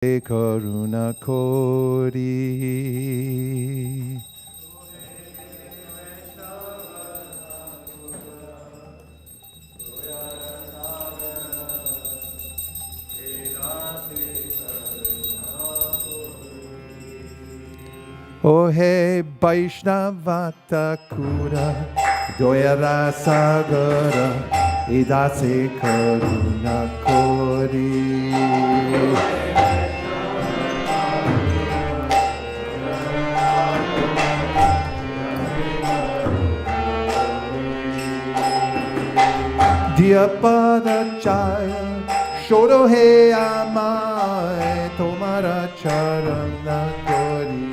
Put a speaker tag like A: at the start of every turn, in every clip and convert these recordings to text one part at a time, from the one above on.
A: Karuna Kori. Oh hey Vaishnavata Kura Doyara Sagara Idase Karuna Kori. Diyapada Chaya Shodo he amai Tomara charana kori.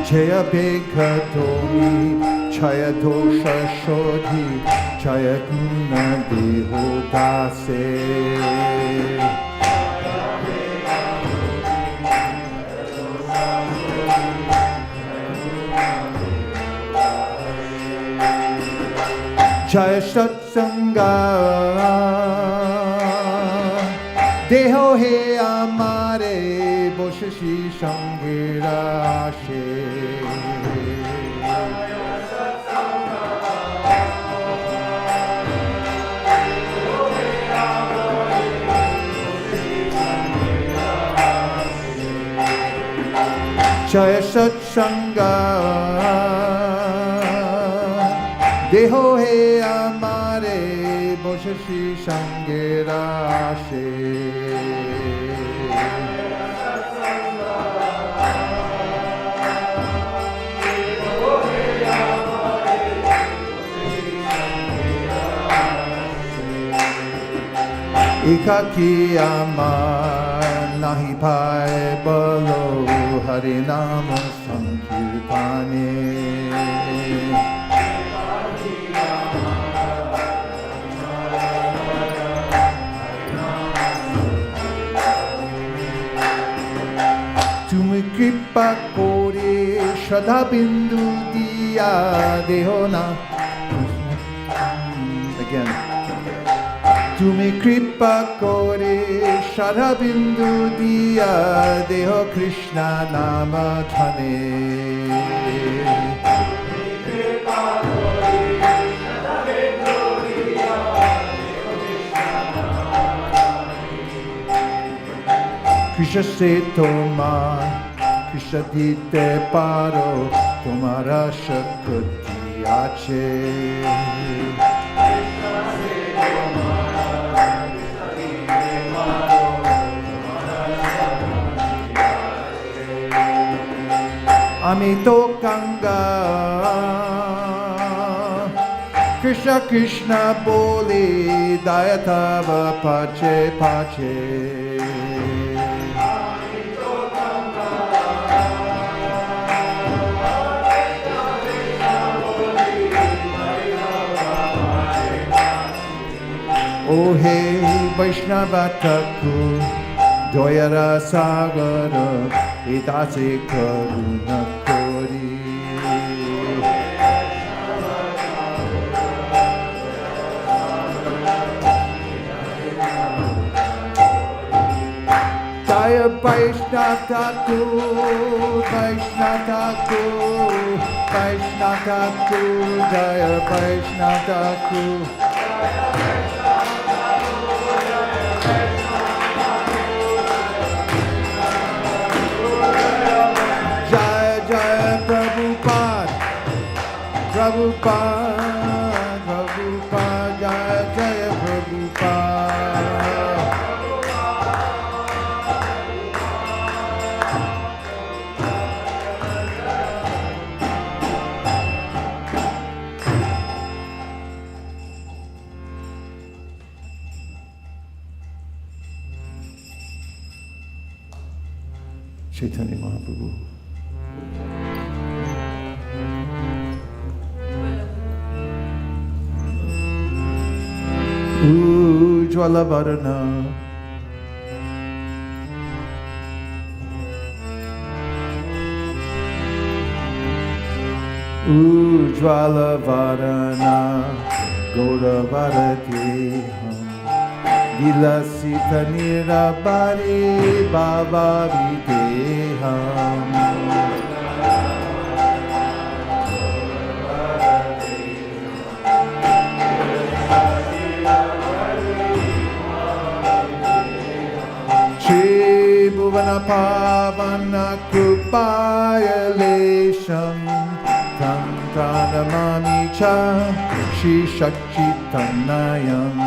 A: Jaya Bekatomi Chaya Dosha Shodhi Chaya Guna Deho Dase. Jaya Satsanga Deho he amare Boshashi Shangirashe. Jaya Satsanga Deho he amare Boshashi Shangirashe. Ekaki amar nahi pai balo harinama sankirtane. Tumi kripa kore shraddha bindu diya dehona. Again. Tumi kripa kore shraddha bindu diya deho Krishna nama thane. Krishna se tomar, Krishna dite paro, tomara shakti ache. Amito Ganga Krishna Krishna bole Dayatava pache pache. Oh hey Vaishnava Thakur Doyara Sagara Idase Karuna Kori. Jaya Vaishnava Thakur Vaishnava Thakur Vaishnava Thakur Jaya Vaishnava Thakur. Prabhupada, Prabhupada, Jaya Jaya Prabhupada. Chaitanya Mahaprabhu. Ujjvala Varana Ujjvala Varana Gauravadeteham Vilasita Nirabari Bhavaviteham Bhuvana Pavana Krupaya Lesham Tam Pranamami Cha Shri Shachitanayam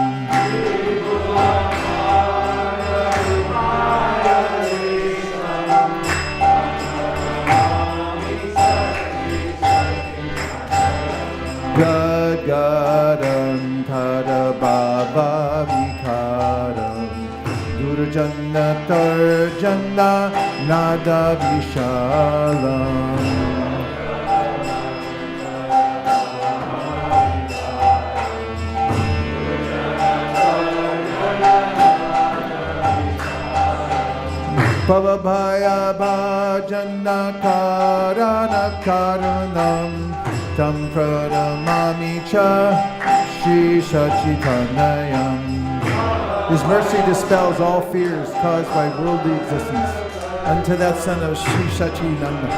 A: Gagaram Tada Bhava Vikaram Durjana Tarjana Nada Vishalam Pavabhaya Bhajana Karana Karanam Tam Pranamami Cha Shri Sachitanayam. His mercy dispels all fears caused by worldly existence. Unto that son of Sri Sachinanda.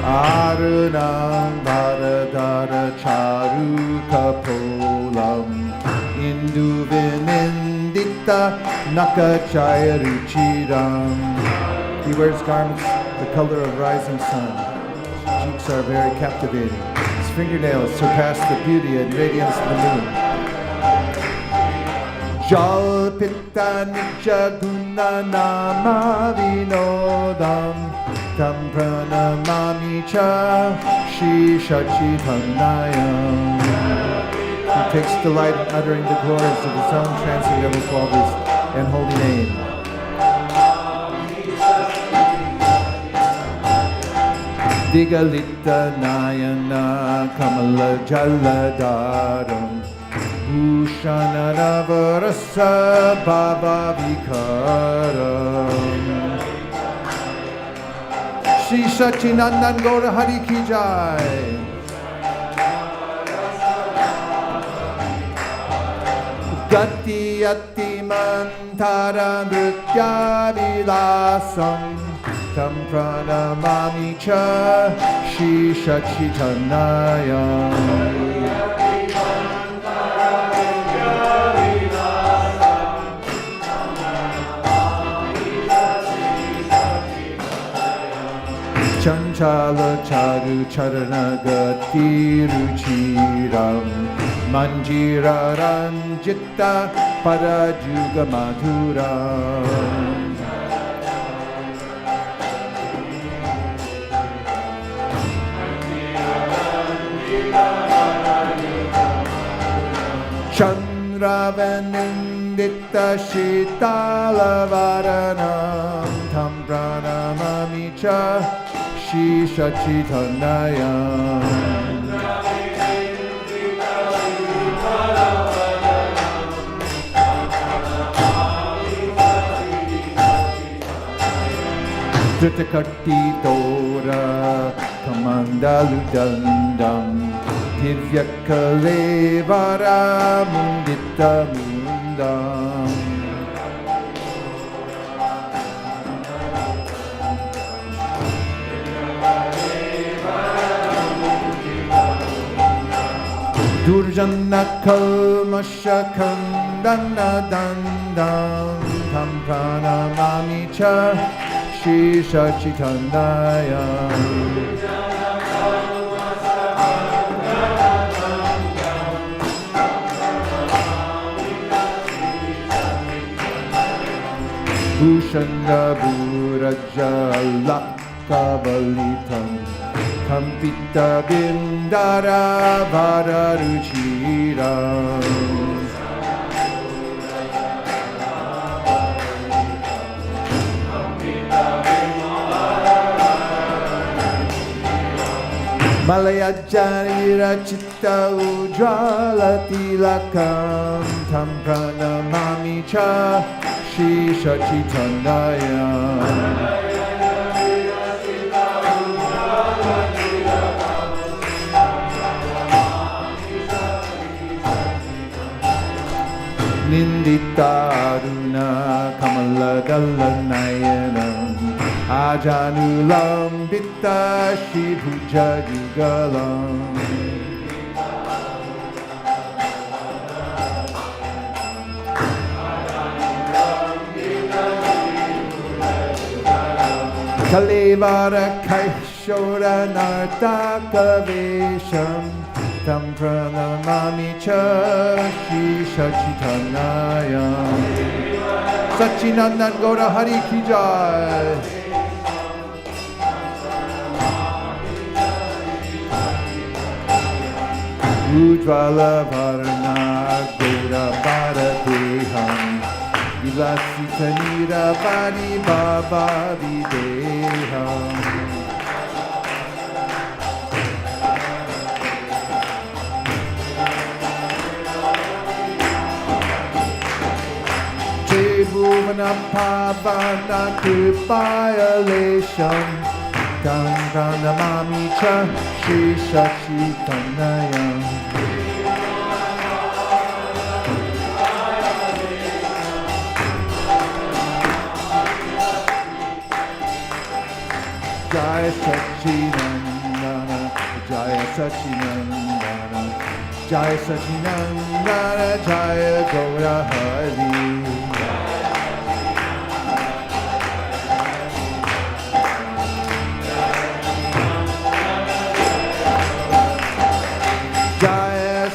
A: Arunam Bharadara Charu Kapolam Indu Vinindita Nakachaya Ruchiram. He wears garments the color of rising sun. His cheeks are very captivating. His fingernails surpass the beauty and radiance of the moon. Jalpita Nitya Guna Nama Vinodam Tam Pranamami Cha Shri Sachitanayam. He takes delight in uttering the glories of his own transcendental qualities and holy name. Digalita Nayana Kamala Jaladaram Bhushana Navarasa Bhava Vikaram. Shri Sachinandan Gaura Hari Ki Jai. Gati Yati Mantara Nritya Vilasam Tam Pranamami Cha Shri Sachitanayam. Chanchala Charu Charana Gati Ruchiram Manjira Ranjita Parajuga Madhuram. Chandravanindita Shitala Varanam Tam Pranamami Cha Shri Sachitanayam. Dritakati Tora Kamandalu Dandam Divyakalevara Mundita Mundam. Durjana Kalmasha Kandana Dandam Tam Pranamami Cha Shri Sachitanayam. Bhushanda Buraja Lakavalitam Kampita Bindara Vararuchiram. Malayajanira Chitta Ujjvala Tilakam Tam Pranamami Cha Shri Sachitanayam. Ditaruna Kamaladalanayana Ajanulam Vitta Shibhujadigalam Kalevara Kaishora Nartakavesham Tam Pranamami Cha Shri Sachitanaya Sachinandan Gaura Hari Ki Jai Ujvala Varna Gaura Bharateham Vilasita Niravani Baba Videham Bhuvana Pavana Kripayalesham Gangranamami Cha Shri Sachitanayam Jaya Sachinandana Jaya Sachinandana Jaya Sachinandana Jaya Gaura Hari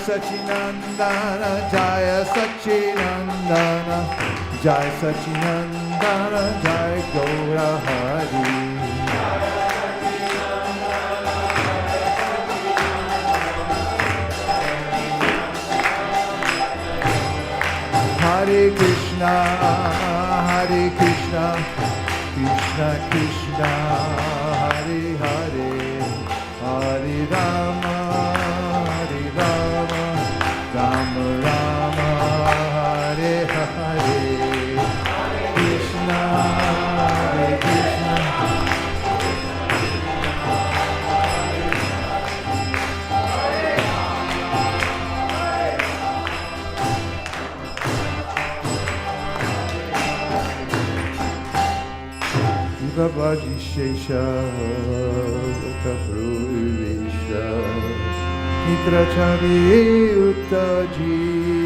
A: Sachinandana, Jaya Sachinandana, Jaya Sachinandana, Jaya Gaura Hari. Hare Krishna, Krishna Krishna, Hare Hare, Hare Rama. Rama Rama Hare Hare Krishna Hare Krishna Bhavaji Shesha Kapruvisha Nitrachari Uttajiva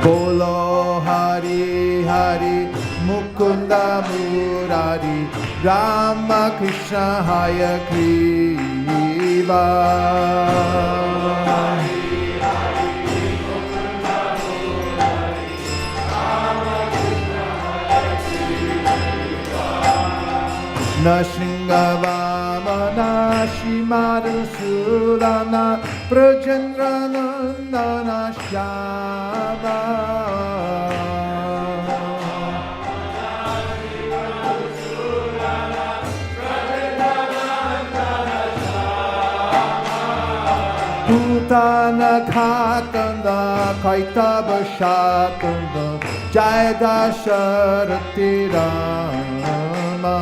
A: Bolo Hari Hari Mukunda Murari Rama Krishna Haya Kriva Nashringavamana Shimarusurana Prajendranandana Shyama Putana Khatanda Kaitaba Shatanda Jaya Dasharati Rama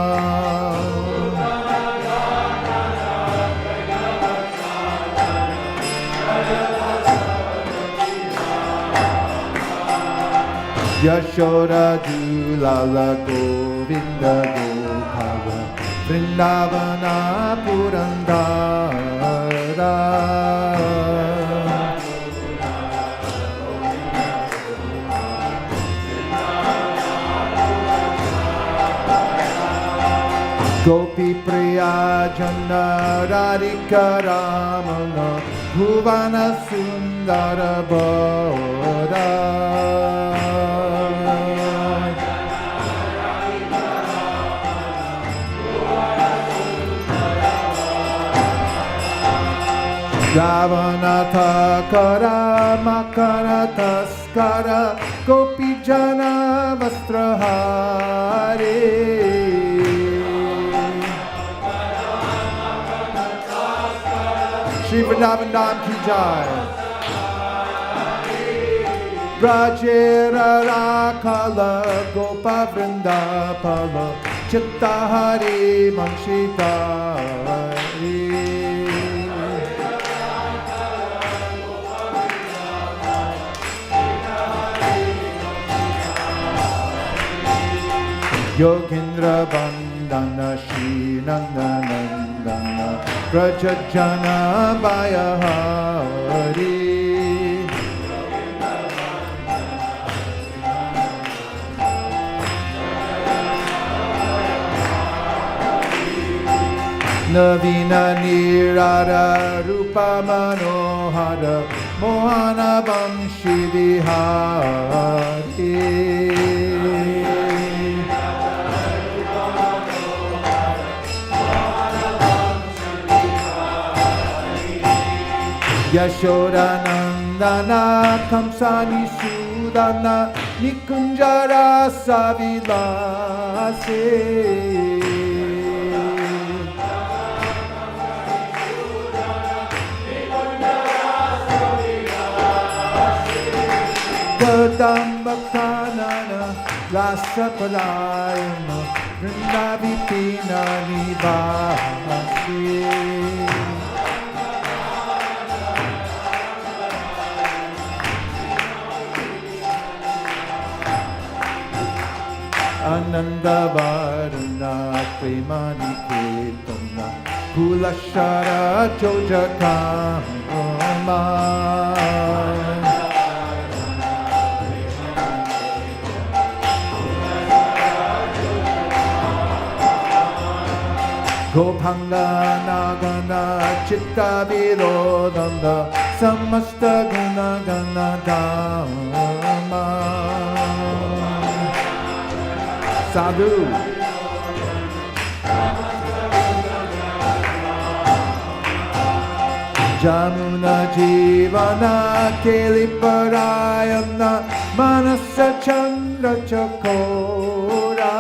A: Yashoda Dulala Govinda Gopala Vrindavana Purandara Gopi Priya Jana Radhika Ramana Bhuvana Sundara Bodha Ravanatha Kara Makara Taskara Gopi Jana Vastrahare Shri Vrindavan Dham Ki Jai Brajera Rakala Gopa Vrindapala Chittahari Manshitari Yogendra Bandana Shri Nandanandana Prajajana Bayahari Navina Nirara Rupa Manohara Mohana Vamshi Vihari Yashoda Nandana Kamsani Sudana Nikunjara Savilase Dambakana Rasa Palayana Vrindavipina Nivasi Ananda Varuna Premani Ketana Kulashara Jojakama Gopanga Nagana Chitta Virodanda Samasta Guna Gana Dhamma Sadhu Jamuna Jivana Keliparayana Manasa Chandra Chakora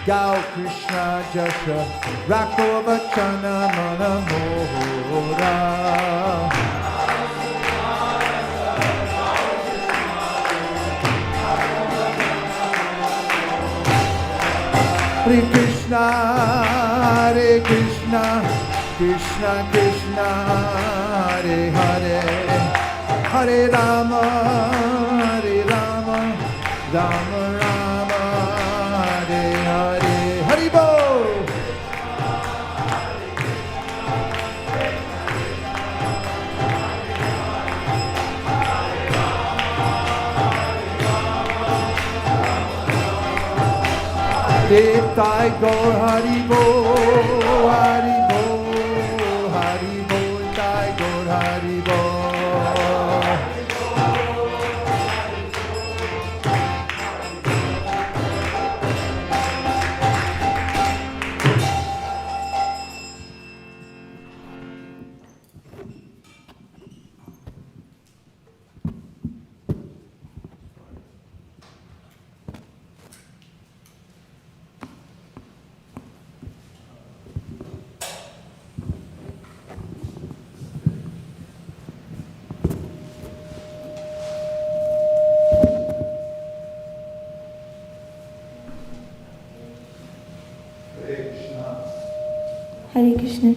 A: Gau Krishna Jasha Rakova Chana Mana Mohora Hare Krishna Hare Krishna Krishna Krishna Hare Hare Hare Rama Hare Rama Rama Rama Hare Hare Haribo Detai Gaur Haribo Haribo Haribo Tai Gaur Haribo
B: Hare Krishna.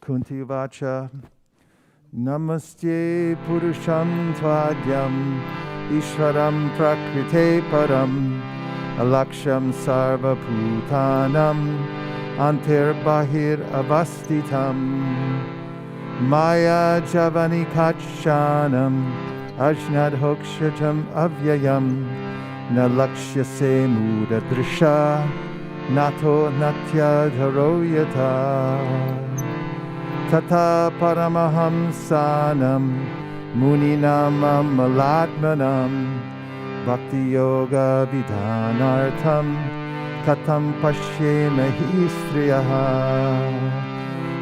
A: Kunti vacha Namaste Purusham Tvadyam Ishvaram Prakrite Param Alaksham Sarva Bhutanam Antirbahir Avastitam Maya Javani Kacshanam Ajnad Hokshatam Avyayam Nalakshya Se Muda Drisha Nato Natya Dharoyata Tata Paramahamsanam Muninam Malatmanam Bhakti Yoga Vidhanartham Katham Pashyemahi Striyaha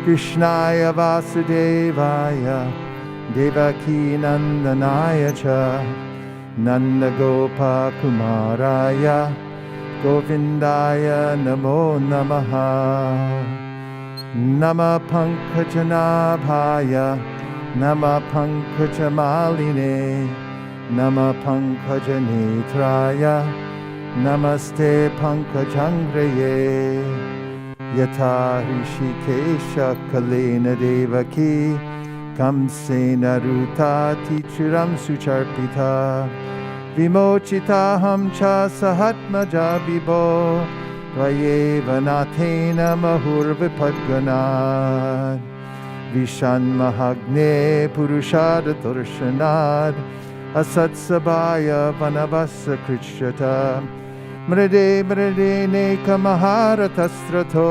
A: Krishnaya Vasudevaya Devaki Nandanaya Cha Nanda Gopa Kumaraya Govindaya Namo Namaha Nama Pankajanabhaya Nama Pankajamaline Nama Pankajanetraya Namaste Pankajangraye Yata Rishikesha Kalena Devaki Kamsena Rutati Chiram Sucharpita Vimochitaham Cha Sahatmaja Vibho Vayevanathena Mahurvipadganad Vishan Mahagne Purushada Darshanad Asatsabhaya Vanavasa Krichyata Mrade Mrade Neka Maharatastrato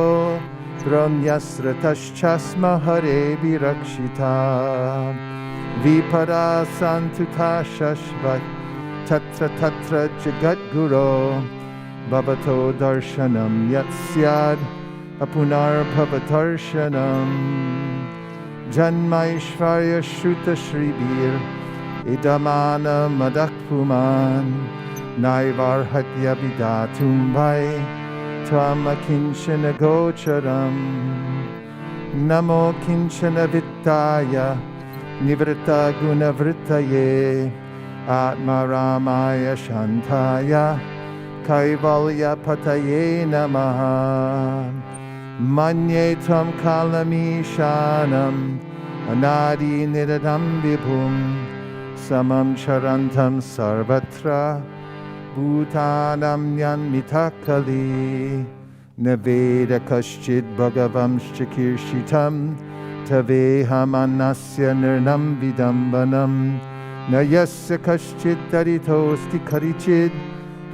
A: Dronyasrataschasma Hare Virakshita Vipada Santuta Shashvat Tatra Tatra Jagat Guru Bhavato Darshanam Yatsyad Apunar Bhavatarshanam Janmaishvarya Shruta Shribir Idamana Madakpuman Naivarhatya Vidatumbai Tvama Kinchana Gocharam Namo Kinchana Vittaya Nivrita Gunavrittaye Atma Ramaya Shantaya Kaivalya Pataye Namaha Manye Tvam Kalamishanam Anadi Nidadam Vibhum Samam Charantam Sarvatra Bhutanam Yanmitakali Naveda Kaschid Bhagavam Shikirshitam Taveham Anasya Nirnam Vidambanam Nayasya Kaschid Daritosti Karichid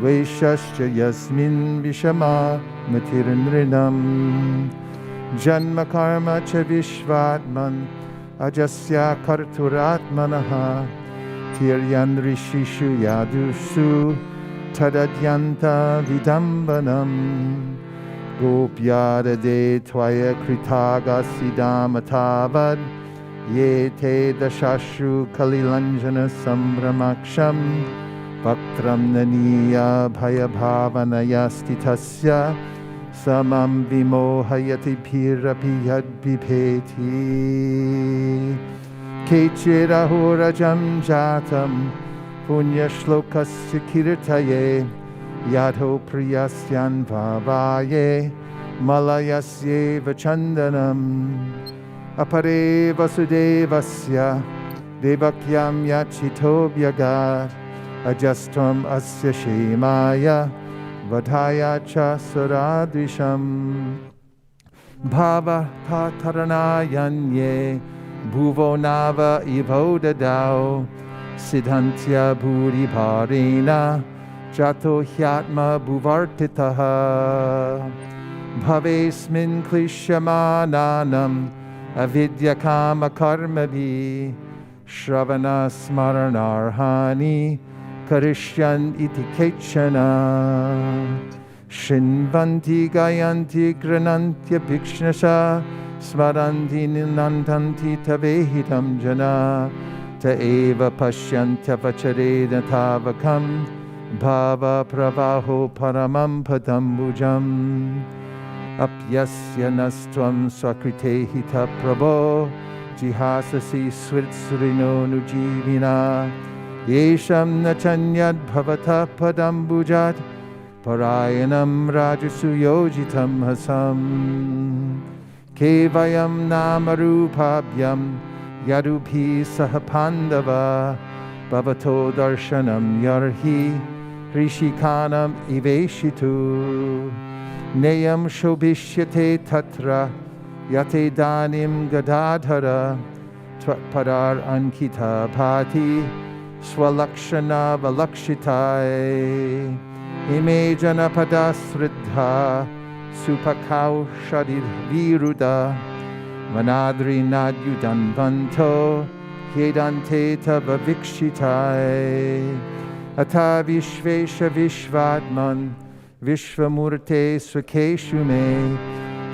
A: Vaishascha Yasmin Vishama Matirnrinam Janma Karma Cha Vishvatman Ajasya Karturatmanaha Tiryan Rishishu Yadusu Tadadyanta Vidambanam Gopyada De Tvaya Kritaga Sidamatavad Ye Te Dashashu Kalilanjana Sambramaksham Bhaktram Naniya Bhayabhavanaya Stitasya Samam Vimohayati Phirapi Yadvipeti Kechirahurajam Jatam Punya Shlokasya Kirtaye Yadho Priyasyan Vavaye Malayasye Vachandanam Apare Vasudevasya Devakyam Yachito Bhyagat Ajastram Asya Shemaya Vadhaya Cha Saradvisham Bhava Tataranayanye Bhuvo Nava Ivo Dadao Siddhantya Bhuri Bharina Jato Hyatma Bhuvartitaha Bhavesmin Klishamananam Avidya Kama Karmabi Shravana Smaranarhani Karishyan Iti Kechana Shinvanti Gayanti Granantya Bhikshnasha Smaranti Ninantanti Tavehitam Jana Ta Eva Pashyantya Vacharena Tavakam Bhava Pravaho Paramam Padambujam Apyasya Nastvam Swakrite Hita Prabho Jihasasi Swritsurino Nujivina Yesham Nachanyad Bhavata Padambujat Parayanam Rajasu Yojitam Hasam Kevayam namarupabhyam yadubhi sahapandava bhavato darshanam yarhi rishikanam iveshitu neyam shobhishyate tatra yate danim gadadhara tvatpadar ankita bhati swalakshana valakshitai ime janapada sriddha supakau shadir viruda manadri nadyudanvanto hyedante tava vikshitai ata vishvesha vishvatman vishvamurte swakeshu me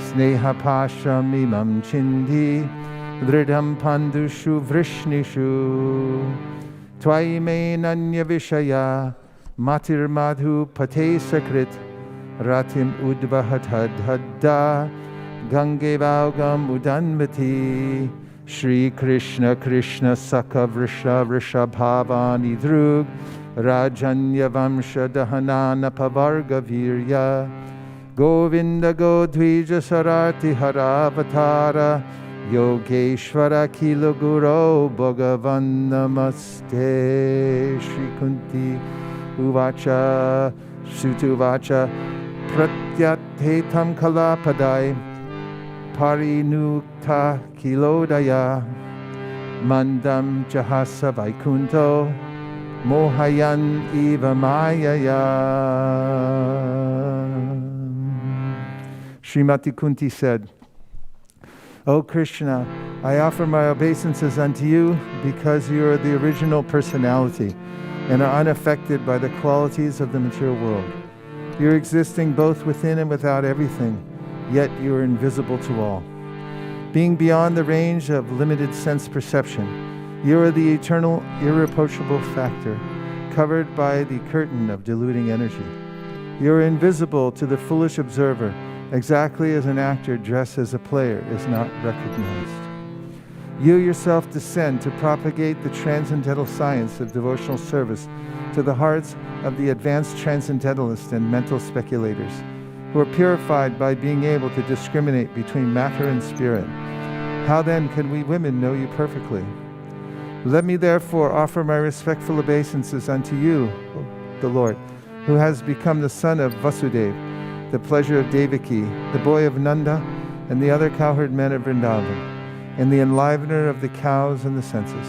A: sneha pasham imam chindi dridham pandushu vrishnishu tvaime nanya vishaya matir madhu pate sakrit ratim udvahatadhadda gange vaugam udanvati Shri Krishna Krishna Saka Vrisha Vrisha Bhavani Drug Rajanya Vamsha Dahanana Pavarga Virya Govinda Godvija Sarati Haravatara Yogeshwara Kilo Guru Bhagavan Namaste Shri Kunti Uvacha Sutuvacha Pratyathetam Kalapadai Parinukta Kilodaya Mandam Jahasa Vaikunto Mohayan Eva Mayaya. Srimati Kunti said, O Krishna, I offer my obeisances unto you because you are the original personality and are unaffected by the qualities of the material world. You are existing both within and without everything, yet you are invisible to all. Being beyond the range of limited sense perception, you are the eternal, irreproachable factor, covered by the curtain of diluting energy. You are invisible to the foolish observer, exactly as an actor dressed as a player is not recognized. You yourself descend to propagate the transcendental science of devotional service to the hearts of the advanced transcendentalists and mental speculators, who are purified by being able to discriminate between matter and spirit. How then can we women know you perfectly? Let me therefore offer my respectful obeisances unto you, the Lord, who has become the son of Vasudeva, the pleasure of Devaki, the boy of Nanda, and the other cowherd men of Vrindavan, and the enlivener of the cows and the senses.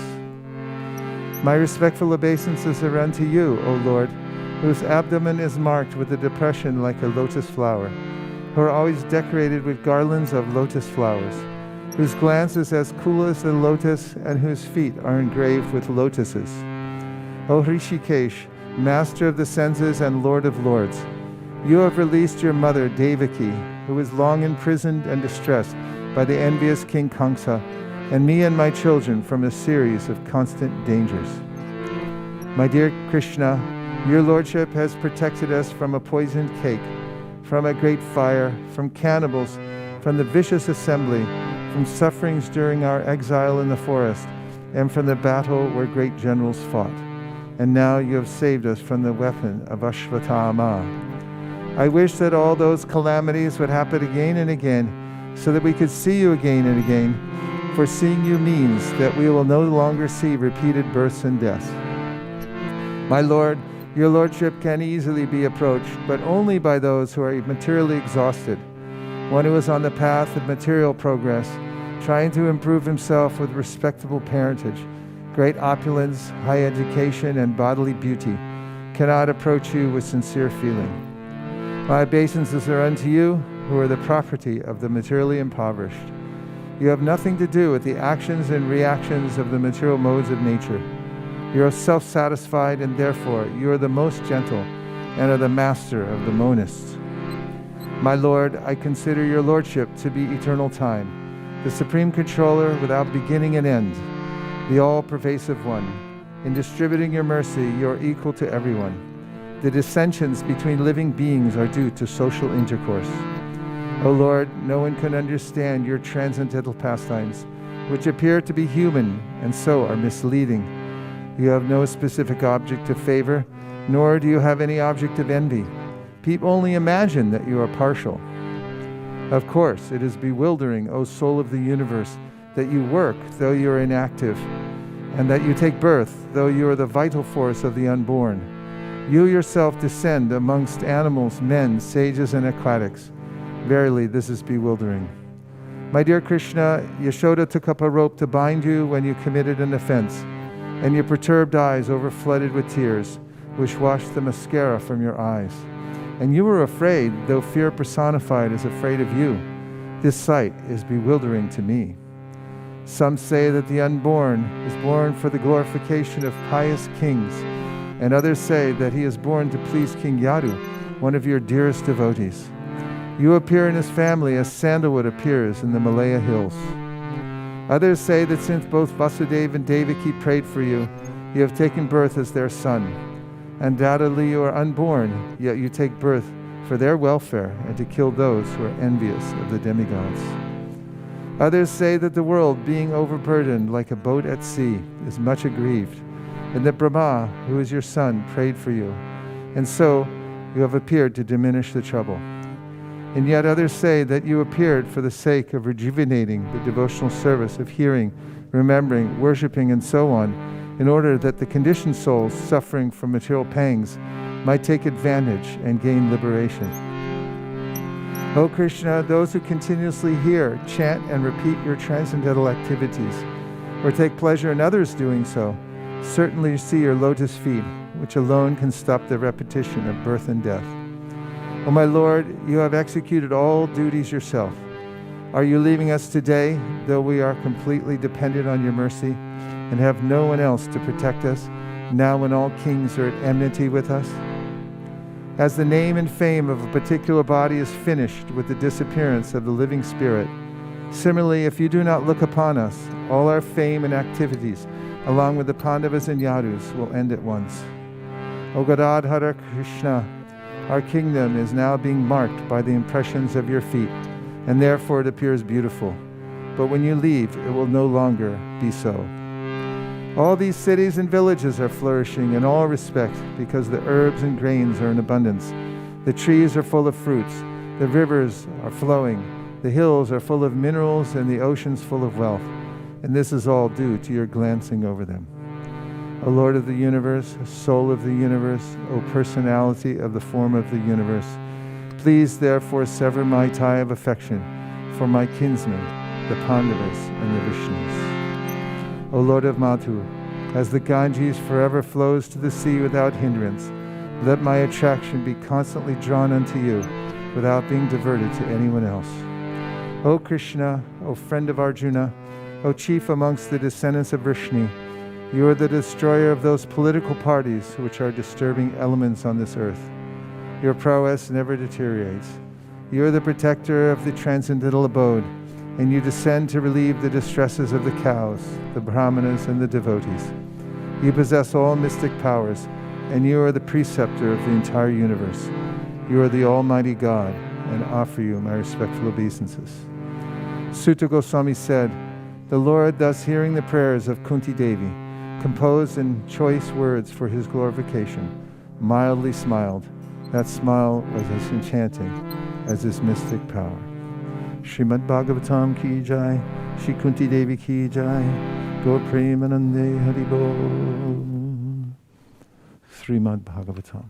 A: My respectful obeisances are unto you, O Lord, whose abdomen is marked with a depression like a lotus flower, who are always decorated with garlands of lotus flowers, whose glance is as cool as the lotus, and whose feet are engraved with lotuses. O Hrishikesh, master of the senses and lord of lords, you have released your mother Devaki, who was long imprisoned and distressed by the envious King Kamsa, and me and my children from a series of constant dangers. My dear Krishna, your lordship has protected us from a poisoned cake, from a great fire, from cannibals, from the vicious assembly, from sufferings during our exile in the forest, and from the battle where great generals fought. And now you have saved us from the weapon of Ashvatthama. I wish that all those calamities would happen again and again, so that we could see you again and again, for seeing you means that we will no longer see repeated births and deaths. My Lord, your lordship can easily be approached, but only by those who are materially exhausted. One who is on the path of material progress, trying to improve himself with respectable parentage, great opulence, high education, and bodily beauty, cannot approach you with sincere feeling. My obeisances are unto you, who are the property of the materially impoverished. You have nothing to do with the actions and reactions of the material modes of nature. You are self-satisfied, and therefore you are the most gentle and are the master of the monists. My Lord, I consider your lordship to be eternal time, the supreme controller without beginning and end, the all-pervasive one. In distributing your mercy, you are equal to everyone. The dissensions between living beings are due to social intercourse. O Lord, no one can understand your transcendental pastimes, which appear to be human and so are misleading. You have no specific object of favor, nor do you have any object of envy. People only imagine that you are partial. Of course, it is bewildering, O soul of the universe, that you work though you are inactive, and that you take birth though you are the vital force of the unborn. You yourself descend amongst animals, men, sages, and aquatics. Verily, this is bewildering. My dear Krishna, Yashoda took up a rope to bind you when you committed an offense, and your perturbed eyes overflooded with tears, which washed the mascara from your eyes. And you were afraid, though fear personified is afraid of you. This sight is bewildering to me. Some say that the unborn is born for the glorification of pious kings, and others say that he is born to please King Yadu, one of your dearest devotees. You appear in his family as sandalwood appears in the Malaya hills. Others say that since both Vasudeva and Devaki prayed for you, you have taken birth as their son. Undoubtedly you are unborn, yet you take birth for their welfare and to kill those who are envious of the demigods. Others say that the world, being overburdened like a boat at sea, is much aggrieved, and that Brahma, who is your son, prayed for you, and so you have appeared to diminish the trouble. And yet others say that you appeared for the sake of rejuvenating the devotional service of hearing, remembering, worshipping, and so on, in order that the conditioned souls suffering from material pangs might take advantage and gain liberation. O Krishna, those who continuously hear, chant, and repeat your transcendental activities, or take pleasure in others doing so, certainly see your lotus feet, which alone can stop the repetition of birth and death. O my Lord, you have executed all duties yourself. Are you leaving us today, though we are completely dependent on your mercy, and have no one else to protect us, now when all kings are at enmity with us? As the name and fame of a particular body is finished with the disappearance of the living spirit, similarly, if you do not look upon us, all our fame and activities, along with the Pandavas and Yadus, will end at once. O Gadadhara Krishna, our kingdom is now being marked by the impressions of your feet, and therefore it appears beautiful. But when you leave, it will no longer be so. All these cities and villages are flourishing in all respects because the herbs and grains are in abundance. The trees are full of fruits, the rivers are flowing, the hills are full of minerals, and the oceans full of wealth. And this is all due to your glancing over them. O Lord of the universe, soul of the universe, O personality of the form of the universe, please therefore sever my tie of affection for my kinsmen, the Pandavas and the Vishnus. O Lord of Madhu, as the Ganges forever flows to the sea without hindrance, let my attraction be constantly drawn unto you without being diverted to anyone else. O Krishna, O friend of Arjuna, O chief amongst the descendants of Vrishni, you are the destroyer of those political parties which are disturbing elements on this earth. Your prowess never deteriorates. You are the protector of the transcendental abode, and you descend to relieve the distresses of the cows, the brahmanas, and the devotees. You possess all mystic powers, and you are the preceptor of the entire universe. You are the Almighty God, and offer you my respectful obeisances. Sutta Goswami said, the Lord, thus hearing the prayers of Kunti Devi, composed in choice words for his glorification, mildly smiled. That smile was as enchanting as his mystic power. Srimad-Bhagavatam ki jai, Shri Kunti Devi ki jai, Gaur Premanande Haribol. Srimad-Bhagavatam.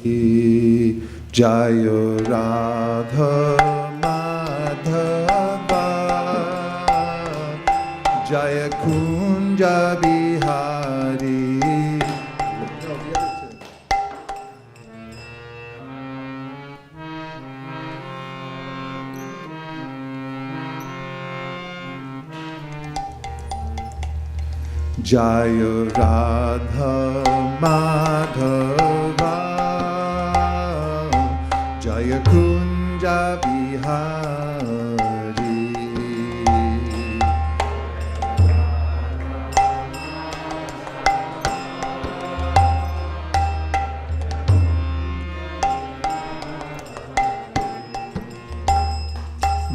A: Jaya Radha Madhava Jaya Kunja Bihari. Jaya Radha Madhava Jaya Kunja Bihari.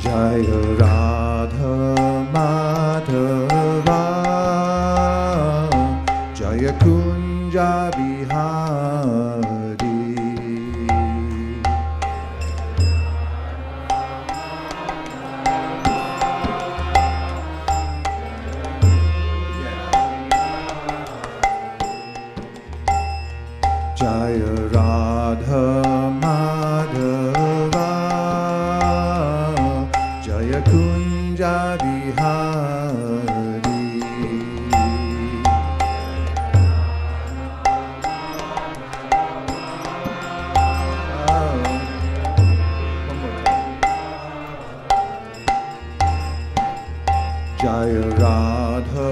A: Jaya Radha Madhava Jaya Kunja Bihari. Jaya Radha Madhava Jaya Kunja Bihari. Jaya Radha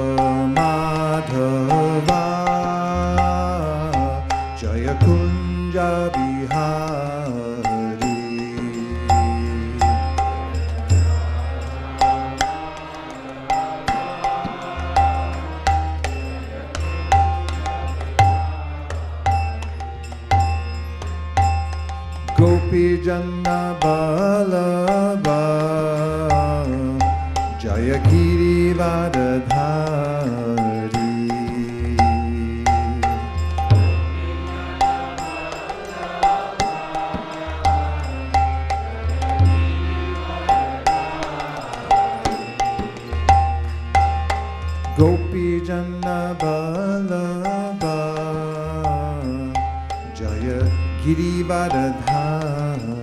A: Madhava Jaya Kunja Bihari. Gopi Janna Balaba Jaya Girivardhari. Gopi Janna Balaba Jaya Girivardhari.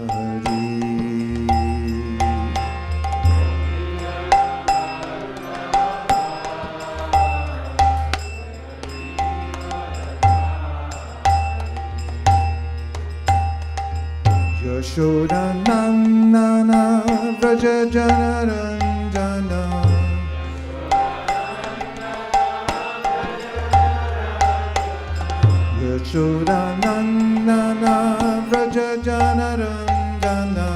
A: Yashoda Nandana Vraja Janaranjana Yashoda Nandana Vraja Janaranjana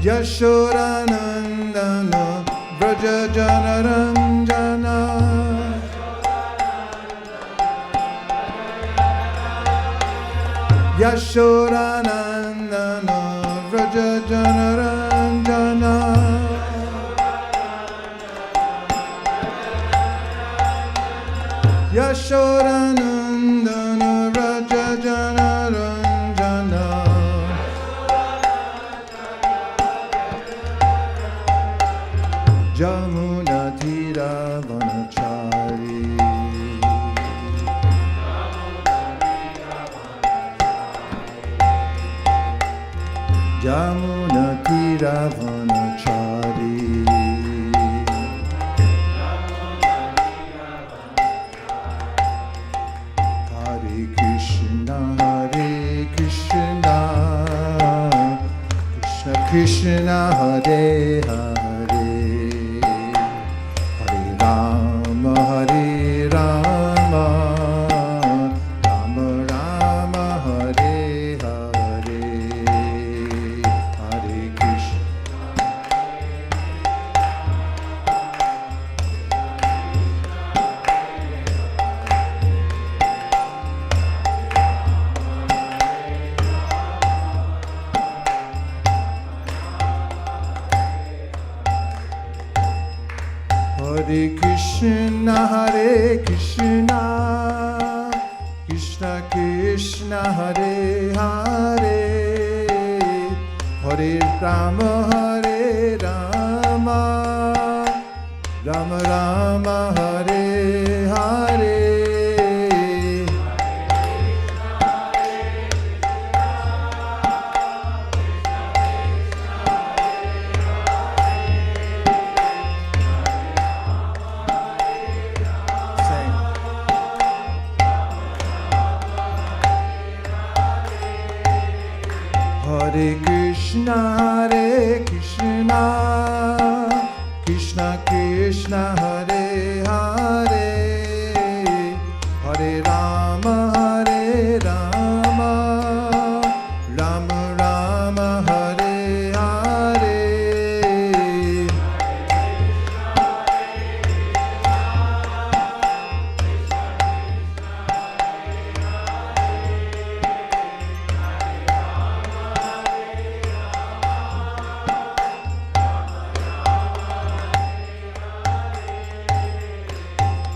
A: Yashoda Nandana Vraja Janaranjana Yashodanandana Vraja Janaranjana Yashodanandana Vraja Janaranjana Jamuna Tira Vanachari. Jamuna Tira Vanachari. Hare Krishna Krishna Krishna Hare Hare Hare Rama Hare Rama Rama Rama Hare Hare Hare Krishna. Hare Krishna Krishna Krishna Hare Hare Hare Rama Rama Rama Hare Hare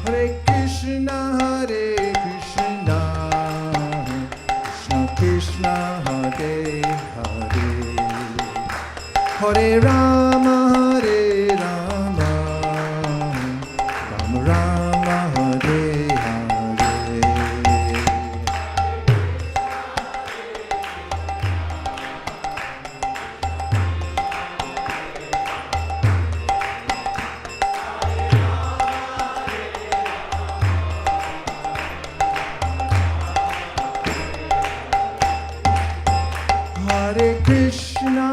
A: Hare Krishna, Krishna Krishna, Hare Hare, Hare Rama, Rama Rama, Hare Hare. Hare Krishna,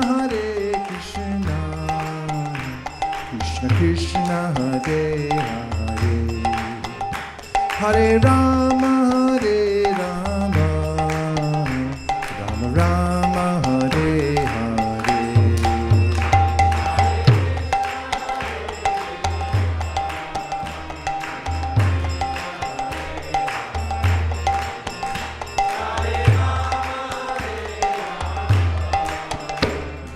A: Krishna Krishna, Hare Hare, Hare Rama, Rama Rama, Hare Hare.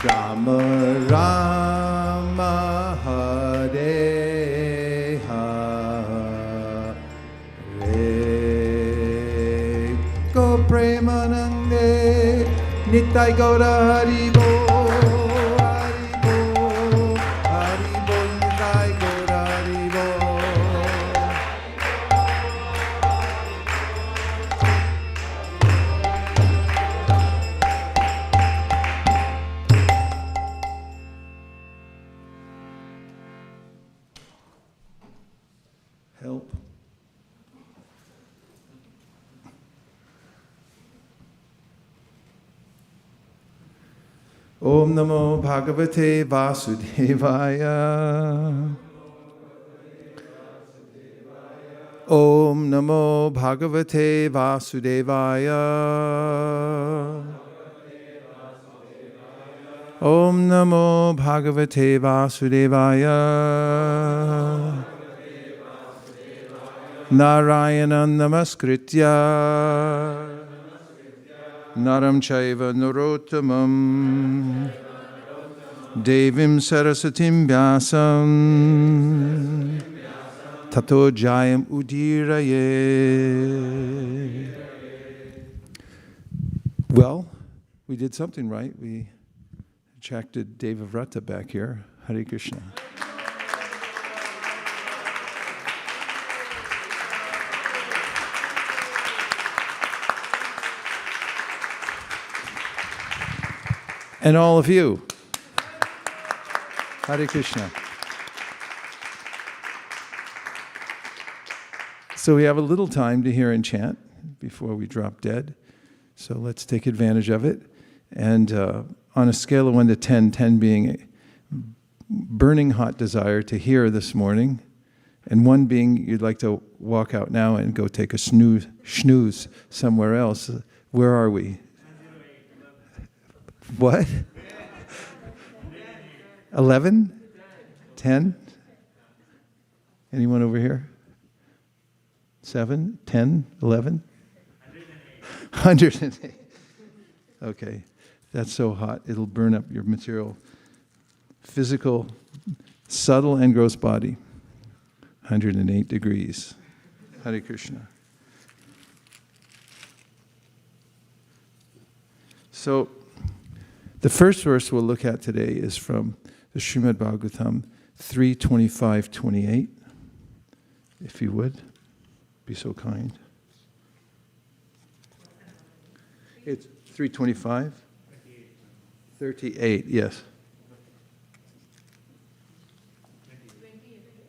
A: Rama Rama, Hare Hare, Go Premanande, Nitai Gaura Haribo, Haribo, Haribo, Nitai Gaura Haribo. Help. Om Namo Bhagavate Vasudevaya. Om Namo Bhagavate Vasudevaya. Om Namo Bhagavate Vasudevaya. Narayana Namaskritya Naram Chaiva Narottamam Devim Sarasatim Vyasam Tato Jayam Udiraye. Well, we did something right. We attracted Devavrata back here. Hare Krishna. And all of you. Hare Krishna. So we have a little time to hear and chant before we drop dead. So let's take advantage of it. And on a scale of 1 to 10, 10 being a burning hot desire to hear this morning, and 1 being you'd like to walk out now and go take a snooze somewhere else, where are we? What? 11? 10? Anyone over here? 7? 10? 11? 108. Okay. That's so hot, it'll burn up your material, physical, subtle and gross body. 108 degrees. Hare Krishna. So, the first verse we'll look at today is from the Srimad-Bhagavatam 3:25-28. If you would, be so kind. It's 3:25? 38, yes.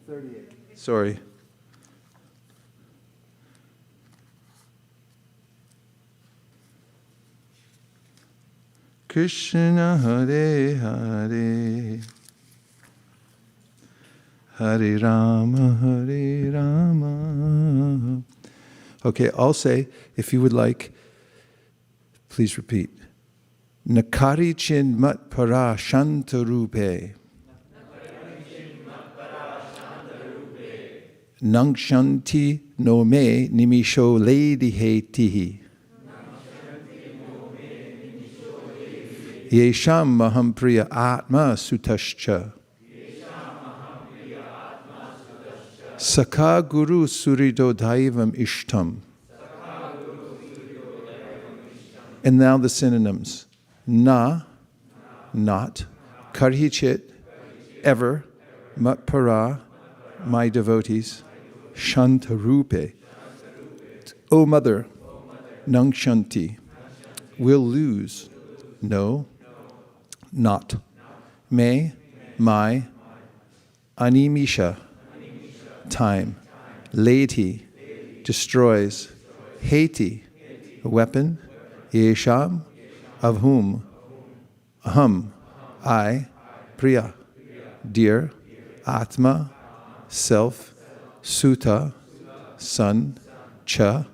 A: 38. Sorry. Krishna Hare Hare, Hare Rama. Okay, I'll say, if you would like, please repeat. Nakari chin mat para shantarupe. Nangshanti no me nimisho ledihetihi. Yesham maham priya atma sutascha. Saka Guru Surido Daivam Ishtam. And now the synonyms. Na, not. Karhichit, ever. Matpara, my devotees. Shantarupe, O mother. Nangshanti, will lose. No, not. May, my. Animisha, time. Laity, destroys. Heti, a weapon. Yesham, of whom. Aham, I. Priya, dear. Atma, self. Sutta, son. Cha,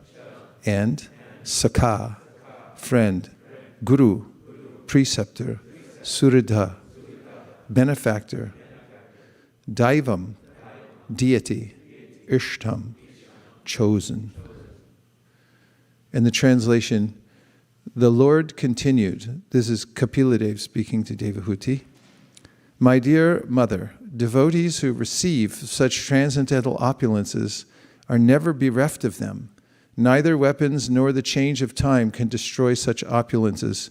A: and. Sakha, friend. Guru, preceptor. Suridha, benefactor. Daivam, deity. Ishtam, chosen. And the translation, the Lord continued, this is Kapila speaking to Devahuti, my dear mother, devotees who receive such transcendental opulences are never bereft of them. Neither weapons nor the change of time can destroy such opulences,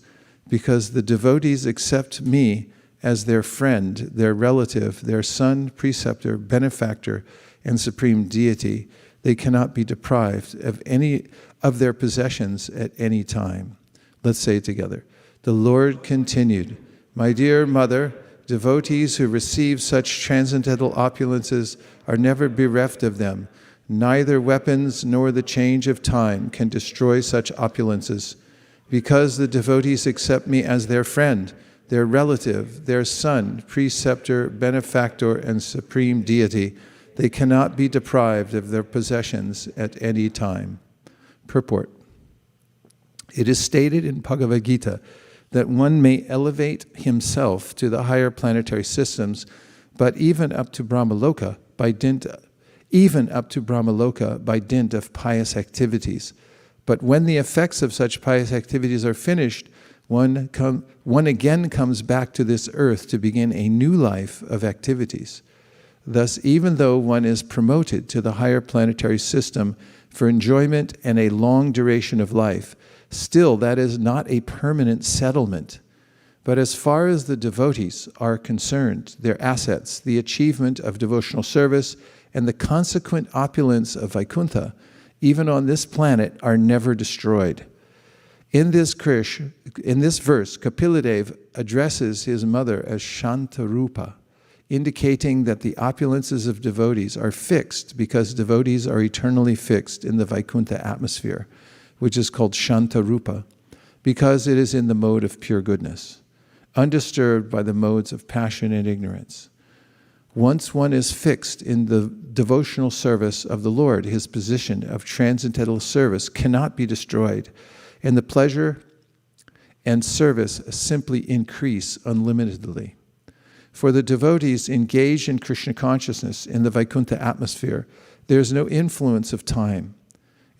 A: because the devotees accept me as their friend, their relative, their son, preceptor, benefactor, and supreme deity. They cannot be deprived of any of their possessions at any time. Let's say it together. The Lord continued, my dear mother, devotees who receive such transcendental opulences are never bereft of them. Neither weapons nor the change of time can destroy such opulences, because the devotees accept me as their friend, their relative, their son, preceptor, benefactor, and supreme deity. They cannot be deprived of their possessions at any time. Purport. It is stated in Bhagavad Gita that one may elevate himself to the higher planetary systems, but even up to Brahmaloka by dint of pious activities. But when the effects of such pious activities are finished, one again comes back to this earth to begin a new life of activities. Thus, even though one is promoted to the higher planetary system for enjoyment and a long duration of life, still that is not a permanent settlement. But as far as the devotees are concerned, their assets, the achievement of devotional service, and the consequent opulence of Vaikuntha, even on this planet, are never destroyed. In this verse, Kapila addresses his mother as Shantarupa, indicating that the opulences of devotees are fixed because devotees are eternally fixed in the Vaikuntha atmosphere, which is called Shantarupa, because it is in the mode of pure goodness, undisturbed by the modes of passion and ignorance. Once one is fixed in the devotional service of the Lord, his position of transcendental service cannot be destroyed, and the pleasure and service simply increase unlimitedly. For the devotees engaged in Krishna consciousness in the Vaikuntha atmosphere, there is no influence of time.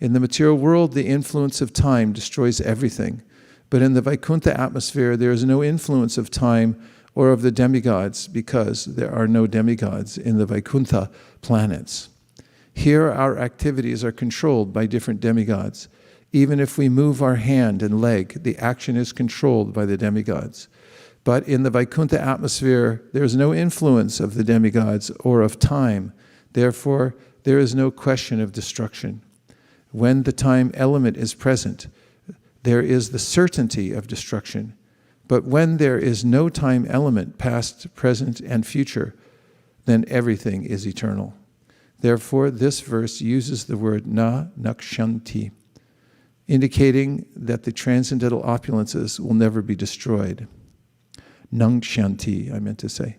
A: In the material world, the influence of time destroys everything, but in the Vaikuntha atmosphere, there is no influence of time or of the demigods, because there are no demigods in the Vaikuntha planets. Here our activities are controlled by different demigods. Even if we move our hand and leg, the action is controlled by the demigods. But in the Vaikuntha atmosphere, there is no influence of the demigods or of time. Therefore, there is no question of destruction. When the time element is present, there is the certainty of destruction. But when there is no time element, past, present, and future, then everything is eternal. Therefore, this verse uses the word na nakshanti, indicating that the transcendental opulences will never be destroyed. Nangshanti, I meant to say.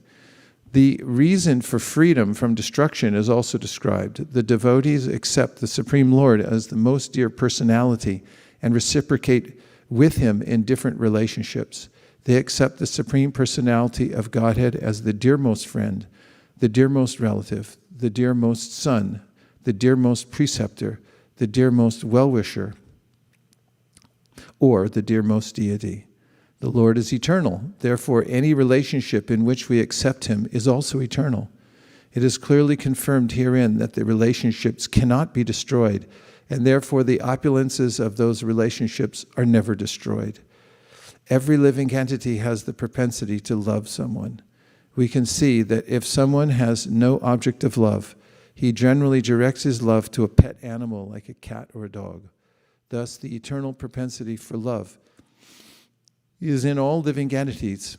A: The reason for freedom from destruction is also described. The devotees accept the Supreme Lord as the most dear personality and reciprocate with him in different relationships. They accept the Supreme Personality of Godhead as the dearmost friend, the dearmost relative, the dearmost son, the dearmost preceptor, the dearmost well-wisher, or the dearmost deity. The Lord is eternal. Therefore, any relationship in which we accept him is also eternal.
C: It is clearly confirmed herein that the relationships cannot be destroyed, and therefore the opulences of those relationships are never destroyed. Every living entity has the propensity to love someone. We can see that if someone has no object of love, he generally directs his love to a pet animal like a cat or a dog. Thus, the eternal propensity for love is in all living entities.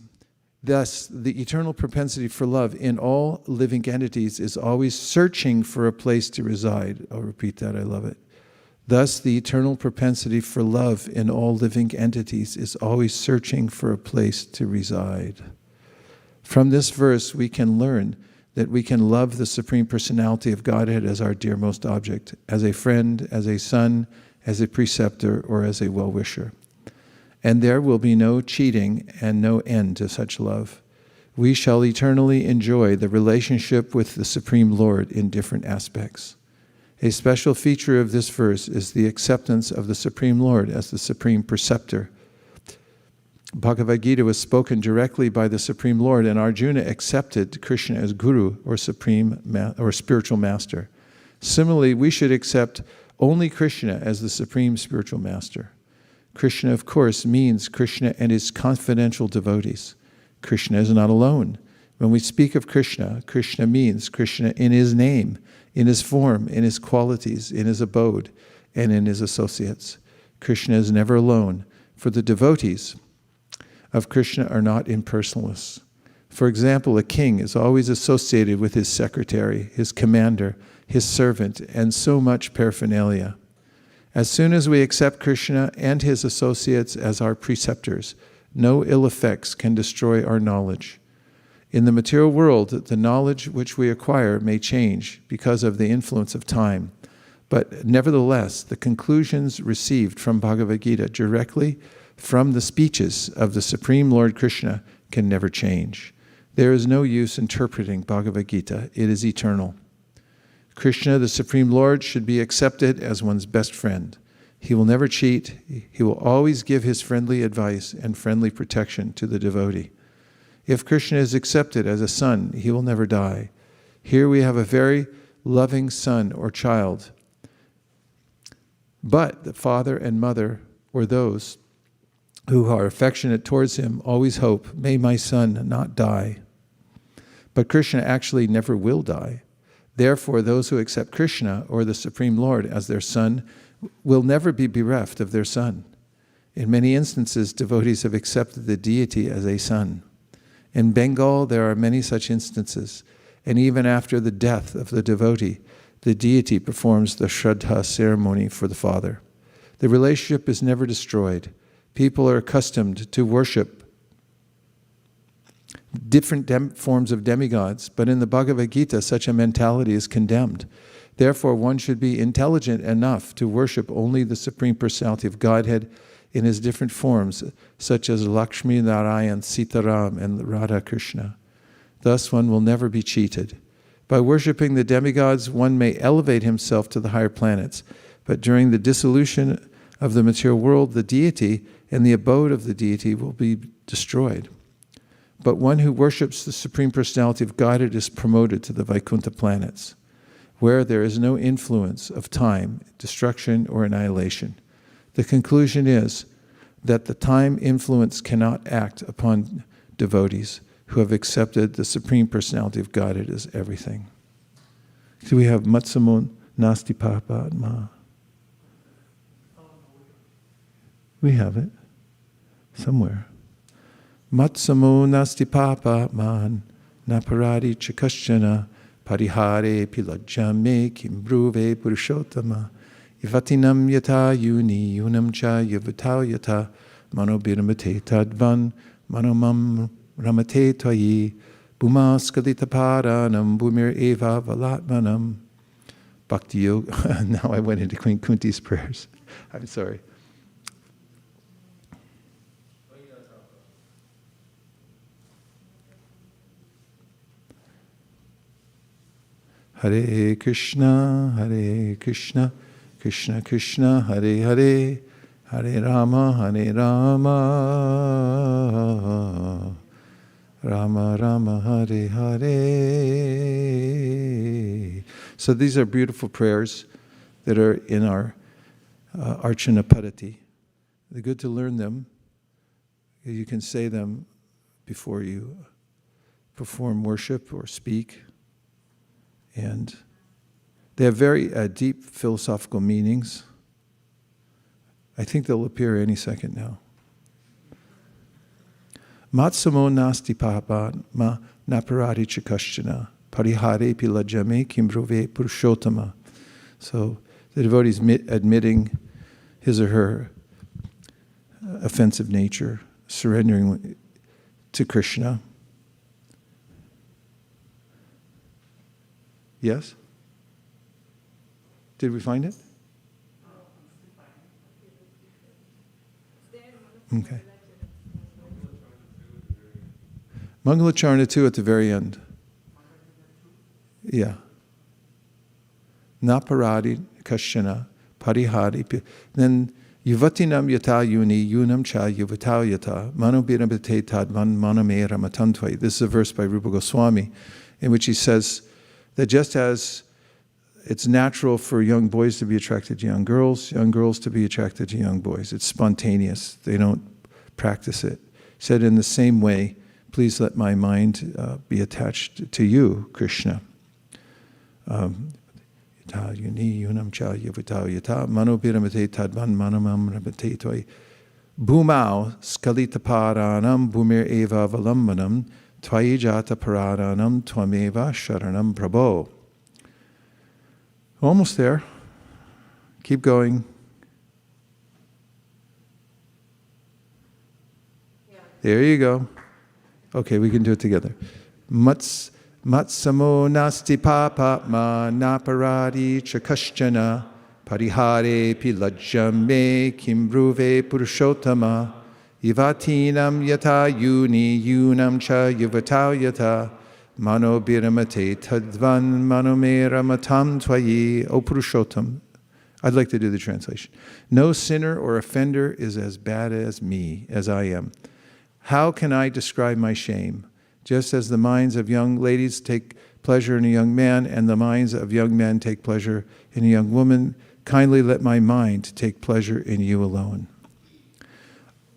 C: Thus, the eternal propensity for love in all living entities is always searching for a place to reside. I'll repeat that, I love it. Thus, the eternal propensity for love in all living entities is always searching for a place to reside. From this verse, we can learn that we can love the Supreme Personality of Godhead as our dearmost object, as a friend, as a son, as a preceptor, or as a well-wisher. And there will be no cheating and no end to such love. We shall eternally enjoy the relationship with the Supreme Lord in different aspects. A special feature of this verse is the acceptance of the Supreme Lord as the Supreme Preceptor. Bhagavad Gita was spoken directly by the Supreme Lord, and Arjuna accepted Krishna as Guru, or or spiritual master. Similarly, we should accept only Krishna as the Supreme Spiritual Master. Krishna, of course, means Krishna and his confidential devotees. Krishna is not alone. When we speak of Krishna, Krishna means Krishna in his name, in his form, in his qualities, in his abode, and in his associates. Krishna is never alone, for the devotees of Krishna are not impersonalists. For example, a king is always associated with his secretary, his commander, his servant, and so much paraphernalia. As soon as we accept Krishna and his associates as our preceptors, no ill effects can destroy our knowledge. In the material world, the knowledge which we acquire may change because of the influence of time, but nevertheless, the conclusions received from Bhagavad Gita directly from the speeches of the Supreme Lord Krishna can never change. There is no use interpreting Bhagavad Gita. It is eternal. Krishna, the Supreme Lord, should be accepted as one's best friend. He will never cheat. He will always give his friendly advice and friendly protection to the devotee. If Krishna is accepted as a son, he will never die. Here we have a very loving son or child. But the father and mother, or those who are affectionate towards him, always hope, may my son not die. But Krishna actually never will die. Therefore, those who accept Krishna or the Supreme Lord as their son will never be bereft of their son. In many instances, devotees have accepted the deity as a son. In Bengal, there are many such instances, and even after the death of the devotee, the deity performs the Shraddha ceremony for the father. The relationship is never destroyed. People are accustomed to worship different forms of demigods, but in the Bhagavad Gita, such a mentality is condemned. Therefore, one should be intelligent enough to worship only the Supreme Personality of Godhead in his different forms, such as Lakshmi, Narayan, Sitaram, and Radha Krishna. Thus, one will never be cheated. By worshiping the demigods, one may elevate himself to the higher planets, but during the dissolution of the material world, the deity and the abode of the deity will be destroyed. But one who worships the Supreme Personality of Godhead is promoted to the Vaikuntha planets, where there is no influence of time, destruction, or annihilation. The conclusion is that the time influence cannot act upon devotees who have accepted the Supreme Personality of Godhead as everything. So we have Matsamon Nasti Papa Atma. We have it somewhere. Matsamo nasti papa man naparadi chakaschana parihare pilajjame kimbruve purushottama ivatinam yata yuni unam cha yavatau yata manobhiramate tadvan manomam ramate tvayi bhumaskalita paranam bhumir eva valatmanam. Bhakti Yoga. Now I went into Queen Kunti's prayers. I'm sorry. Hare Krishna, Krishna Krishna, Hare Hare, Hare Rama, Rama Rama Hare Hare. So these are beautiful prayers that are in our Archana Padati. They're good to learn them. You can say them before you perform worship or speak. And they have very deep philosophical meanings. I think they'll appear any second now. Matsamo nasti papa ma naparati chakashchana parihare pilajame kimbrove purushottama. So the devotee is admitting his or her offensive nature, surrendering to Krishna. Yes? Did we find it? Okay. Mangala-charana 2 at the very end. Yeah. Naparadi kashana parihari. Then yuvatinam yata yuni yunam cha yuvatau yata manobirabate tadman maname ramatantwai. This is a verse by Rupa Goswami in which he says that just as it's natural for young boys to be attracted to young girls to be attracted to young boys. It's spontaneous. They don't practice it. He said, in the same way, please let my mind be attached to you, Krishna. Bhumau skalita paranam bhumir eva valambanam tvayi jata paranam tvameva sharanam prabho. Almost there. Keep going. Yeah. There you go. Okay, we can do it together. Matsamo nasti papatma naparadi chakashchana parihare pilajjame kimbruve purushottama ivatinam yata yuni yunam cha yuvatau yata Mano biramate tadvan manomera matam twayi o Purushottam. I'd like to do the translation. No sinner or offender is as bad as me, as I am. How can I describe my shame? Just as the minds of young ladies take pleasure in a young man, and the minds of young men take pleasure in a young woman, kindly let my mind take pleasure in you alone.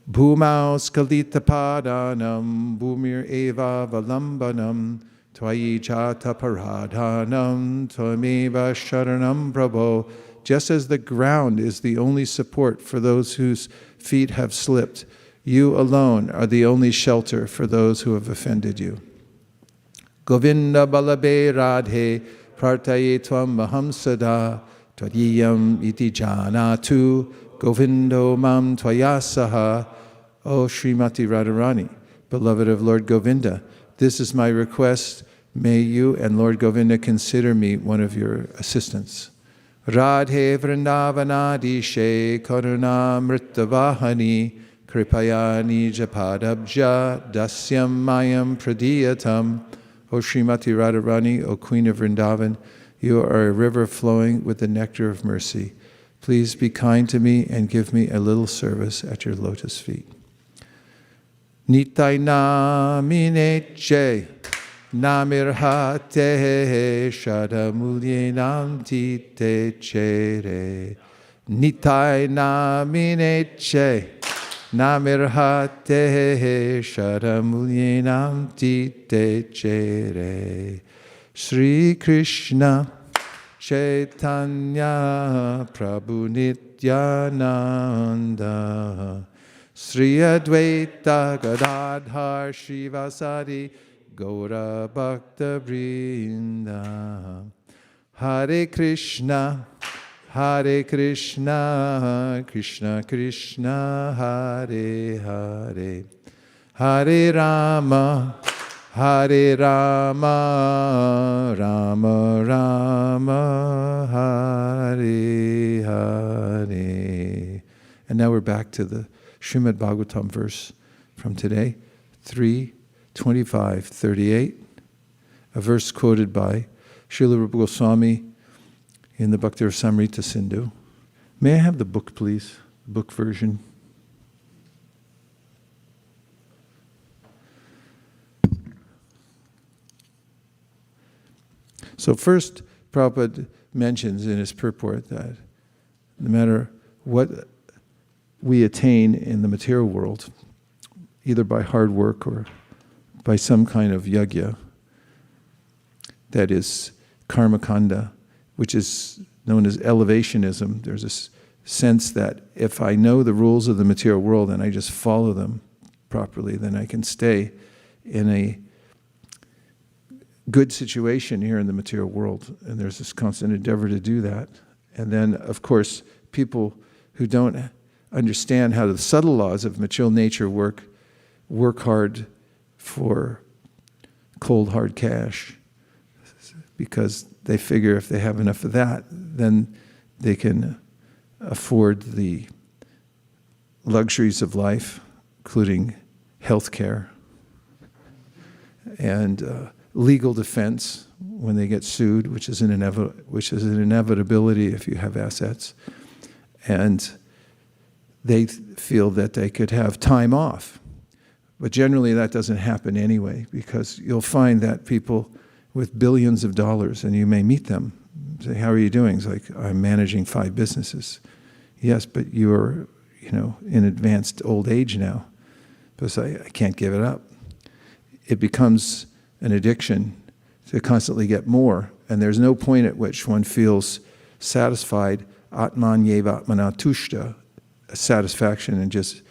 C: Bhumau skalita padanam bhumir eva valambanam tvayi jata paradhanam tvameva sharanam prabho. Just as the ground is the only support for those whose feet have slipped, you alone are the only shelter for those who have offended you. Govinda balabe radhe prartaye tvam maham sada twadiyam iti janatu Govindo mam tvayasaha. O Srimati Radharani, beloved of Lord Govinda, this is my request. May you and Lord Govinda consider me one of your assistants. Radhe Vrindavanadishe Karunamritavahani Kripayani Japadabja Dasyam Mayam Pradiyatam. O Srimati Radharani, O Queen of Vrindavan, you are a river flowing with the nectar of mercy. Please be kind to me and give me a little service at your lotus feet. Nitai namineche namirhate shadamulyenam tite chere. Nitai namineche namirhate shadamulyenam tite chere. Sri Krishna Chaitanya Prabhu Nityananda Sri Advaita Gadadhar Shivasadi Gaura Bhakta Vrinda. Hare Krishna Krishna Krishna Hare Hare Hare Rama Rama Rama Hare Hare. And now we're back to the Srimad-Bhagavatam verse from today, 3:25-38, a verse quoted by Srila Rupa Goswami in the Bhakti Rasamrita Sindhu. May I have the book, please? Book version. So first, Prabhupada mentions in his purport that no matter what we attain in the material world, either by hard work or by some kind of yajna, that is karma kanda, which is known as elevationism. There's a sense that if I know the rules of the material world and I just follow them properly, then I can stay in a good situation here in the material world. And there's this constant endeavor to do that. And then, of course, people who don't understand how the subtle laws of material nature work hard for cold, hard cash, because they figure if they have enough of that, then they can afford the luxuries of life, including health care and legal defense when they get sued, which is an inevitability if you have assets. And they feel that they could have time off. But generally that doesn't happen anyway, because you'll find that people with billions of dollars, and you may meet them, say, how are you doing? It's like, I'm managing 5 businesses. Yes, but you're, in advanced old age now. Because I can't give it up. It becomes an addiction to constantly get more, and there's no point at which one feels satisfied, atman yeva atmana tushta, satisfaction in just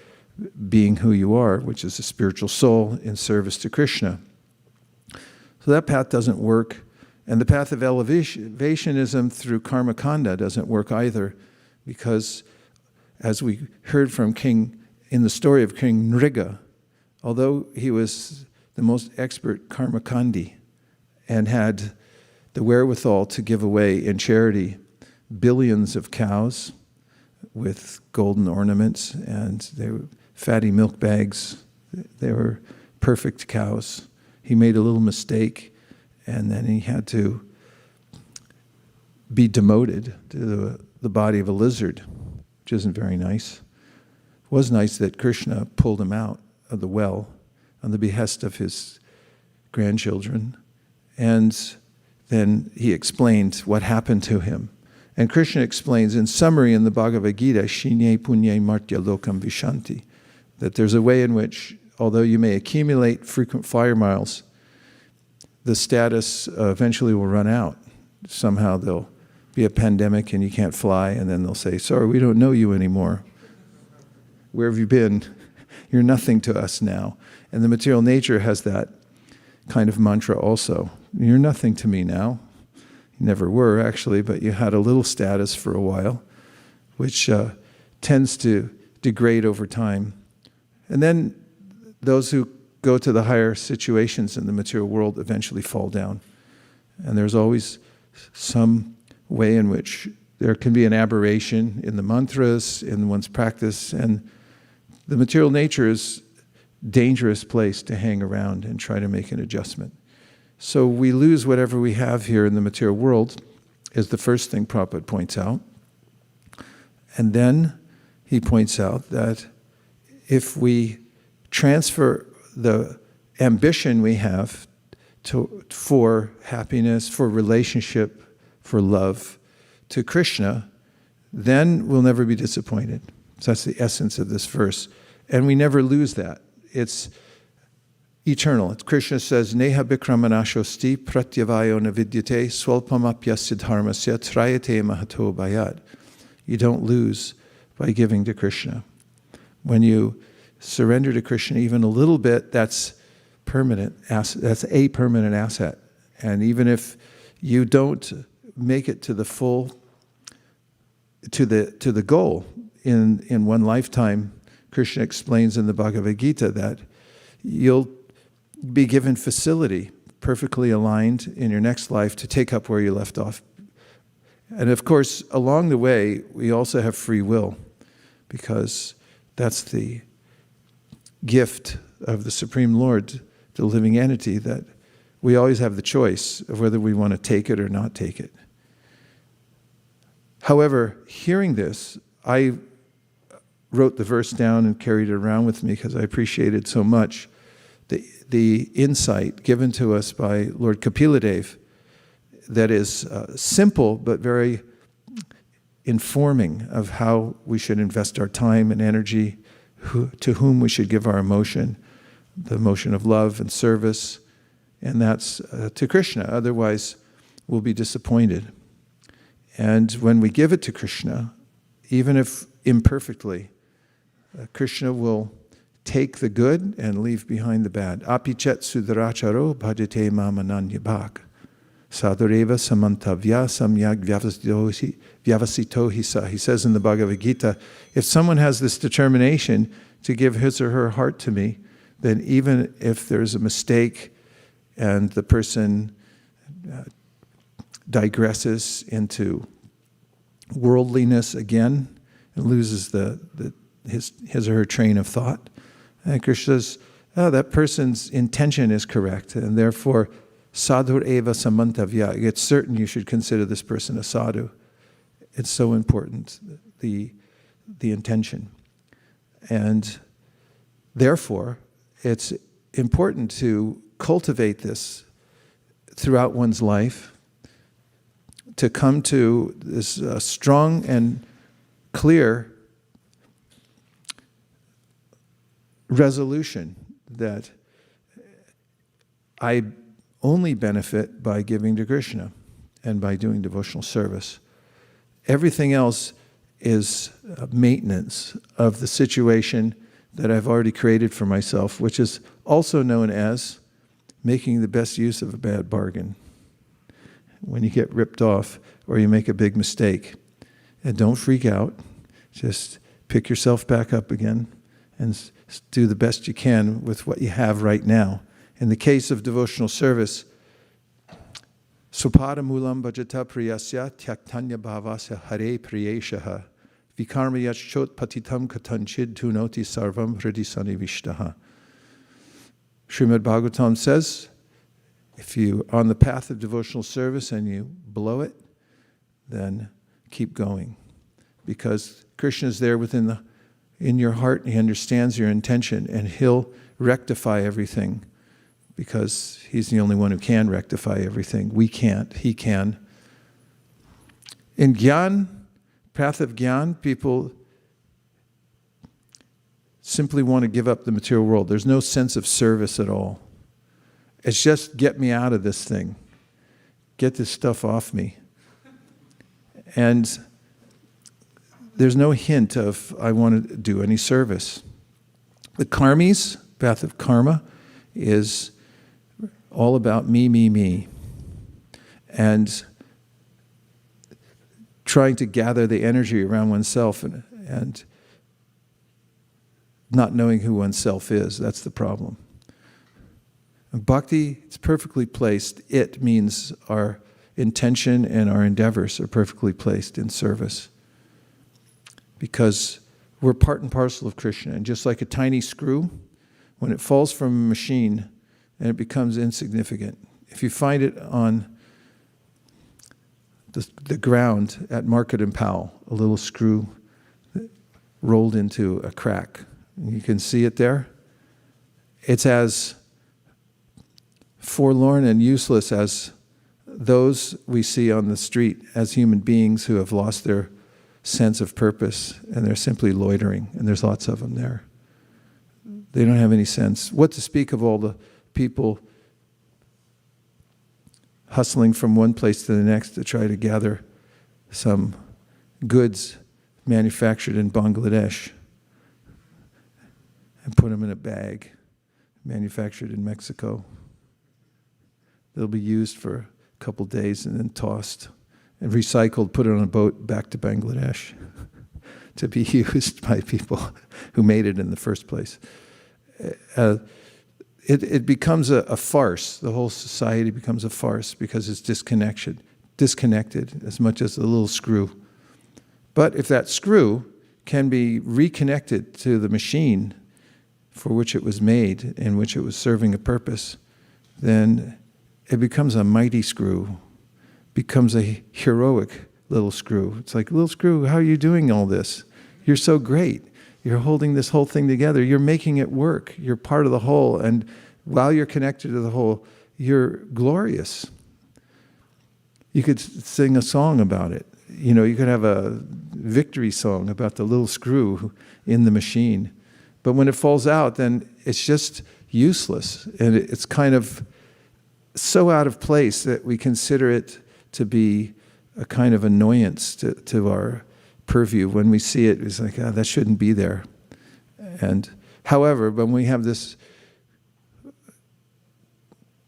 C: being who you are, which is a spiritual soul in service to Krishna. So that path doesn't work, and the path of elevationism through karma kanda doesn't work either, because as we heard from in the story of King Nriga, although he was the most expert karma kandi and had the wherewithal to give away in charity billions of cows with golden ornaments, and they were fatty milk bags. They were perfect cows. He made a little mistake, and then he had to be demoted to the body of a lizard, which isn't very nice. It was nice that Krishna pulled him out of the well on the behest of his grandchildren, and then he explained what happened to him. And Krishna explains in summary in the Bhagavad Gita, Shinye Punye Martya Lokam Vishanti, that there's a way in which, although you may accumulate frequent flyer miles, the status eventually will run out. Somehow there'll be a pandemic and you can't fly, and then they'll say, sorry, we don't know you anymore. Where have you been? You're nothing to us now. And the material nature has that kind of mantra also. You're nothing to me now. You never were, actually, but you had a little status for a while, which tends to degrade over time. And then those who go to the higher situations in the material world eventually fall down. And there's always some way in which there can be an aberration in the mantras, in one's practice, and the material nature is a dangerous place to hang around and try to make an adjustment. So we lose whatever we have here in the material world, is the first thing Prabhupada points out. And then he points out that if we transfer the ambition we have for happiness, for relationship, for love to Krishna, then we'll never be disappointed. So that's the essence of this verse. And we never lose that. It's eternal. Krishna says, Neha bikramanashosti pratyavayo navidyate swalpamapya siddharmasya trayate mahato bayat. You don't lose by giving to Krishna. When you surrender to Krishna even a little bit, that's permanent. That's a permanent asset. And even if you don't make it to the full, to the goal in one lifetime, Krishna explains in the Bhagavad Gita that you'll be given facility, perfectly aligned in your next life to take up where you left off. And of course, along the way, we also have free will, because that's the gift of the Supreme Lord, the living entity, that we always have the choice of whether we want to take it or not take it. However, hearing this, I wrote the verse down and carried it around with me because I appreciated so much the insight given to us by Lord Kapila Dev, that is simple but very informing of how we should invest our time and energy, to whom we should give our emotion, the emotion of love and service, and that's to Krishna. Otherwise, we'll be disappointed. And when we give it to Krishna, even if imperfectly, Krishna will take the good and leave behind the bad. Apichet sudaracharo bhajate mamananya bhak. Sadureva samantavya samyag vyavasito hisa. He says in the Bhagavad Gita, if someone has this determination to give his or her heart to me, then even if there's a mistake and the person digresses into worldliness again and loses his or her train of thought, and Krishna says, oh, that person's intention is correct, and therefore sadhur eva samantavya. It's certain you should consider this person a sadhu. It's so important, the intention. And therefore, it's important to cultivate this throughout one's life, to come to this strong and clear resolution that I only benefit by giving to Krishna and by doing devotional service. Everything else is maintenance of the situation that I've already created for myself, which is also known as making the best use of a bad bargain. When you get ripped off or you make a big mistake, and don't freak out, just pick yourself back up again and do the best you can with what you have right now. In the case of devotional service, Supada mulam bhajata priyasya tyaktanya bhavasya hare priyeshaha vikarma yachot patitam katanchid tunoti sarvam hridisani vishtaha. Srimad-Bhagavatam says, if you are on the path of devotional service and you blow it, then keep going. Because Krishna is there in your heart, and he understands your intention, and he'll rectify everything, because he's the only one who can rectify everything. We can't, he can. In Gyan, path of Gyan, people simply want to give up the material world. There's no sense of service at all. It's just, get me out of this thing. Get this stuff off me. And there's no hint of, I want to do any service. The karmis, path of karma, is all about me, me, me. And trying to gather the energy around oneself and not knowing who oneself is. That's the problem. And bhakti, it's perfectly placed. It means our intention and our endeavors are perfectly placed in service. Because we're part and parcel of Krishna. And just like a tiny screw, when it falls from a machine and it becomes insignificant, if you find it on the ground at Market and Powell, a little screw rolled into a crack, and you can see it there, it's as forlorn and useless as those we see on the street as human beings who have lost their sense of purpose, and they're simply loitering, and there's lots of them there. They don't have any sense. What to speak of all the people hustling from one place to the next to try to gather some goods manufactured in Bangladesh and put them in a bag manufactured in Mexico. They'll be used for a couple days and then tossed and recycled, put it on a boat back to Bangladesh to be used by people who made it in the first place. It becomes a farce. The whole society becomes a farce because it's disconnected as much as a little screw. But if that screw can be reconnected to the machine for which it was made, in which it was serving a purpose, then it becomes a mighty screw, becomes a heroic little screw. It's like, little screw, how are you doing all this? You're so great. You're holding this whole thing together. You're making it work. You're part of the whole. And while you're connected to the whole, you're glorious. You could sing a song about it. You could have a victory song about the little screw in the machine. But when it falls out, then it's just useless. And it's kind of so out of place that we consider it to be a kind of annoyance to our purview. When we see it, it's like, that shouldn't be there. And however, when we have this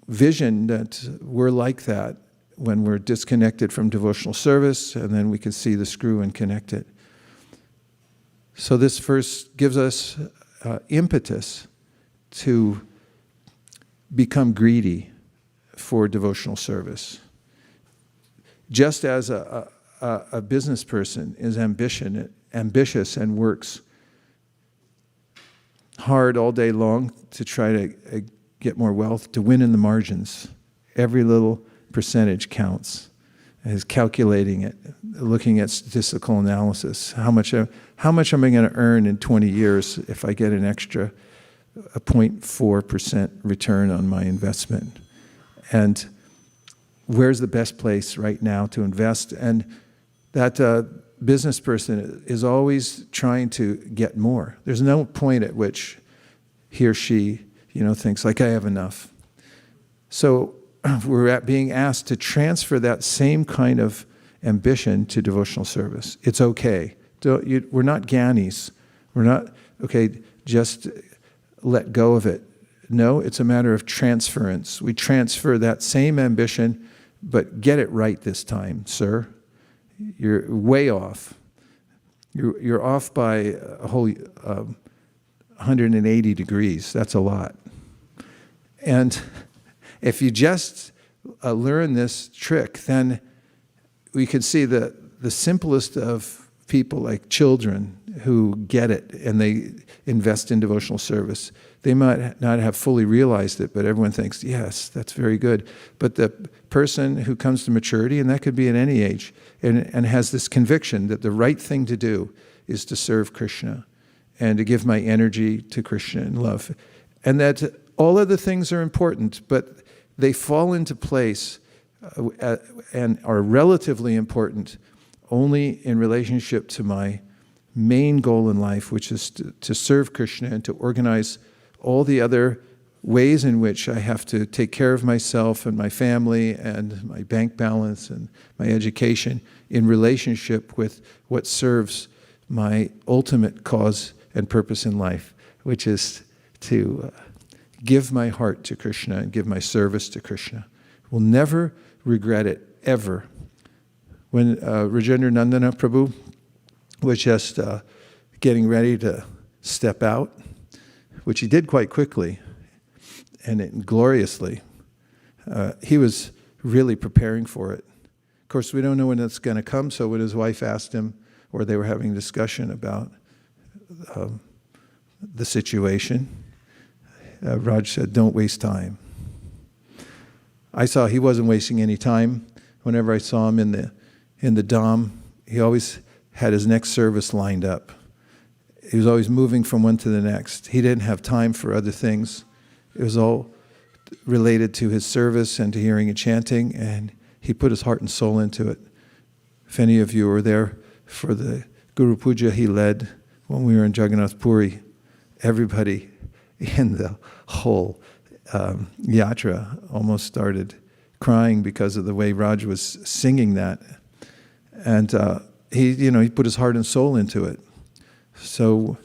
C: vision that we're like that, when we're disconnected from devotional service, and then we can see the screw and connect it. So this verse gives us impetus to become greedy for devotional service. Just as a business person is ambitious and works hard all day long to try to get more wealth, to win in the margins. Every little percentage counts. Is calculating it, looking at statistical analysis. How much am I going to earn in 20 years if I get an extra 0.4% return on my investment? And where's the best place right now to invest? And that business person is always trying to get more. There's no point at which he or she, thinks like, I have enough. So we're being asked to transfer that same kind of ambition to devotional service. It's okay. We're not gyanis. We're not, okay, just let go of it. No, it's a matter of transference. We transfer that same ambition, but get it right this time, sir. You're way off. You're off by a whole 180 degrees. That's a lot. And if you just learn this trick, then we can see the simplest of people, like children who get it and they invest in devotional service. They might not have fully realized it, but everyone thinks, yes, that's very good. But the person who comes to maturity, and that could be at any age, and has this conviction that the right thing to do is to serve Krishna and to give my energy to Krishna in love. And that all other things are important, but they fall into place and are relatively important only in relationship to my main goal in life, which is to serve Krishna and to organize all the other ways in which I have to take care of myself and my family and my bank balance and my education in relationship with what serves my ultimate cause and purpose in life, which is to give my heart to Krishna and give my service to Krishna. We'll never regret it, ever. When Rajendra Nandana Prabhu was just getting ready to step out, which he did quite quickly and gloriously, he was really preparing for it. Of course, we don't know when it's going to come, so when his wife asked him, or they were having a discussion about the situation, Raj said, don't waste time. I saw he wasn't wasting any time. Whenever I saw him in the Dham, he always had his next service lined up. He was always moving from one to the next. He didn't have time for other things. It was all related to his service and to hearing and chanting, and he put his heart and soul into it. If any of you were there for the Guru-puja he led when we were in Jagannath Puri, everybody in the whole yatra almost started crying because of the way Raj was singing that. And he put his heart and soul into it. So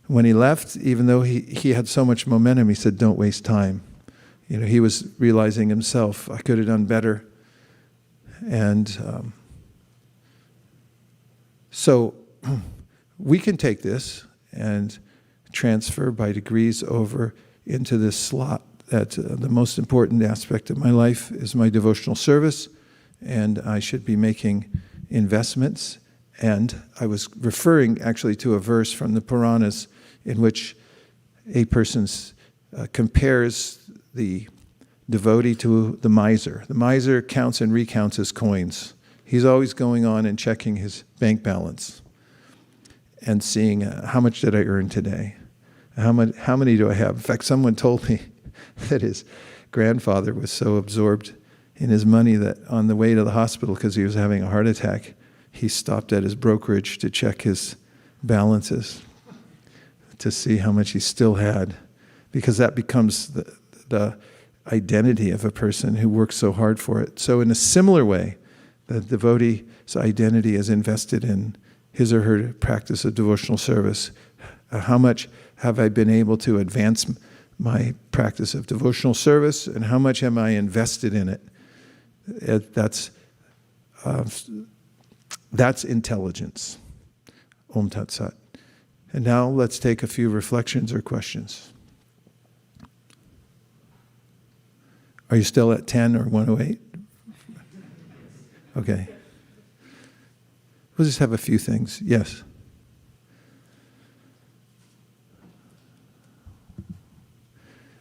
C: when he left, even though he had so much momentum, he said, don't waste time. He was realizing himself, I could have done better. And so we can take this and transfer by degrees over into this slot that the most important aspect of my life is my devotional service, and I should be making investments. And I was referring actually to a verse from the Puranas in which a person compares the devotee to the miser. The miser counts and recounts his coins. He's always going on and checking his bank balance and seeing how much did I earn today? How many do I have? In fact, someone told me that his grandfather was so absorbed in his money that on the way to the hospital, because he was having a heart attack, he stopped at his brokerage to check his balances to see how much he still had, because that becomes the identity of a person who works so hard for it. So in a similar way, the devotee's identity is invested in his or her practice of devotional service. How much have I been able to advance my practice of devotional service, and how much am I invested in it? That's intelligence. Om Tat Sat. And now let's take a few reflections or questions. Are you still at 10 or 108? Okay. We'll just have a few things. Yes.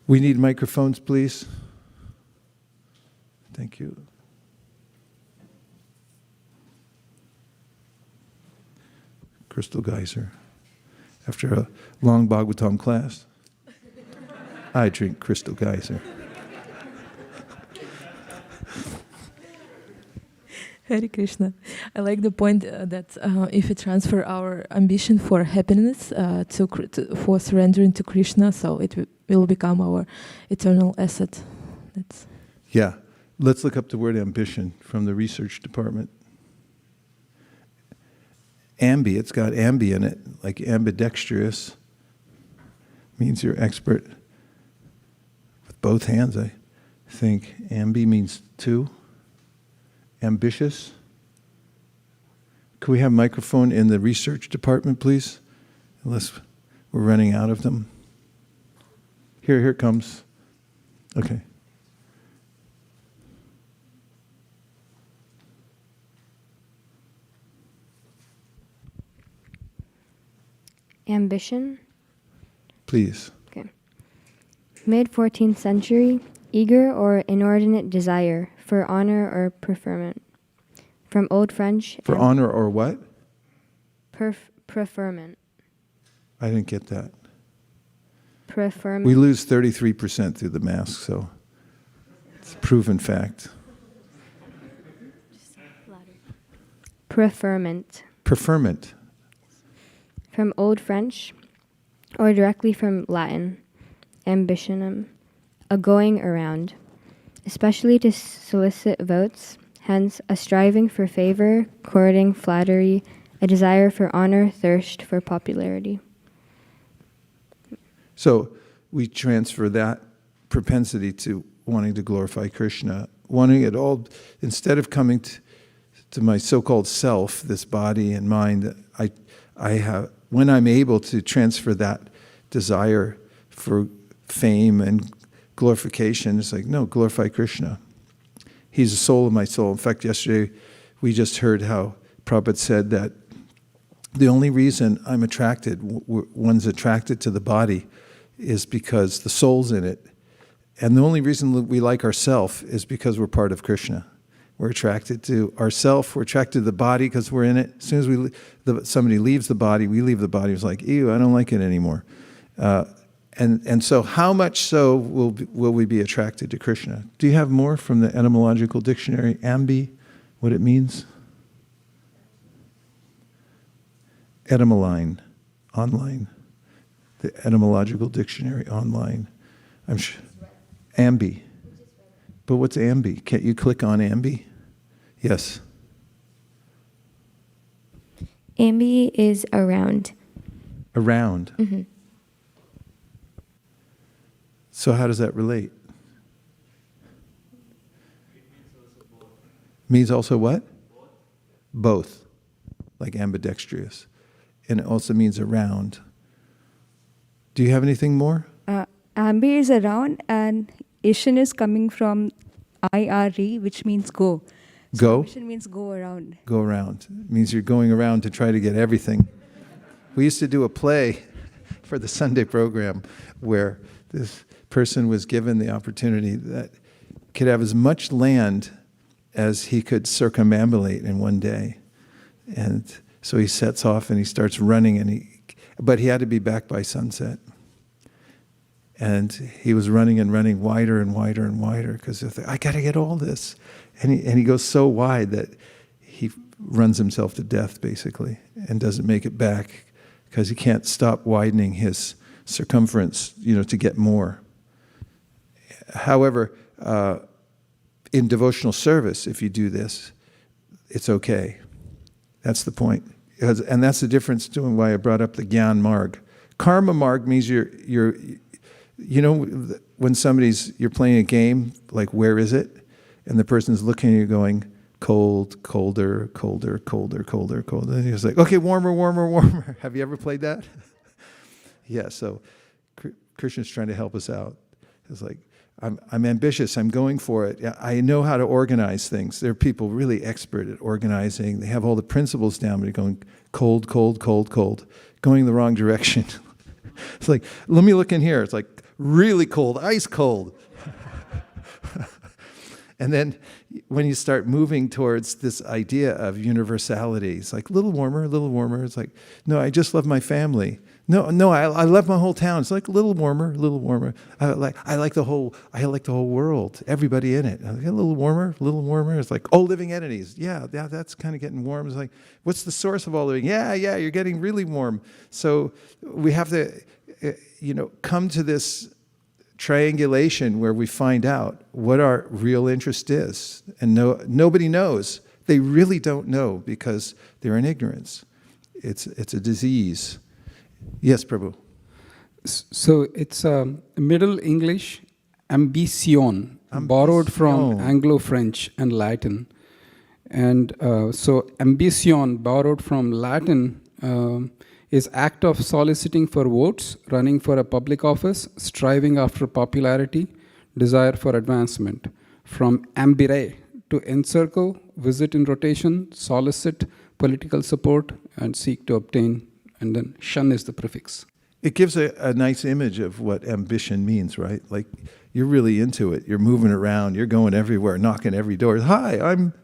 C: We need microphones, please. Thank you. Crystal geyser. After a long Bhagavatam class, I drink crystal geyser.
D: Hare Krishna. I like the point that if we transfer our ambition for happiness for surrendering to Krishna, so it will become our eternal asset.
C: Yeah. Let's look up the word ambition from the research department. Ambi, it's got ambi in it, like ambidextrous. Means you're expert with both hands, I think. Ambi means two. Ambitious. Could we have a microphone in the research department, please? Unless we're running out of them. Here it comes. Okay.
E: Ambition?
C: Please.
E: Okay. Mid-14th century, eager or inordinate desire for honor or preferment. From Old French.
C: For honor or what?
E: Preferment.
C: I didn't get that.
E: Preferment.
C: We lose 33% through the mask, so it's a proven fact.
E: Preferment.
C: Preferment.
E: From Old French, or directly from Latin, ambitionum, a going around, especially to solicit votes, hence a striving for favor, courting flattery, a desire for honor, thirst for popularity.
C: So we transfer that propensity to wanting to glorify Krishna, wanting it all, instead of coming to my so-called self, this body and mind, I have, when I'm able to transfer that desire for fame and glorification, it's like, no, glorify Krishna. He's the soul of my soul. In fact, yesterday we just heard how Prabhupada said that the only reason I'm attracted, one's attracted to the body, is because the soul's in it. And the only reason we like ourself is because we're part of Krishna. We're attracted to ourself. We're attracted to the body because we're in it. As soon as somebody leaves the body, we leave the body. It's like, ew, I don't like it anymore. And so how much so will we be attracted to Krishna? Do you have more from the etymological dictionary, ambi, what it means? Etymoline, online. The etymological dictionary online. I'm sure. Ambi. But what's ambi? Can't you click on ambi? Yes.
B: Ambi is around.
C: Around.
B: Mm-hmm.
C: So how does that relate? Means also what? Both. Like ambidextrous. And it also means around. Do you have anything more?
F: Ambi is around, and Asian is coming from IRE, which means go.
C: Go?
F: Asian means go around.
C: Go around. It means you're going around to try to get everything. We used to do a play for the Sunday program where this person was given the opportunity that could have as much land as he could circumambulate in one day. And so he sets off and he starts running, but he had to be back by sunset. And he was running and running wider and wider and wider because I got to get all this. And he goes so wide that he runs himself to death, basically, and doesn't make it back because he can't stop widening his circumference, to get more. However, in devotional service, if you do this, it's okay. That's the point. And that's the difference doing why I brought up the Gyan Marg. Karma Marg means you're when you're playing a game, like where is it? And the person's looking at you going, cold, colder, colder, colder, colder, colder. And he's like, okay, warmer, warmer, warmer. Have you ever played that? Yeah, so Krishna's trying to help us out. It's like, I'm ambitious, I'm going for it. I know how to organize things. There are people really expert at organizing. They have all the principles down, but they're going cold, cold, cold, cold, going the wrong direction. It's like, let me look in here. It's like really cold, ice cold. And then when you start moving towards this idea of universality, it's like a little warmer, a little warmer. It's like, no, I just love my family. No, I love my whole town. It's like a little warmer, a little warmer. I like the whole world, everybody in it. A little warmer, a little warmer. It's like, living entities. Yeah, that's kind of getting warm. It's like, what's the source of all living? Yeah, you're getting really warm. So we have to, come to this triangulation where we find out what our real interest is. And nobody knows. They really don't know because they're in ignorance. It's a disease. Yes, Prabhu.
G: So it's Middle English, ambition, borrowed from Anglo-French and Latin. And so ambition, borrowed from Latin, is act of soliciting for votes, running for a public office, striving after popularity, desire for advancement. From ambire, to encircle, visit in rotation, solicit political support, and seek to obtain. And then shan is the prefix.
C: It gives a nice image of what ambition means, right? Like you're really into it. You're moving around. You're going everywhere, knocking every door. Hi, I'm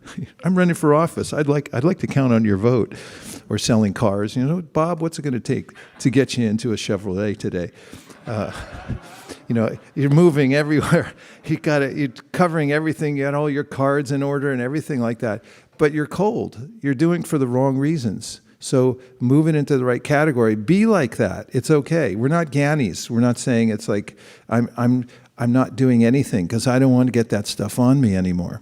C: running for office. I'd like to count on your vote. Or selling cars. Bob, what's it going to take to get you into a Chevrolet today? You're moving everywhere. You're covering everything. You got all your cards in order and everything like that. But you're cold. You're doing it for the wrong reasons. So move it into the right category. Be like that. It's okay. We're not Gyanis. We're not saying it's like I'm not doing anything because I don't want to get that stuff on me anymore.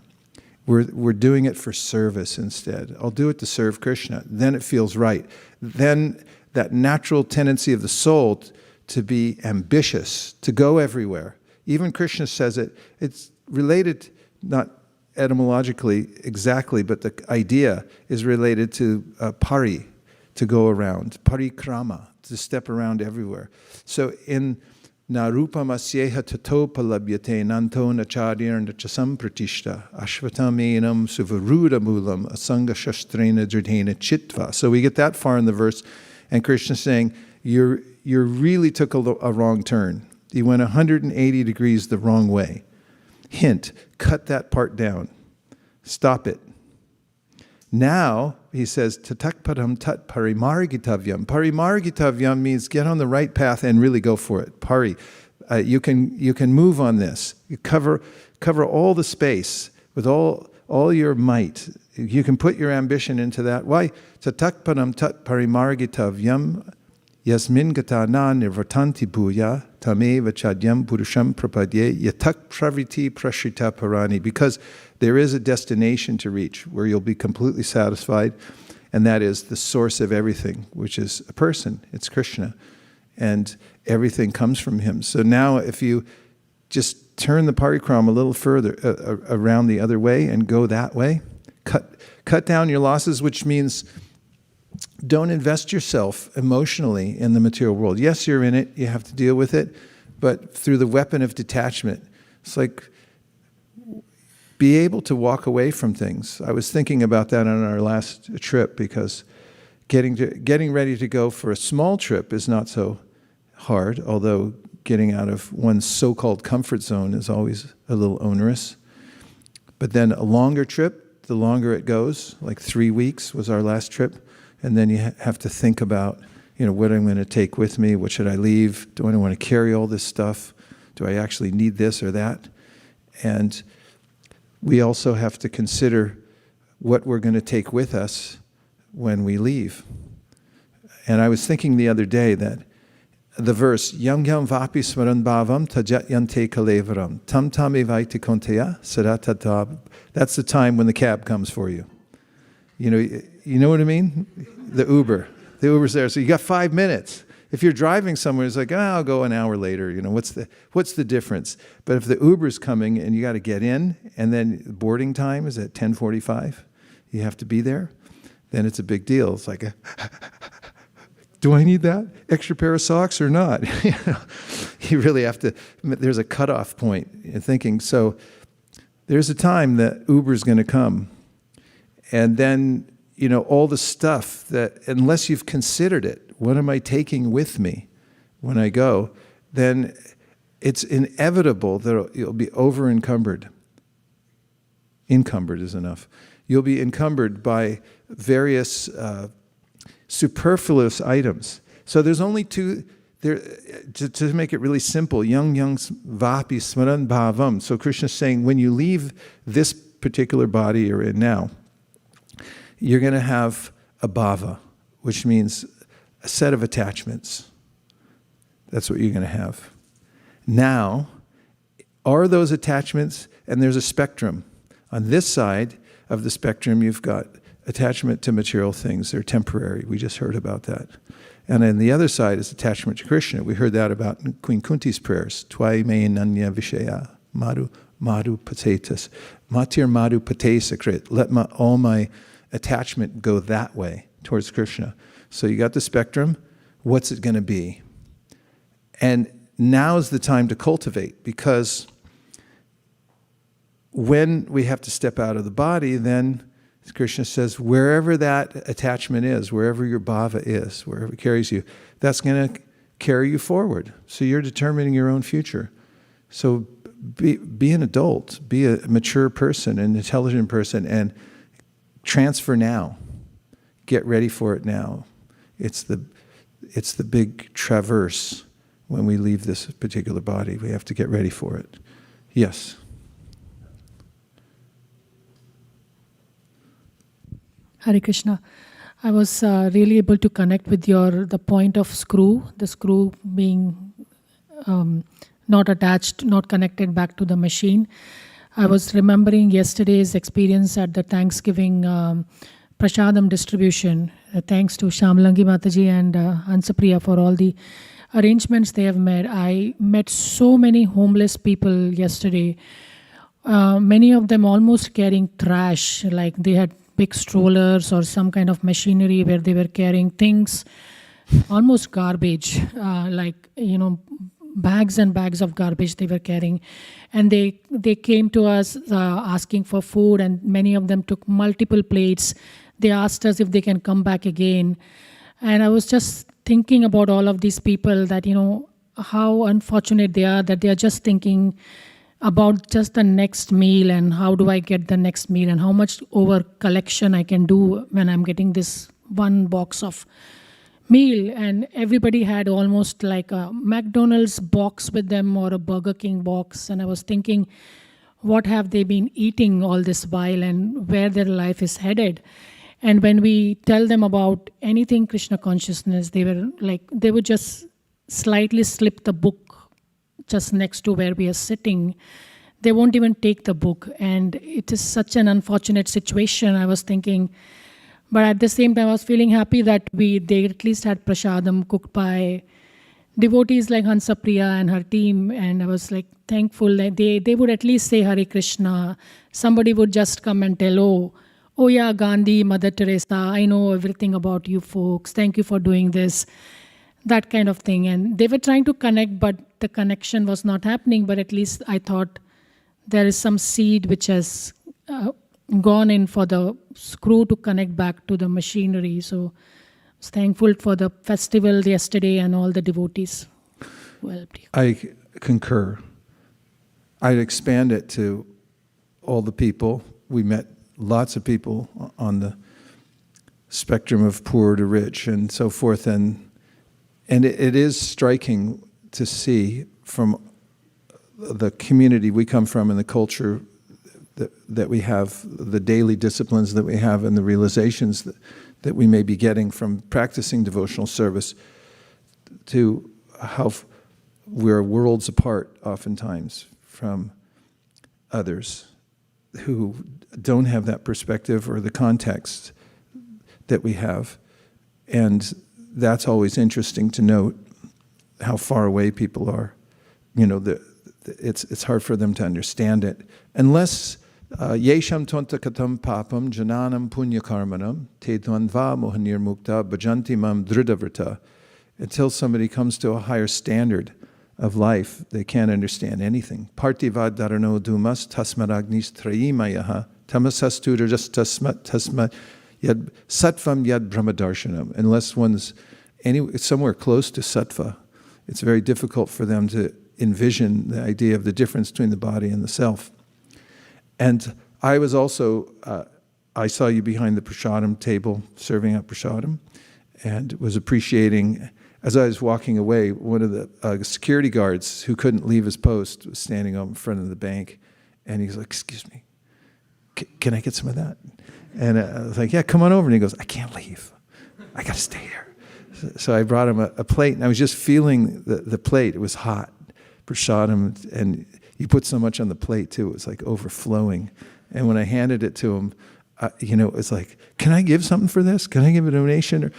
C: We're doing it for service instead. I'll do it to serve Krishna. Then it feels right. Then that natural tendency of the soul to be ambitious, to go everywhere. Even Krishna says it. It's related, not etymologically exactly, but the idea is related to pari, to go around, parikrama, to step around everywhere. So in Narupam asyeha tatopa labhyate nanto nacharyan nachasam pratishta ashvatamenam suvaruda mulam asanga shastrena dridhena chitva. So we get that far in the verse, and Krishna's saying, you really took a wrong turn. You went 180 degrees the wrong way. Hint, cut that part down. Stop it. Now, he says, tatakpadam tat parimargitavyam. Parimargitavyam means get on the right path and really go for it. Pari. You can move on this. You cover all the space with all your might. You can put your ambition into that. Why? Tatakpadam tat parimargitavyam yasmin gata na nirvatanti bhuya tame vachadyam purusham prapadye yatak praviti prashrita parani. Because there is a destination to reach where you'll be completely satisfied, and that is the source of everything, which is a person. It's Krishna, and everything comes from him. So now if you just turn the parikrama a little further around the other way and go that way, cut down your losses, which means don't invest yourself emotionally in the material world. Yes, you're in it, you have to deal with it, but through the weapon of detachment. It's like, be able to walk away from things. I was thinking about that on our last trip, because getting ready to go for a small trip is not so hard, although getting out of one's so-called comfort zone is always a little onerous. But then a longer trip, the longer it goes, like 3 weeks was our last trip, and then you have to think about, what I'm going to take with me, what should I leave, do I want to carry all this stuff? Do I actually need this or that? And we also have to consider what we're going to take with us when we leave. And I was thinking the other day that the verse, Yang Yang Vapi Smaran Bhavam Tajat Yante Kalevaram Tam Tam Evaiti Konteya Saratatab. That's the time when the cab comes for you. You know what I mean? The Uber. The Uber's there. So you got 5 minutes. If you're driving somewhere, it's like, I'll go an hour later. What's the difference? But if the Uber's coming and you got to get in, and then boarding time is at 10:45, you have to be there, then it's a big deal. It's like, do I need that extra pair of socks or not? You really have to, there's a cutoff point in thinking. So there's a time that Uber's going to come. And then, all the stuff that, unless you've considered it, what am I taking with me when I go, then it's inevitable that you'll be over-encumbered. Encumbered is enough. You'll be encumbered by various superfluous items. So there's only two, to make it really simple, Yang Vapi Smaran Bhavam. So Krishna's saying, when you leave this particular body you're in now, you're going to have a bhava, which means a set of attachments. That's what you're going to have. Now, are those attachments, and there's a spectrum. On this side of the spectrum, you've got attachment to material things. They're temporary. We just heard about that. And on the other side is attachment to Krishna. We heard that about in Queen Kunti's prayers. Tvai me nanya vishaya madhu patetas. Matir madhu patesakrit. Let all my attachment go that way towards Krishna. So you got the spectrum. What's it going to be? And now is the time to cultivate, because when we have to step out of the body, then Krishna says, wherever that attachment is, wherever your bhava is, wherever it carries you, that's going to carry you forward. So you're determining your own future. So be an adult, be a mature person, an intelligent person, and transfer now. Get ready for it now. It's the big traverse when we leave this particular body. We have to get ready for it. Yes.
H: Hare Krishna. I was really able to connect with the point of the screw being not attached, not connected back to the machine. I was remembering yesterday's experience at the Thanksgiving Prasadam distribution. Thanks to Shamlangi Mataji and Ansapriya for all the arrangements they have made. I met so many homeless people yesterday. Many of them almost carrying trash, like they had big strollers or some kind of machinery where they were carrying things, almost garbage, bags and bags of garbage they were carrying. And they came to us asking for food, and many of them took multiple plates. They asked us if they can come back again. And I was just thinking about all of these people that, how unfortunate they are, that they are just thinking about just the next meal and how do I get the next meal and how much over collection I can do when I'm getting this one box of meal. And everybody had almost like a McDonald's box with them or a Burger King box. And I was thinking, what have they been eating all this while and where their life is headed? And when we tell them about anything Krishna consciousness, they would just slightly slip the book just next to where we are sitting. They won't even take the book. And it is such an unfortunate situation, I was thinking. But at the same time, I was feeling happy that they at least had prasadam cooked by devotees like Hansapriya and her team. And I was thankful that they would at least say Hare Krishna. Somebody would just come and tell, oh yeah, Gandhi, Mother Teresa, I know everything about you folks. Thank you for doing this. That kind of thing. And they were trying to connect, but the connection was not happening. But at least I thought there is some seed which has gone in for the screw to connect back to the machinery. So I was thankful for the festival yesterday and all the devotees who helped you.
C: I concur. I'd expand it to all the people. We met lots of people on the spectrum of poor to rich and so forth. And it is striking to see from the community we come from and the culture that we have, the daily disciplines that we have, and the realizations that we may be getting from practicing devotional service, to how we're worlds apart oftentimes from others who don't have that perspective or the context that we have. And that's always interesting to note, how far away people are. It's hard for them to understand it. Unless yesham tontakatam papam jananam punya karmanam te dvanva mohanir mukta bhajanti mam dhridavrta. Until somebody comes to a higher standard of life, they can't understand anything. Partivad dharano dumas tasmaragnis trayimayaha tamasastu tasmat yad sattvam yad brahmadarshanam. Unless one's somewhere close to sattva, it's very difficult for them to envision the idea of the difference between the body and the self. And I was also, I saw you behind the prasadam table, serving up prasadam, and was appreciating, as I was walking away, one of the security guards who couldn't leave his post was standing up in front of the bank, and he was like, "Excuse me, can I get some of that?" And I was like, "Yeah, come on over." And he goes, "I can't leave. I got to stay here." So I brought him a plate, and I was just feeling the plate. It was hot, prasadam, and you put so much on the plate too. It was like overflowing. And when I handed it to him, it was like, "Can I give something for this? Can I give a donation?"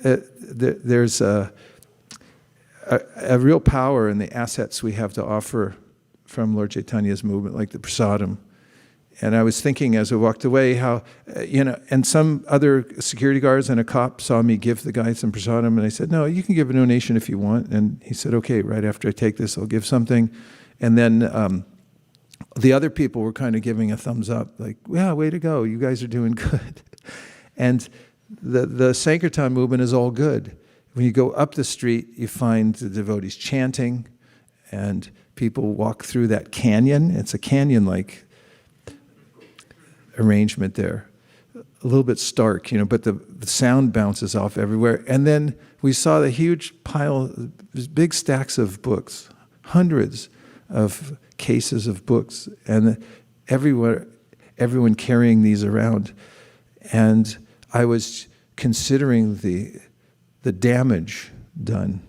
C: There's a real power in the assets we have to offer from Lord Chaitanya's movement, like the prasadam. And I was thinking as I walked away how, and some other security guards and a cop saw me give the guy some prasadam, and I said, "No, you can give a donation if you want." And he said, "Okay, right after I take this, I'll give something." And then the other people were kind of giving a thumbs up, like, "Yeah, way to go, you guys are doing good." And the sankirtan movement is all good. When you go up the street, you find the devotees chanting, and people walk through that canyon. It's a canyon-like arrangement there, a little bit stark, but the sound bounces off everywhere. And then we saw the huge pile, big stacks of books, hundreds of cases of books, and everyone carrying these around. And I was considering the damage done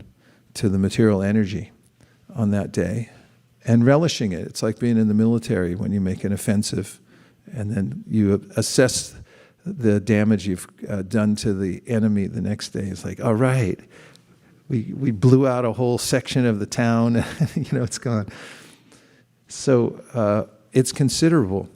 C: to the material energy on that day and relishing it. It's like being in the military when you make an offensive and then you assess the damage you've done to the enemy the next day. It's like, all right, we blew out a whole section of the town, it's gone. So it's considerable.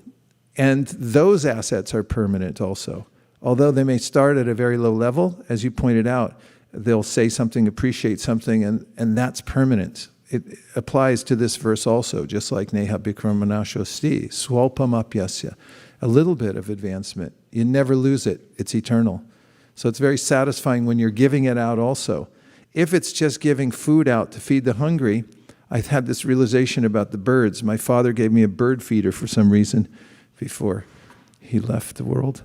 C: And those assets are permanent also. Although they may start at a very low level, as you pointed out, they'll say something, appreciate something, and that's permanent. It applies to this verse also, just like Neha Bikramanashosti, Swalpam Apyasya, a little bit of advancement. You never lose it. It's eternal. So it's very satisfying when you're giving it out also. If it's just giving food out to feed the hungry, I've had this realization about the birds. My father gave me a bird feeder for some reason before he left the world.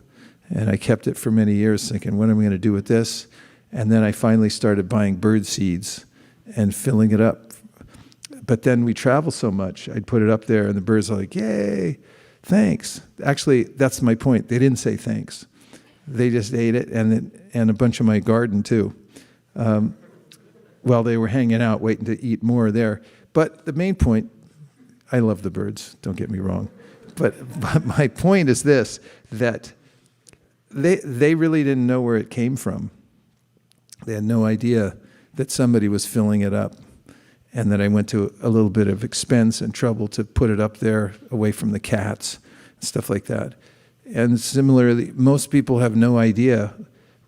C: And I kept it for many years thinking, what am I going to do with this? And then I finally started buying bird seeds and filling it up. But then we travel so much, I'd put it up there and the birds are like, "Yay, thanks." Actually, that's my point. They didn't say thanks. They just ate it and a bunch of my garden too. While they were hanging out, waiting to eat more there. But the main point, I love the birds, don't get me wrong. But my point is this, that they really didn't know where it came from. They had no idea that somebody was filling it up, and that I went to a little bit of expense and trouble to put it up there away from the cats and stuff like that. And similarly, most people have no idea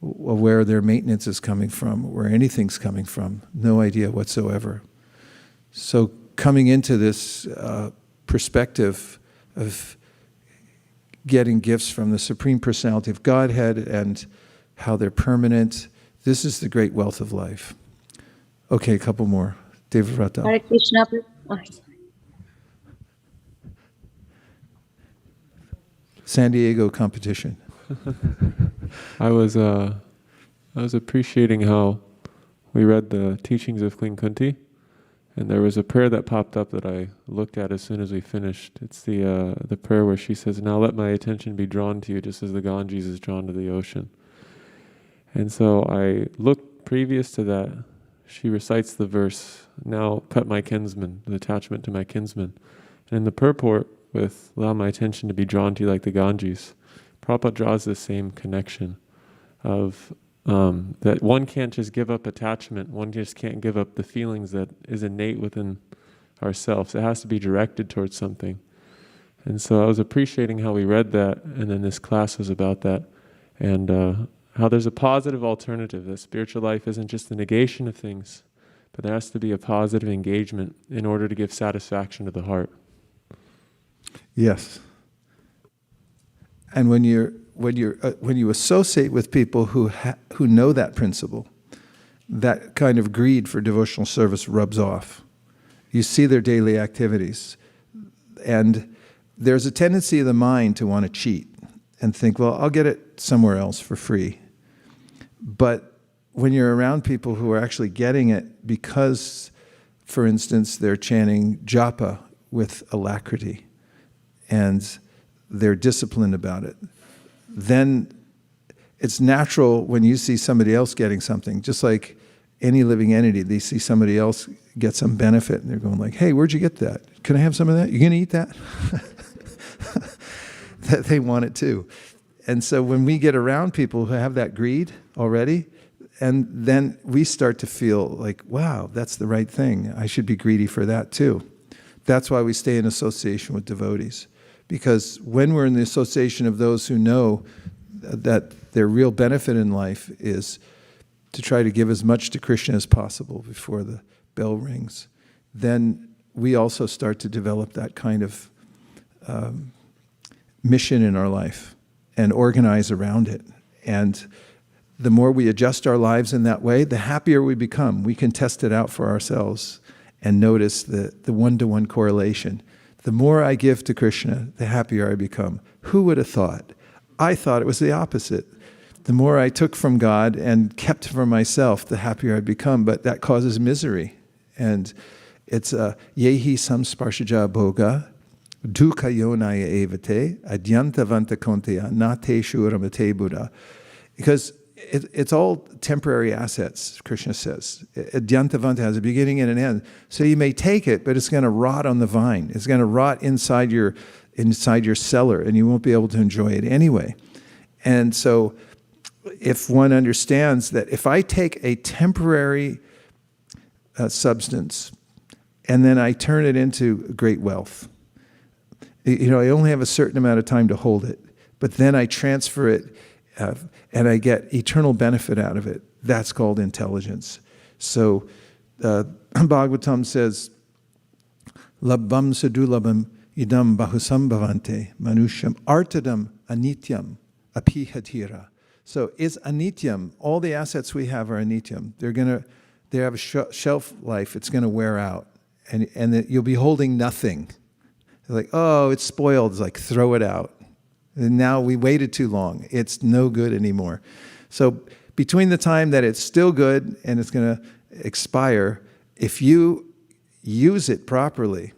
C: where their maintenance is coming from, where anything's coming from, no idea whatsoever. So coming into this perspective of getting gifts from the Supreme Personality of Godhead and how they're permanent, this is the great wealth of life. Okay, a couple more. Devrata.
I: Hare Krishna.
C: San Diego competition.
J: I was appreciating how we read the teachings of Kunti, And there was a prayer that popped up that I looked at as soon as we finished. It's the prayer where she says, "Now let my attention be drawn to you just as the Ganges is drawn to the ocean." And so I looked previous to that. She recites the verse, "Now cut my kinsman," the attachment to my kinsman. And in the purport with, "Allow my attention to be drawn to you like the Ganges," Prabhupada draws the same connection of that one can't just give up attachment, one just can't give up the feelings that is innate within ourselves. It has to be directed towards something. And so I was appreciating how we read that, and then this class was about that, and how there's a positive alternative, that spiritual life isn't just the negation of things, but there has to be a positive engagement in order to give satisfaction to the heart.
C: Yes. And when you associate with people who know that principle, that kind of greed for devotional service rubs off. You see their daily activities, and there's a tendency of the mind to want to cheat and think, well, I'll get it somewhere else for free. But when you're around people who are actually getting it because, for instance, they're chanting japa with alacrity and they're disciplined about it, then it's natural when you see somebody else getting something, just like any living entity, they see somebody else get some benefit and they're going like, hey, where'd you get that? Can I have some of that? You gonna eat that? That they want it too. And so when we get around people who have that greed already, and then we start to feel like, wow, that's the right thing. I should be greedy for that too. That's why we stay in association with devotees. Because when we're in the association of those who know that their real benefit in life is to try to give as much to Krishna as possible before the bell rings, then we also start to develop that kind of mission in our life and organize around it. And the more we adjust our lives in that way, the happier we become. We can test it out for ourselves and notice the one-to-one correlation. The more I give to Krishna, the happier I become. Who would have thought? I thought it was the opposite. The more I took from God and kept for myself, the happier I become, but that causes misery. And it's yehi samsparshaja bhoga, dukkha yonaya evate, adyantavanta konteya, nate shuramate buddha. Because it's all temporary assets, Krishna says. Adyantavanta has a beginning and an end. So you may take it, but it's going to rot on the vine. It's going to rot inside your cellar, and you won't be able to enjoy it anyway. And so if one understands that if I take a temporary substance and then I turn it into great wealth, I only have a certain amount of time to hold it, but then I transfer it and I get eternal benefit out of it. That's called intelligence. So Bhagavatam says, Labvam sadulabam idam bahusam bhavante manusham artadam anityam apihadhira. So it's anityam. All the assets we have are anityam. They have a shelf life. It's going to wear out. And you'll be holding nothing. They're like, oh, it's spoiled. It's like, throw it out. And now we waited too long. It's no good anymore. So between the time that it's still good and it's going to expire, if you use it properly,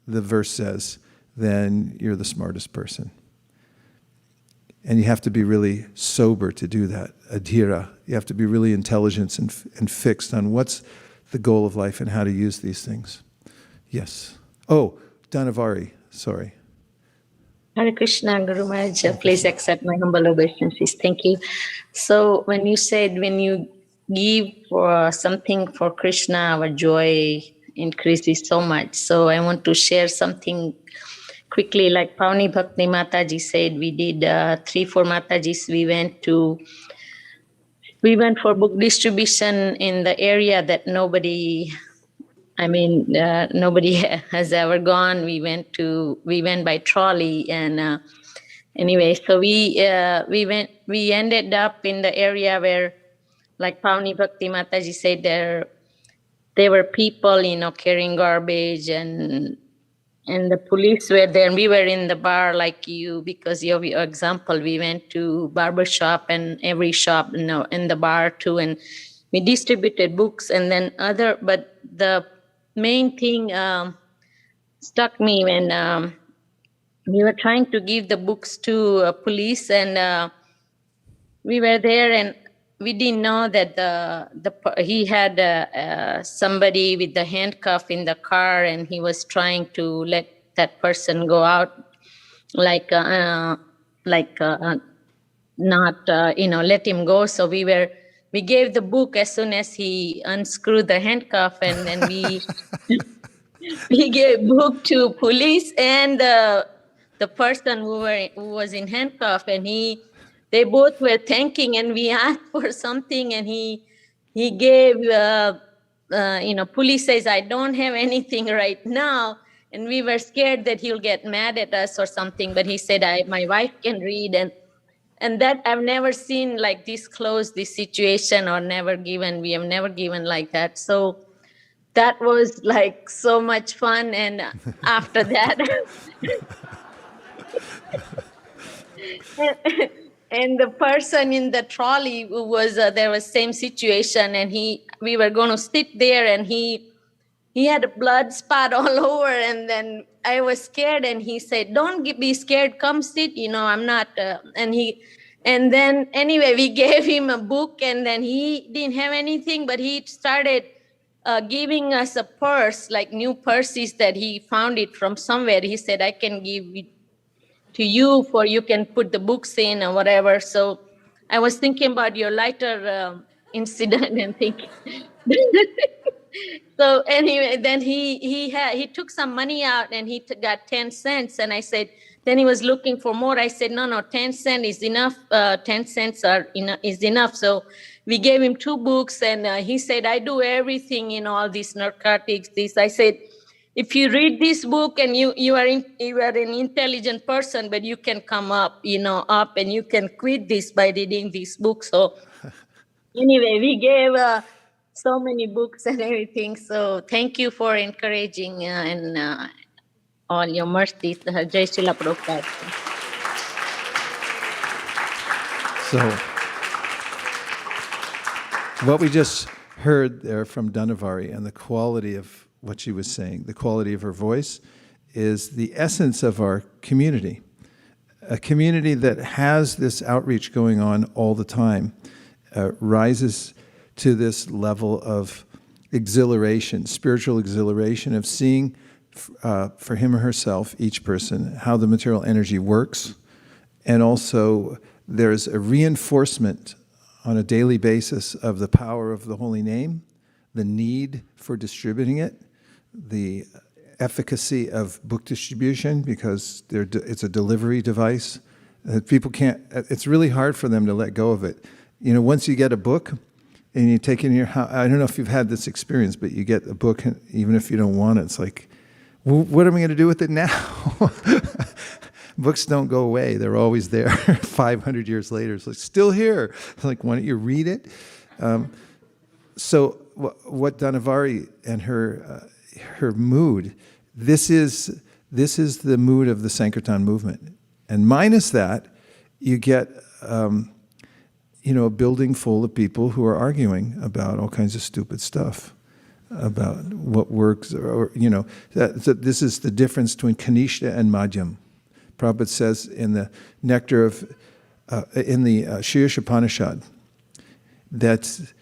C: the verse says, then you're the smartest person. And you have to be really sober to do that, adhira. You have to be really intelligent and fixed on what's the goal of life and how to use these things. Yes. Oh, Dhanavari, sorry.
I: Hare Krishna, Guru Maharaj, please accept my humble obeisances. Thank you. So when you said when you give something for Krishna, our joy increases so much. So I want to share something quickly. Like Pauni Bhakti Mataji said, we did 3-4 Matajis. We went for book distribution in the area that nobody has ever gone. We went by trolley, and anyway, so we ended up in the area where, like Pauni Bhakti Mataji said, there were people, carrying garbage, and the police were there, and we were in the bar like you, because of your example, we went to barber shop and every shop, in the bar too, and we distributed books, and then but the main thing struck me when we were trying to give the books to police, and we were there, and we didn't know that he had somebody with the handcuff in the car, and he was trying to let that person go out, not let him go. So we gave the book as soon as he unscrewed the handcuff, and then we we gave book to police and the person who was in handcuff, and they both were thanking, and we asked for something, and he gave police says, I don't have anything right now, and we were scared that he'll get mad at us or something, but he said, my wife can read, and that I've never seen like this close, this situation, or we have never given like that. So that was like so much fun. And after that, and the person in the trolley who was, there was same situation, and we were going to sit there, and he had a blood spot all over, and then I was scared, and he said, don't be scared, come sit, I'm not, and then anyway, we gave him a book, and then he didn't have anything, but he started giving us a purse, like new purses that he found it from somewhere. He said, I can give it to you you can put the books in or whatever. So I was thinking about your lighter incident and thinking. So anyway, then he took some money out, and he got 10 cents. And I said, then he was looking for more. I said, no, 10 cents is enough. 10 cents is enough. So we gave him 2 books, and he said, I do everything, all these narcotics, this. I said, if you read this book, and you are an intelligent person, but you can come up, and you can quit this by reading this book. So anyway, we gave so many books and everything. So thank you for encouraging and all your mercies. Jai Srila Prabhupada.
C: So what we just heard there from Dhanavari, and the quality of what she was saying, the quality of her voice, is the essence of our community. A community that has this outreach going on all the time rises to this level of exhilaration, spiritual exhilaration, of seeing for him or herself, each person, how the material energy works. And also there's a reinforcement on a daily basis of the power of the holy name, the need for distributing it, the efficacy of book distribution, because it's a delivery device. People can't, it's really hard for them to let go of it. Once you get a book and you take it in your house, I don't know if you've had this experience, but you get a book, even if you don't want it, it's like, well, what am I going to do with it now? Books don't go away. They're always there 500 years later. It's like, still here. It's like, why don't you read it? So what Dhanavari and her mood, this is the mood of the Sankirtan movement. And minus that, you get a building full of people who are arguing about all kinds of stupid stuff, about what works, or this is the difference between Kanishta and Madhyam. Prabhupada says in the nectar of, in the Shirsh Upanishad, that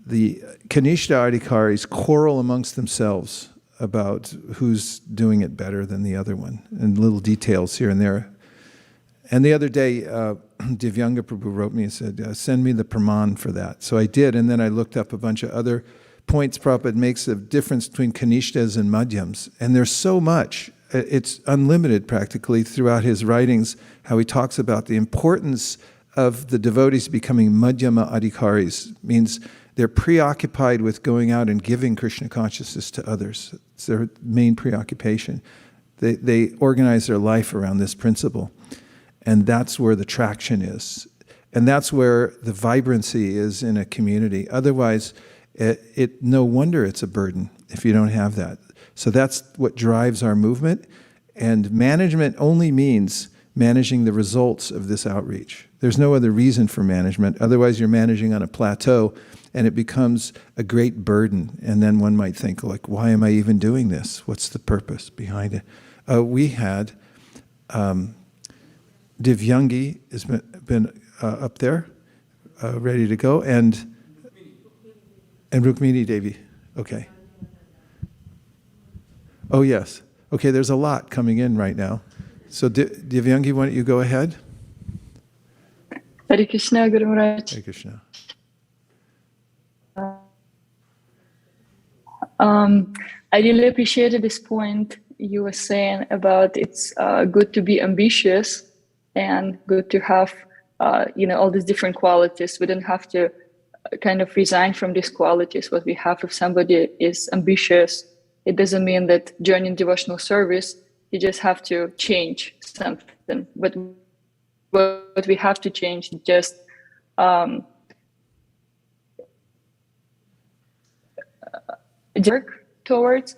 C: the Kanishta Adhikaris quarrel amongst themselves about who's doing it better than the other one, and little details here and there. And the other day, Divyanga Prabhu wrote me and said, send me the praman for that. So I did, and then I looked up a bunch of other points Prabhupada makes of difference between Kanishtas and Madhyams. And there's so much. It's unlimited practically throughout his writings, how he talks about the importance of the devotees becoming Madhyama Adhikaris. Means they're preoccupied with going out and giving Krishna consciousness to others. It's their main preoccupation. They organize their life around this principle. And that's where the traction is. And that's where the vibrancy is in a community. Otherwise, no wonder it's a burden if you don't have that. So that's what drives our movement. And management only means managing the results of this outreach. There's no other reason for management. Otherwise, you're managing on a plateau, and it becomes a great burden. And then one might think, like, why am I even doing this? What's the purpose behind it? We had Divyangi has been up there, ready to go, and Rukmini Devi. Okay. Oh, yes. Okay, there's a lot coming in right now. So Divyangi, why don't you go ahead?
K: Hare Krishna, Guru Maharaj.
C: Hare Krishna.
K: I really appreciated this point you were saying about it's good to be ambitious and good to have, all these different qualities. We don't have to kind of resign from these qualities. What we have, if somebody is ambitious, it doesn't mean that joining devotional service, you just have to change something. But what we have to change is just work towards.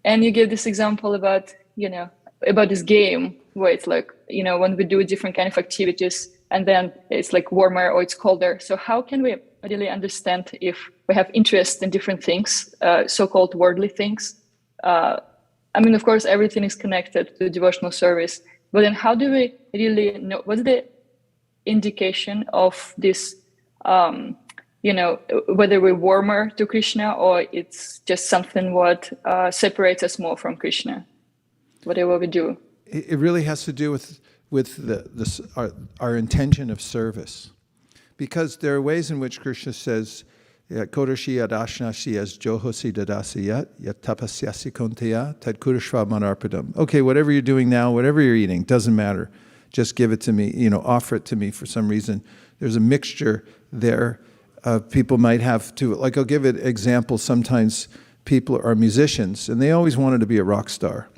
K: And you give this example about, about this game where it's like, when we do different kind of activities and then it's like warmer or it's colder. So how can we really understand if we have interest in different things, so-called worldly things? Of course, everything is connected to devotional service, but then how do we really know, what's the indication of this, whether we're warmer to Krishna or it's just something what separates us more from Krishna, whatever we do?
C: It really has to do with our intention of service. Because there are ways in which Krishna says, Kodashi adashnasi as johosi dadasiyat, yatapasyasi konteya, tad kurishva manarpadam. Okay, whatever you're doing now, whatever you're eating, doesn't matter. Just give it to me, offer it to me for some reason. There's a mixture there. People might have to, like I'll give an example, sometimes people are musicians and they always wanted to be a rock star.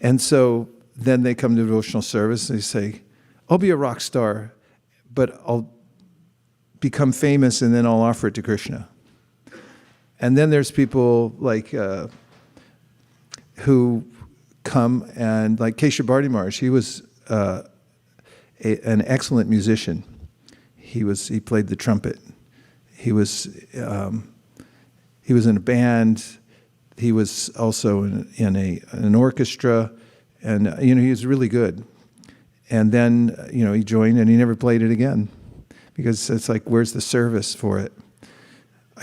C: And so then they come to devotional service and they say, I'll be a rock star, but I'll become famous and then I'll offer it to Krishna. And then there's people like who come and like Keshav Bharti Maharaj, he was an excellent musician. He played the trumpet. He was in a band. He was also in an orchestra, and he was really good. And then he joined, and he never played it again, because it's like, where's the service for it?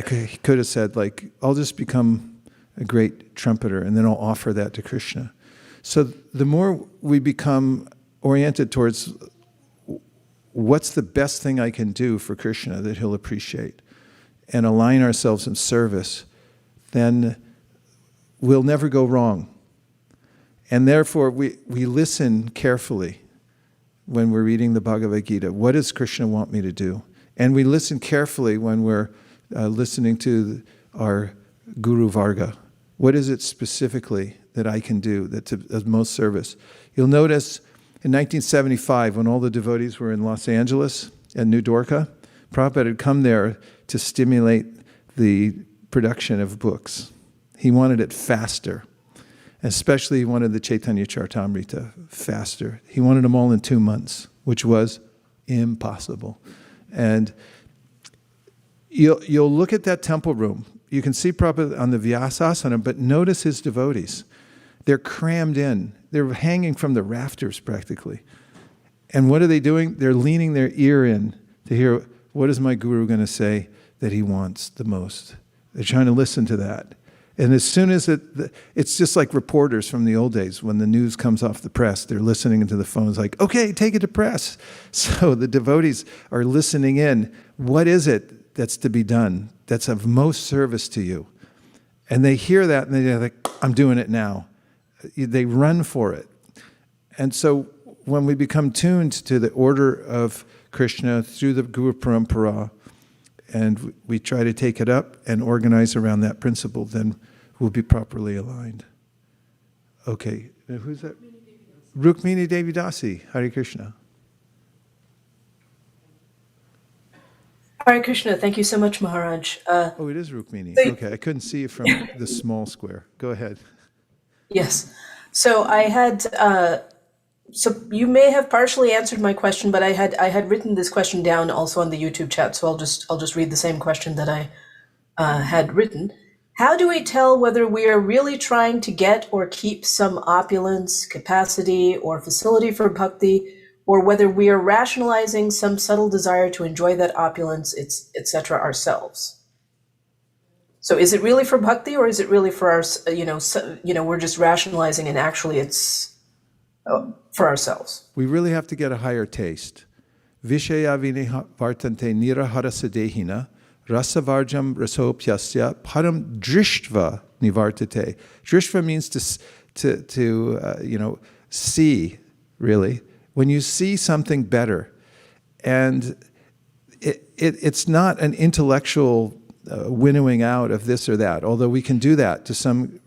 C: He could have said, like, I'll just become a great trumpeter, and then I'll offer that to Krishna. So the more we become oriented towards what's the best thing I can do for Krishna that he'll appreciate, and align ourselves in service, then we'll never go wrong. And therefore, we listen carefully when we're reading the Bhagavad Gita. What does Krishna want me to do? And we listen carefully when we're listening to our Guru Varga. What is it specifically that I can do that's of most service? You'll notice in 1975, when all the devotees were in Los Angeles and New Dwarka, Prabhupada had come there to stimulate the production of books. He wanted it faster. Especially he wanted the Chaitanya Charitamrita faster. He wanted them all in 2 months, which was impossible. And you'll look at that temple room. You can see Prabhupada on the Vyasasana, but notice his devotees. They're crammed in. They're hanging from the rafters practically. And what are they doing? They're leaning their ear in to hear, what is my guru going to say that he wants the most? They're trying to listen to that. And as soon as it's just like reporters from the old days, when the news comes off the press, they're listening into the phones like, okay, take it to press. So the devotees are listening in. What is it that's to be done, that's of most service to you? And they hear that and they're like, I'm doing it now. They run for it. And so when we become tuned to the order of Krishna through the Guru Parampara, and we try to take it up and organize around that principle, then we'll be properly aligned. Okay, now who's that? Rukmini Devi Dasi. Hare Krishna.
L: Hare Krishna. Thank you so much, Maharaj.
C: Oh, it is Rukmini. Okay, I couldn't see it from the small square. Go ahead.
L: Yes. So I had So you may have partially answered my question, but I had written this question down also on the YouTube chat, so I'll just read the same question that I had written. How do we tell whether we are really trying to get or keep some opulence, capacity, or facility for bhakti, or whether we are rationalizing some subtle desire to enjoy that opulence, etc. ourselves? So is it really for bhakti, or is it really for our, we're just rationalizing and actually it's for ourselves?
C: We really have to get a higher taste. Vishaya vartante nirahara sadehina rasavarjam rasopyasya param drishtva nivartate. Drishtva means to see, really. When you see something better, and it's not an intellectual winnowing out of this or that, although we can do that to some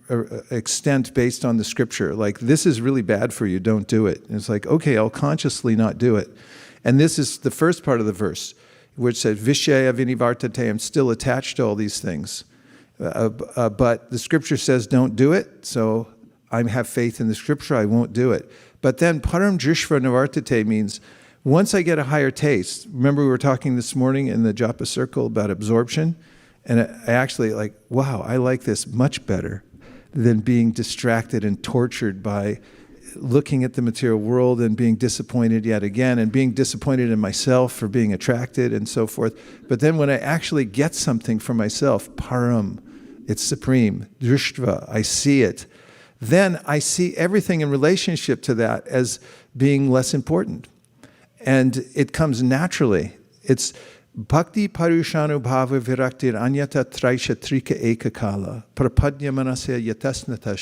C: extent based on the scripture. Like, this is really bad for you, don't do it. And it's like, okay, I'll consciously not do it. And this is the first part of the verse, which says, Vishaya vinivartate, I'm still attached to all these things. But the scripture says don't do it, so I have faith in the scripture, I won't do it. But then param drishva nivartate means, once I get a higher taste, remember we were talking this morning in the japa circle about absorption, and I actually wow, I like this much better than being distracted and tortured by looking at the material world and being disappointed yet again, and being disappointed in myself for being attracted and so forth. But then when I actually get something for myself, param, it's supreme, drishtva, I see it, then I see everything in relationship to that as being less important. And it comes naturally. It's bhakti parushanu bhava viraktir anyata traisha trika ekakala prapadya manasya yatasnata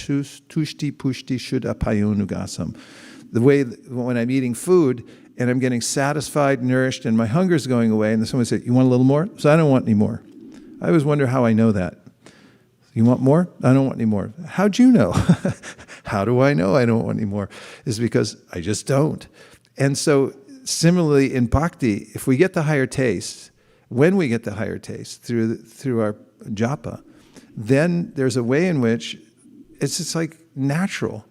C: tushti pushti shuddha payonugasam. The way when I'm eating food and I'm getting satisfied, nourished, and my hunger's going away, and someone says, you want a little more? So I don't want any more. I always wonder how I know that. You want more? I don't want any more. How'd you know? How do I know I don't want any more? Is because I just don't. And so similarly in bhakti, if we get the higher taste, when we get the higher taste through our japa, then there's a way in which it's just like natural.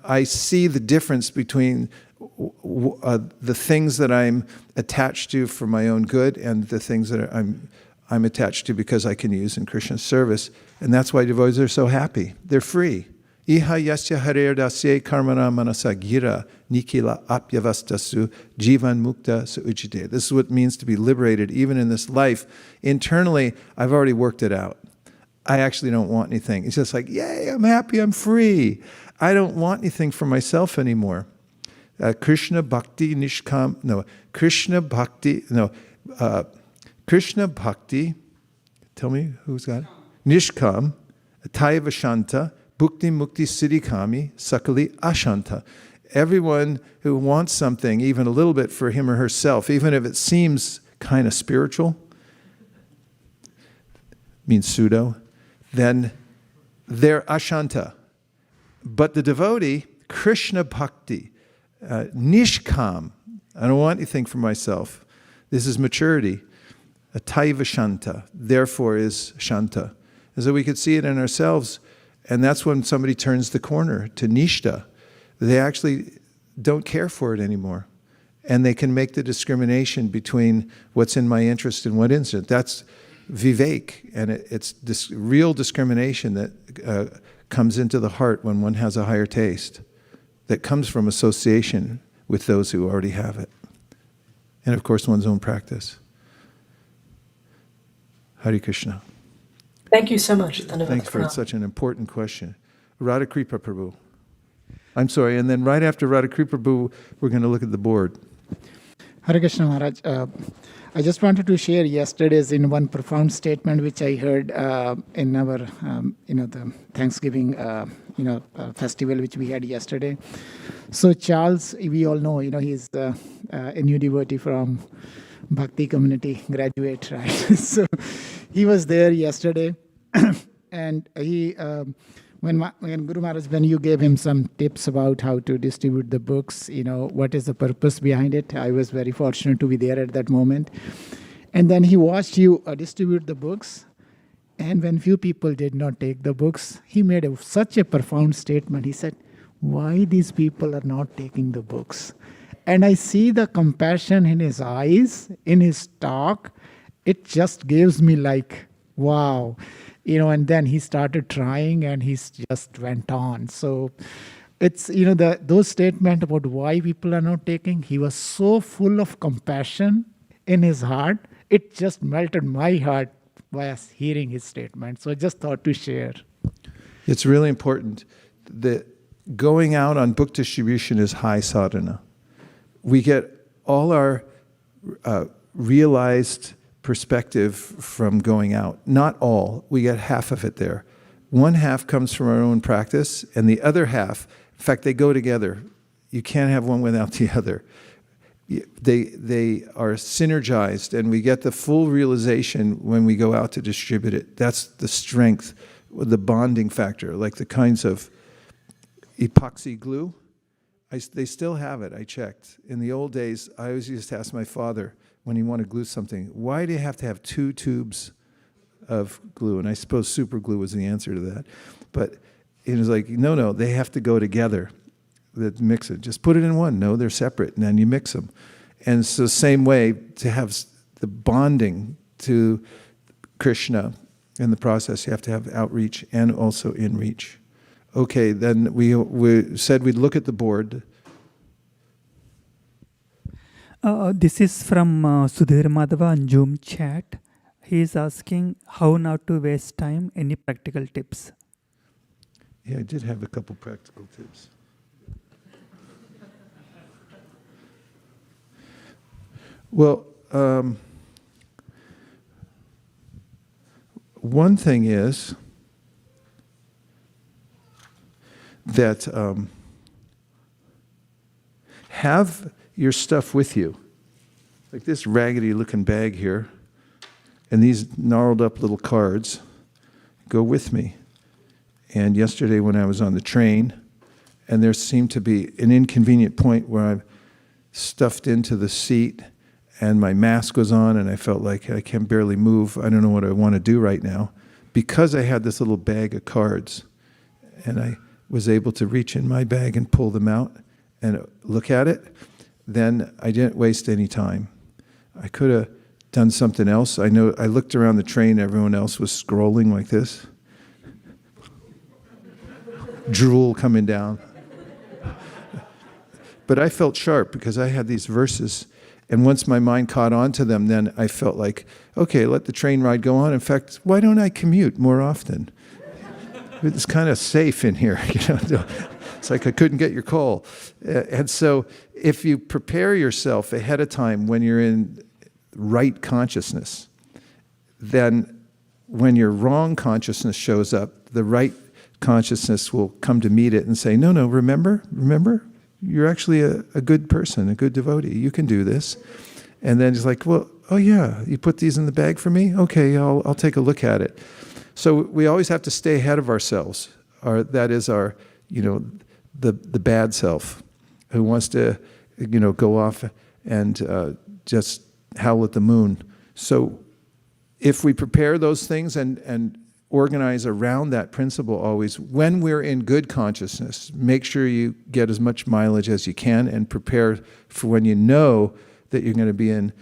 C: I see the difference between the things that I'm attached to for my own good and the things that I'm attached to because I can use in Krishna's service. And that's why devotees are so happy. They're free. Iha yasya harer dasye karmana manasa gira nikila apyavastasu jivan mukta su ujite. This is what it means to be liberated even in this life. Internally, I've already worked it out. I actually don't want anything. It's just like, yay, I'm happy, I'm free. I don't want anything for myself anymore. Krishna bhakti, tell me who's got it? Nishkam, Taiva Shanta, Bhukti Mukti Siddhikami, Sakali Ashanta. Everyone who wants something, even a little bit for him or herself, even if it seems kind of spiritual, means pseudo, then they're Ashanta. But the devotee, Krishna Bhakti, Nishkam, I don't want anything for myself. This is maturity. Taiva Shanta, therefore is Shanta. And so we could see it in ourselves, and that's when somebody turns the corner to Nishta. They actually don't care for it anymore. And they can make the discrimination between what's in my interest and what isn't. That's vivek, and it's this real discrimination that comes into the heart when one has a higher taste, that comes from association with those who already have it. And of course, one's own practice. Hare Krishna.
L: Thank you so much.
C: Thanks for such an important question. Radha Kripa Prabhu. I'm sorry, and then right after Radha Kripa Prabhu, we're going to look at the board.
M: Hare Krishna Maharaj. I just wanted to share yesterday's in one profound statement which I heard in our, the Thanksgiving, festival which we had yesterday. So Charles, we all know, he's a new devotee from Bhakti community, graduate, right? So he was there yesterday, and he, when Guru Maharaj, when you gave him some tips about how to distribute the books, what is the purpose behind it, I was very fortunate to be there at that moment. And then he watched you distribute the books, and when few people did not take the books, he made such a profound statement. He said, why these people are not taking the books. And I see the compassion in his eyes, in his talk. It just gives me like, wow. And then he started trying and he just went on. So it's, those statements about why people are not taking, he was so full of compassion in his heart. It just melted my heart by hearing his statement. So I just thought to share.
C: It's really important that going out on book distribution is high sadhana. We get all our realized perspective from going out. Not all. We get half of it there. One half comes from our own practice, and the other half, in fact, they go together. You can't have one without the other. They are synergized, and we get the full realization when we go out to distribute it. That's the strength, the bonding factor, like the kinds of epoxy glue. They still have it, I checked. In the old days, I always used to ask my father, when he wanted to glue something, why do you have to have 2 tubes of glue? And I suppose super glue was the answer to that. But it was like, no, they have to go together. That mix it. Just put it in one. No, they're separate. And then you mix them. And so same way, to have the bonding to Krishna in the process, you have to have outreach and also in-reach. Okay, then we said we'd look at the board.
N: This is from Sudhir Madhava on Zoom chat. He is asking how not to waste time. Any practical tips?
C: Yeah, I did have a couple practical tips. Well, one thing is that have your stuff with you. Like this raggedy looking bag here, and these gnarled up little cards go with me. And yesterday when I was on the train, and there seemed to be an inconvenient point where I'm stuffed into the seat and my mask was on and I felt like I can barely move. I don't know what I want to do right now. Because I had this little bag of cards and I was able to reach in my bag and pull them out and look at it, then I didn't waste any time. I could have done something else. I know I looked around the train, everyone else was scrolling like this. Drool coming down. But I felt sharp because I had these verses, and once my mind caught on to them, then I felt like, okay, let the train ride go on. In fact, why don't I commute more often? It's kind of safe in here, It's like I couldn't get your call. And so if you prepare yourself ahead of time when you're in right consciousness, then when your wrong consciousness shows up, the right consciousness will come to meet it and say, no, remember, you're actually a good person, a good devotee. You can do this. And then it's like, well, oh yeah, you put these in the bag for me? Okay, I'll take a look at it. So we always have to stay ahead of ourselves. That is our, the bad self who wants to, go off and just howl at the moon. So if we prepare those things and organize around that principle always, when we're in good consciousness, make sure you get as much mileage as you can and prepare for when you know that you're going to be in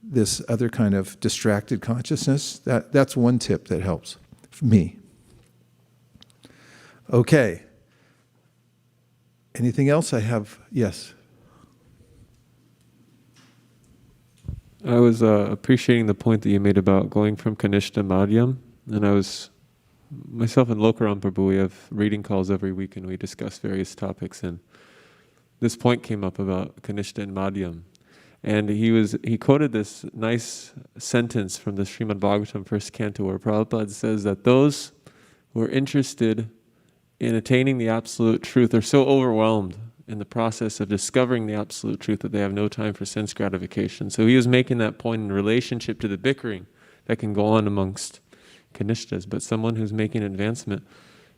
C: this other kind of distracted consciousness. That's one tip that helps for me. Okay. Anything else I have? Yes.
J: I was appreciating the point that you made about going from Kanishta to Madhyam, and I was, myself and Lokaram Prabhu, we have reading calls every week and we discuss various topics, and this point came up about Kanishta and Madhyam. And he quoted this nice sentence from the Srimad-Bhagavatam first canto where Prabhupada says that those who are interested in attaining the absolute truth are so overwhelmed in the process of discovering the absolute truth that they have no time for sense gratification. So he was making that point in relationship to the bickering that can go on amongst Kanishtas, but someone who's making advancement,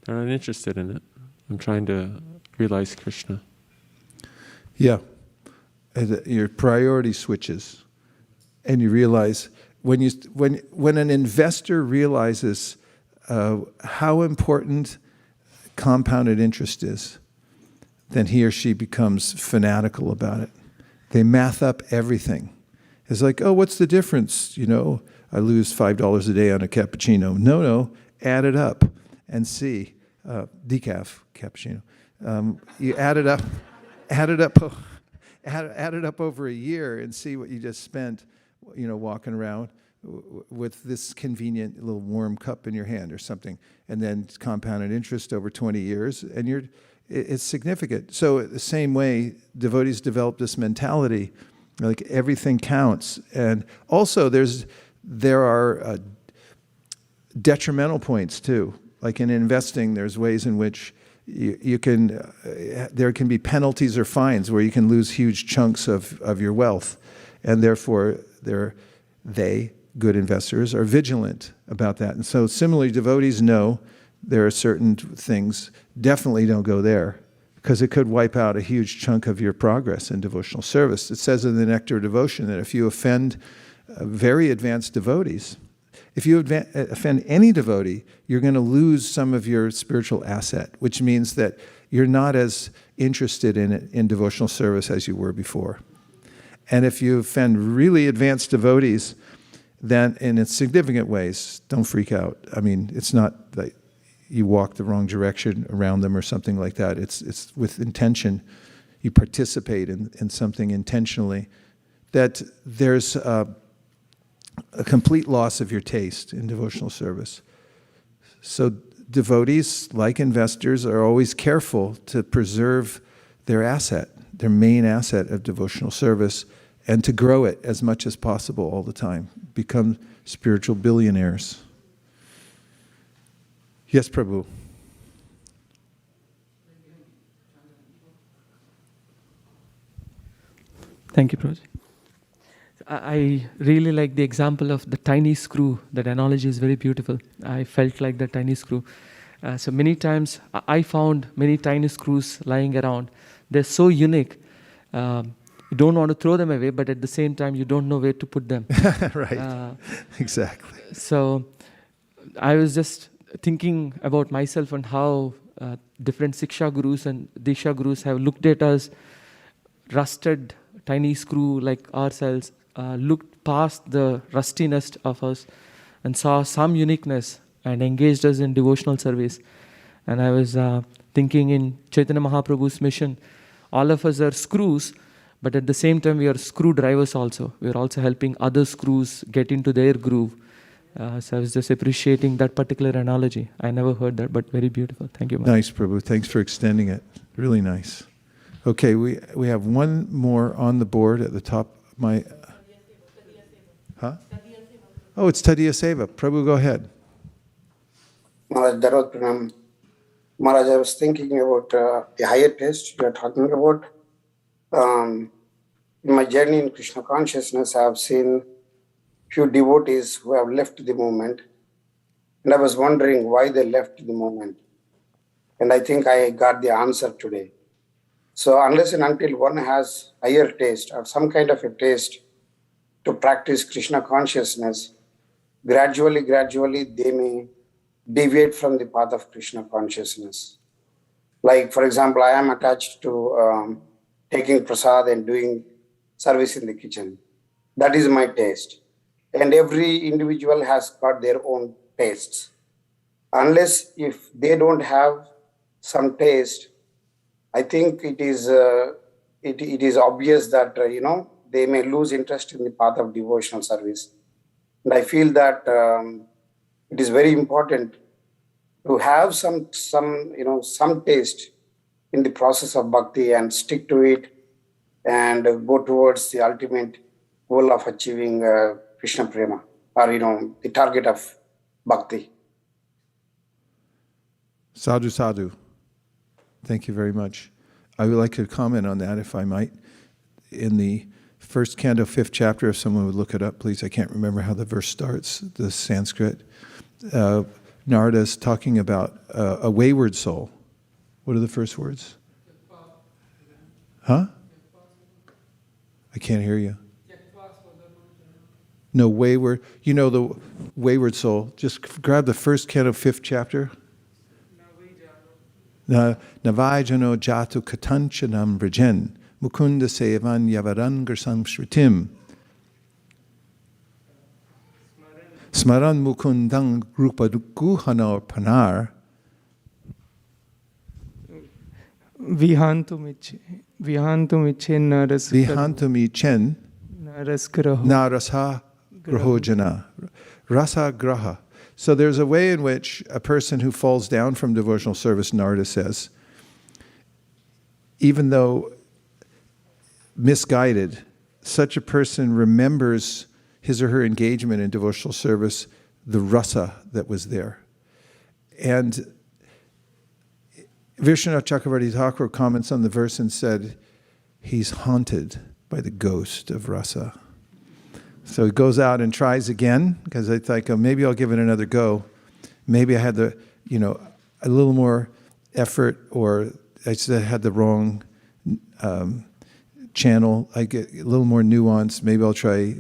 J: they're not interested in it. I'm trying to realize Krishna.
C: Yeah. Your priority switches, and you realize when an investor realizes how important compounded interest is, then he or she becomes fanatical about it. They math up everything. It's like, oh, what's the difference? You know, I lose $5 a day on a cappuccino. No, add it up and see. Decaf cappuccino. You add it up over a year and see what you just spent, you know, walking around with this convenient little warm cup in your hand or something, and then compounded interest over 20 years, and it's significant. So the same way, devotees develop this mentality, like everything counts. And also there are detrimental points too. Like in investing, there's ways in which you can, there can be penalties or fines where you can lose huge chunks of your wealth. And therefore, good investors, are vigilant about that. And so similarly, devotees know there are certain things, definitely don't go there, because it could wipe out a huge chunk of your progress in devotional service. It says in the Nectar of Devotion that if you offend very advanced devotees, if you offend any devotee, you're going to lose some of your spiritual asset, which means that you're not as interested in devotional service as you were before. And if you offend really advanced devotees, then in significant ways, don't freak out. I mean, it's not that you walk the wrong direction around them or something like that. It's with intention. You participate in something intentionally, that there's a complete loss of your taste in devotional service. So devotees, like investors, are always careful to preserve their asset, their main asset of devotional service, and to grow it as much as possible all the time. Become spiritual billionaires. Yes, Prabhu.
O: Thank you, Prabhuji. I really like the example of the tiny screw. That analogy is very beautiful. I felt like the tiny screw. So many times I found many tiny screws lying around. They're so unique. You don't want to throw them away, but at the same time, you don't know where to put them.
C: Right. Exactly.
O: So I was just thinking about myself and how different Siksha gurus and Diksha gurus have looked at us, rusted tiny screw like ourselves, looked past the rustiness of us and saw some uniqueness and engaged us in devotional service. And I was thinking in Chaitanya Mahaprabhu's mission, all of us are screws, but at the same time we are screwdrivers also. We are also helping other screws get into their groove. So I was just appreciating that particular analogy. I never heard that, but very beautiful. Thank you.
C: Nice, Prabhu. Thanks for extending it. Really nice. Okay, we have one more on the board at the top. Oh, it's Tadiya Seva. Prabhu, go ahead.
P: Maharaj, Darod Pranam. Maharaj, I was thinking about the higher taste you are talking about. In my journey in Krishna consciousness, I have seen few devotees who have left the movement. And I was wondering why they left the movement. And I think I got the answer today. So unless and until one has higher taste or some kind of a taste to practice Krishna consciousness, gradually they may deviate from the path of Krishna consciousness. Like, for example, I am attached to taking prasad and doing service in the kitchen. That is my taste. And every individual has got their own tastes. Unless if they don't have some taste, I think it is obvious that, they may lose interest in the path of devotional service. And I feel that it is very important to have some taste in the process of bhakti and stick to it and go towards the ultimate goal of achieving Krishna Prema, or, the target of bhakti.
C: Sadhu, sadhu. Thank you very much. I would like to comment on that, if I might. In the first canto, 5th chapter, if someone would look it up, please. I can't remember how the verse starts, the Sanskrit. Narada is talking about a wayward soul. What are the first words? Huh? I can't hear you. No, wayward. You know the wayward soul. Just grab the first canto, 5th chapter. Navajano jatu katanchanam vrajen mukunda sevan yavarangar samshritim smaran mukundang rupadukuhana panar
Q: Vihantumichen
C: narasha grahojana. Rasa graha. So there's a way in which a person who falls down from devotional service, Narada says, even though misguided, such a person remembers his or her engagement in devotional service, the rasa that was there. And Vishwanath Chakravarti Thakur comments on the verse and said, he's haunted by the ghost of rasa. So he goes out and tries again, because I think, oh, maybe I'll give it another go. Maybe I had a little more effort, or I just had the wrong channel. I get a little more nuance. Maybe I'll try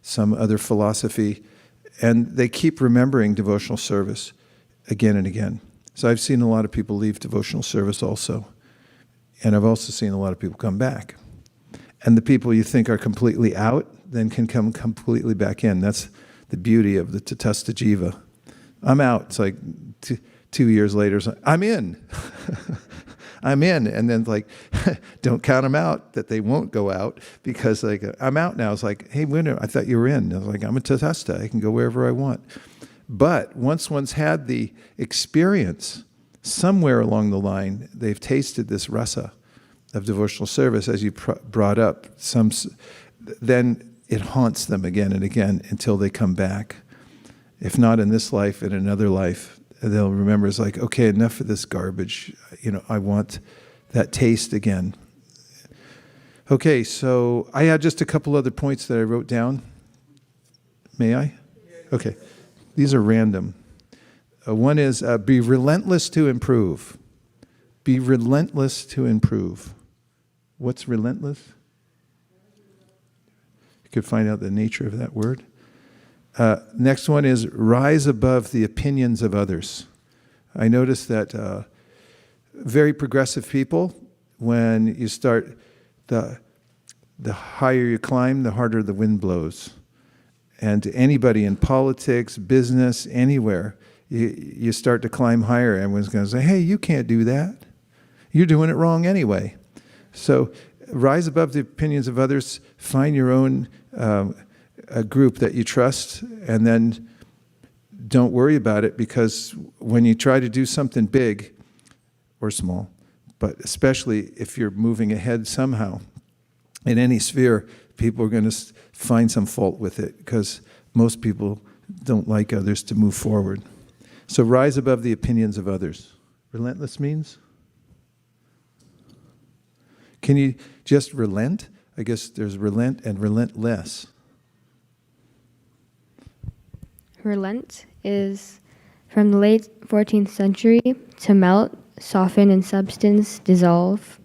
C: some other philosophy. And they keep remembering devotional service again and again. So I've seen a lot of people leave devotional service also. And I've also seen a lot of people come back. And the people you think are completely out then can come completely back in. That's the beauty of the Tatastha Jiva. I'm out. It's like 2 years later, it's like, I'm in. I'm in. And then don't count them out that they won't go out, because I'm out now. It's like, hey, winner, I thought you were in. I was like, I'm a Tatastha. I can go wherever I want. But once one's had the experience, somewhere along the line, they've tasted this rasa of devotional service, as you brought up, then it haunts them again and again until they come back. If not in this life, in another life, they'll remember, it's like, okay, enough of this garbage. I want that taste again. Okay, so I had just a couple other points that I wrote down. May I? Okay. These are random. One is be relentless to improve. Be relentless to improve. What's relentless? You could find out the nature of that word. Next one is rise above the opinions of others. I noticed that very progressive people, when you start, the higher you climb, the harder the wind blows. And to anybody in politics, business, anywhere, you start to climb higher, everyone's going to say, hey, you can't do that. You're doing it wrong anyway. So rise above the opinions of others, find your own a group that you trust, and then don't worry about it, because when you try to do something big or small, but especially if you're moving ahead somehow in any sphere, people are going to find some fault with it, because most people don't like others to move forward. So rise above the opinions of others. Relentless means? Can you just relent? I guess there's relent and relentless.
E: Relent is from the late 14th century, to melt, soften in substance, dissolve.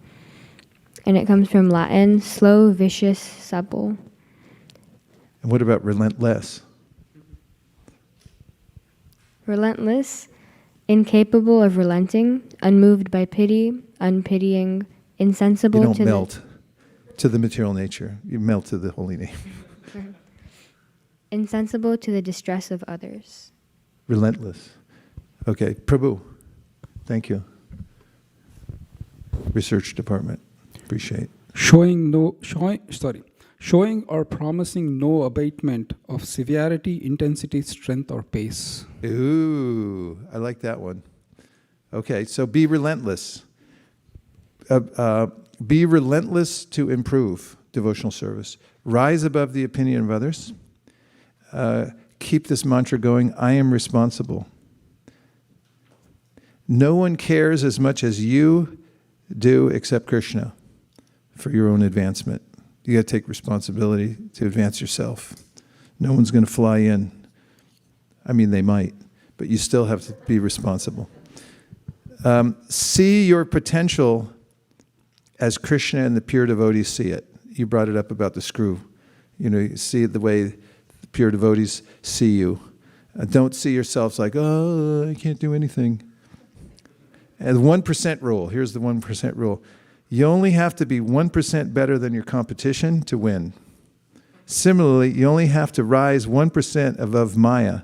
E: And it comes from Latin, slow, vicious, supple.
C: And what about relentless?
E: Relentless, incapable of relenting, unmoved by pity, unpitying, insensible to...
C: You don't melt to the material nature. You melt to the holy name.
E: Insensible to the distress of others.
C: Relentless. Okay, Prabhu. Thank you. Research department. Appreciate.
G: Showing or promising no abatement of severity, intensity, strength, or pace.
C: Ooh, I like that one. Okay, so be relentless. Be relentless to improve devotional service. Rise above the opinion of others. Keep this mantra going. I am responsible. No one cares as much as you do except Krishna for your own advancement. You got to take responsibility to advance yourself. No one's going to fly in. I mean, they might, but you still have to be responsible. See your potential as Krishna and the pure devotees see it. You brought it up about the screw. You see it the way the pure devotees see you. Don't see yourselves like, oh, I can't do anything. And the 1% rule, here's the 1% rule. You only have to be 1% better than your competition to win. Similarly, you only have to rise 1% above Maya,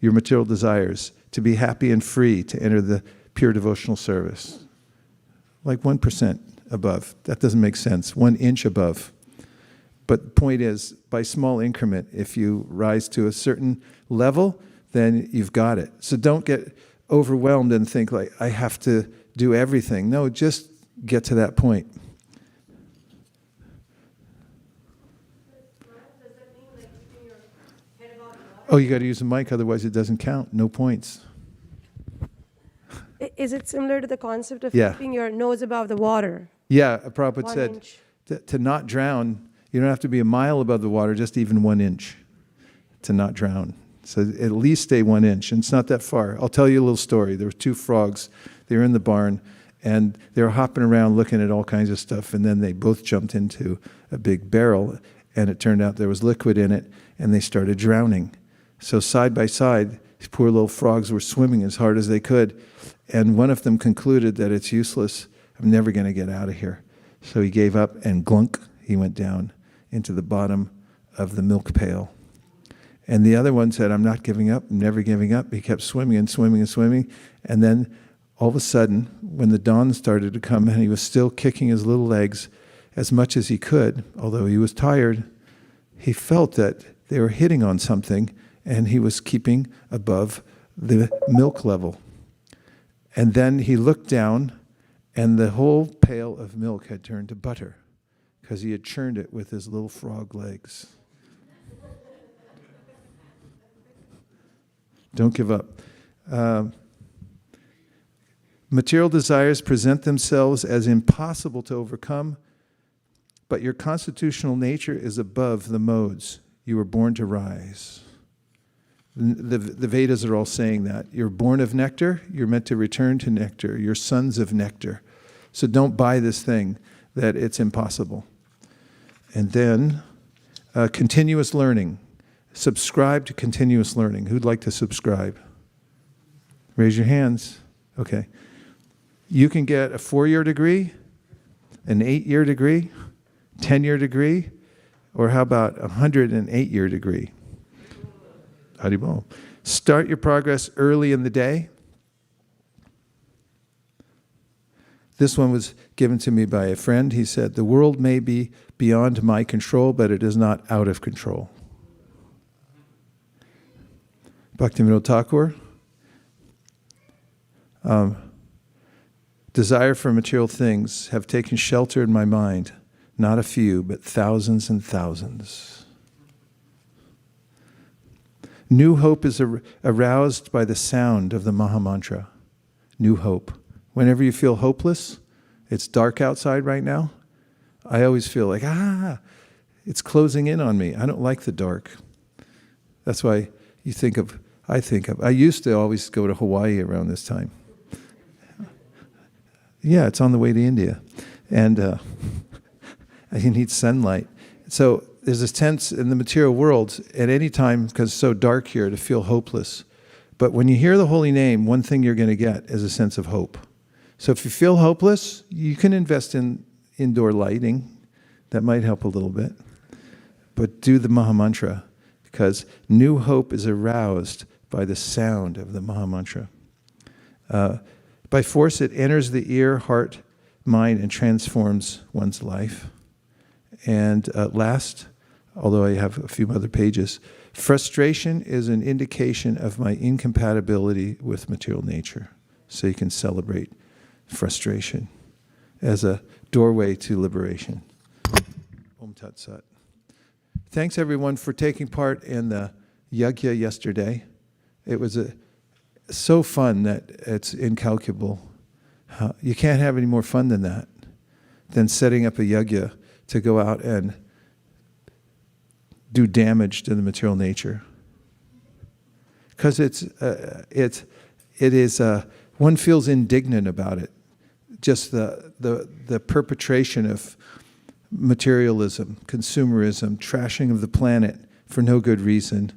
C: your material desires, to be happy and free to enter the pure devotional service. Like 1% above. That doesn't make sense. 1 inch above. But the point is, by small increment, if you rise to a certain level, then you've got it. So don't get overwhelmed and think like, I have to do everything. No, just get to that point. Oh, you got to use the mic, otherwise it doesn't count. No points.
R: Is it similar to the concept of
C: Yeah.
R: keeping your nose above the water?
C: Yeah, Prabhupada
R: 1
C: said
R: inch.
C: to not drown, you don't have to be a mile above the water, just even 1 inch to not drown. So at least stay 1 inch, and it's not that far. I'll tell you a little story. There were 2 frogs. They were in the barn, and they were hopping around looking at all kinds of stuff, and then they both jumped into a big barrel, and it turned out there was liquid in it, and they started drowning. So side by side, these poor little frogs were swimming as hard as they could, and one of them concluded that it's useless. I'm never going to get out of here. So he gave up, and glunk, he went down into the bottom of the milk pail. And the other one said, I'm not giving up, I'm never giving up. He kept swimming and swimming and swimming. And then all of a sudden, when the dawn started to come, and he was still kicking his little legs as much as he could, although he was tired, he felt that they were hitting on something, and he was keeping above the milk level. And then he looked down, and the whole pail of milk had turned to butter, because he had churned it with his little frog legs. Don't give up. Material desires present themselves as impossible to overcome, but your constitutional nature is above the modes. You were born to rise. The Vedas are all saying that. You're born of nectar, you're meant to return to nectar. You're sons of nectar. So don't buy this thing that it's impossible. And then continuous learning. Subscribe to continuous learning. Who'd like to subscribe? Raise your hands. Okay. You can get a 4-year degree, an 8-year degree, 10-year degree, or how about a 108-year degree? Haribol. Start your progress early in the day. This one was given to me by a friend. He said, the world may be beyond my control, but it is not out of control. Bhaktivinoda Thakur. Desire for material things have taken shelter in my mind, not a few, but thousands and thousands. New hope is aroused by the sound of the Maha Mantra. New hope. Whenever you feel hopeless, it's dark outside right now, I always feel like, it's closing in on me. I don't like the dark. That's why I used to always go to Hawaii around this time. Yeah, it's on the way to India. And you need sunlight. So there's a sense in the material world at any time, because it's so dark here, to feel hopeless. But when you hear the holy name, one thing you're going to get is a sense of hope. So if you feel hopeless, you can invest in indoor lighting. That might help a little bit. But do the Maha Mantra, because new hope is aroused by the sound of the Maha Mantra. By force, it enters the ear, heart, mind, and transforms one's life. And last, although I have a few other pages, frustration is an indication of my incompatibility with material nature. So you can celebrate frustration as a doorway to liberation. Om Tat Sat. Thanks everyone for taking part in the yajna yesterday. It was so fun that it's incalculable. You can't have any more fun than that, than setting up a yajna to go out and do damage to the material nature. Because it is one feels indignant about it. Just the perpetration of materialism, consumerism, trashing of the planet for no good reason,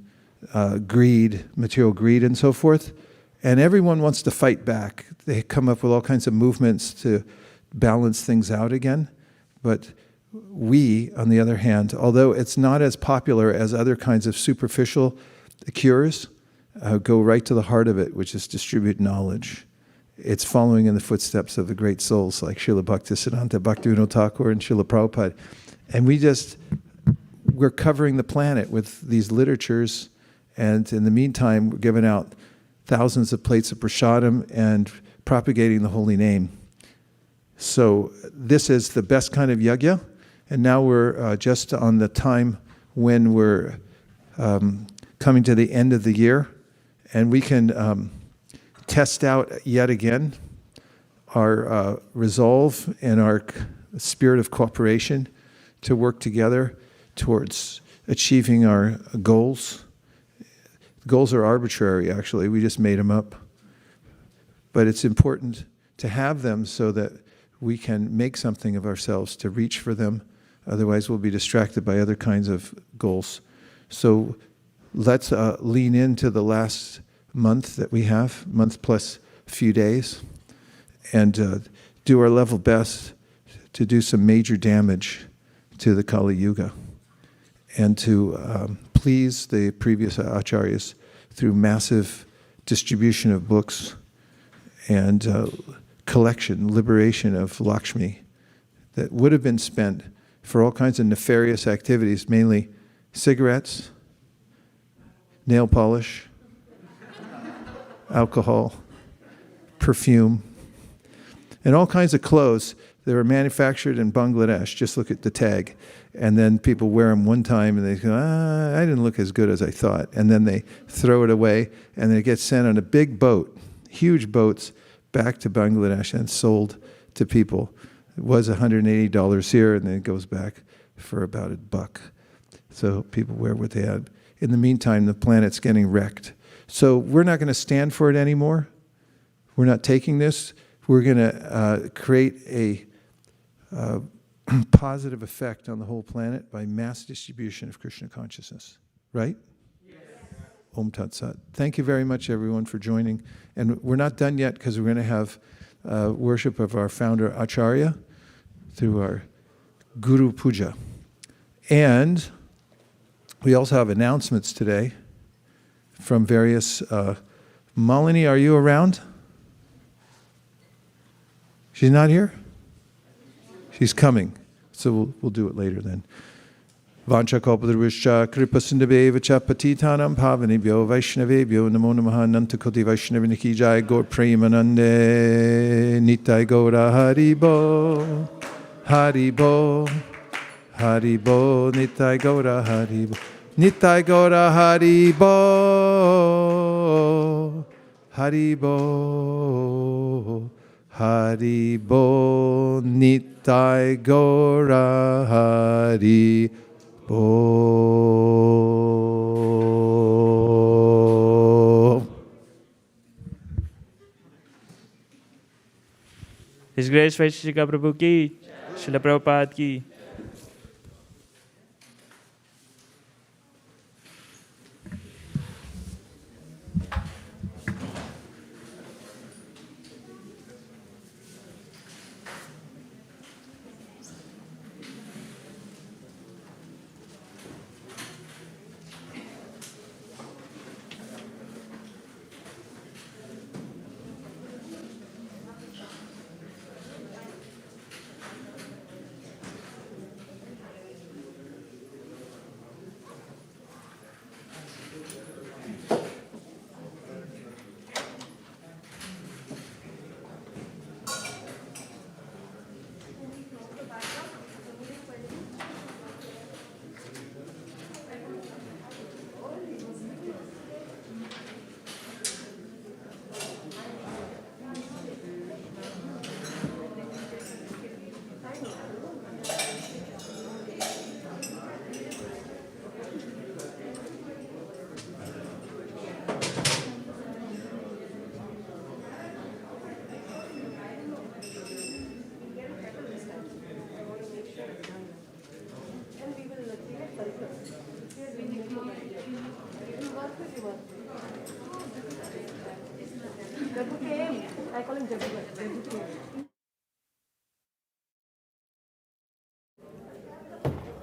C: greed, material greed, and so forth. And everyone wants to fight back. They come up with all kinds of movements to balance things out again. But we, on the other hand, although it's not as popular as other kinds of superficial cures, go right to the heart of it, which is distribute knowledge. It's following in the footsteps of the great souls like Srila Bhaktisiddhanta Bhaktivinoda Thakur and Srila Prabhupada. And we're covering the planet with these literatures, and in the meantime, we're giving out thousands of plates of prasadam and propagating the holy name. So this is the best kind of yajna, and now we're just on the time when we're coming to the end of the year, and we can test out yet again our resolve and our spirit of cooperation to work together towards achieving our goals. Goals are arbitrary, actually. We just made them up. But it's important to have them so that we can make something of ourselves to reach for them. Otherwise, we'll be distracted by other kinds of goals. So let's lean into the last month that we have, month plus a few days, and do our level best to do some major damage to the Kali Yuga, and to please the previous acharyas through massive distribution of books and liberation of Lakshmi that would have been spent for all kinds of nefarious activities, mainly cigarettes, nail polish, alcohol, perfume, and all kinds of clothes that were manufactured in Bangladesh. Just look at the tag. And then people wear them one time and they go, I didn't look as good as I thought. And then they throw it away and it gets sent on a big boat, huge boats, back to Bangladesh and sold to people. It was $180 here, and then it goes back for about $1. So people wear what they had. In the meantime, the planet's getting wrecked. So we're not going to stand for it anymore. We're not taking this. We're going to create a positive effect on the whole planet by mass distribution of Krishna consciousness. Right? Yes. Om Tat Sat. Thank you very much, everyone, for joining. And we're not done yet because we're going to have worship of our founder, Acharya, through our Guru-puja. And we also have announcements today from various... Malini, are you around? She's not here? She's coming. So we'll do it later then. Vancha kalpadruvishcha kripasindabevacha patitanam pavanibhyo vaishnavebhyo namo namaha nantakoti vaishnaviniki jai gaur premanande nitai gaura haribo haribo haribo nitai gaura haribo nitai gaura haribo haribo haribo nitai gaura haribo.
S: His Grace Vaisesika Prabhu ki, Srila Prabhupada ki.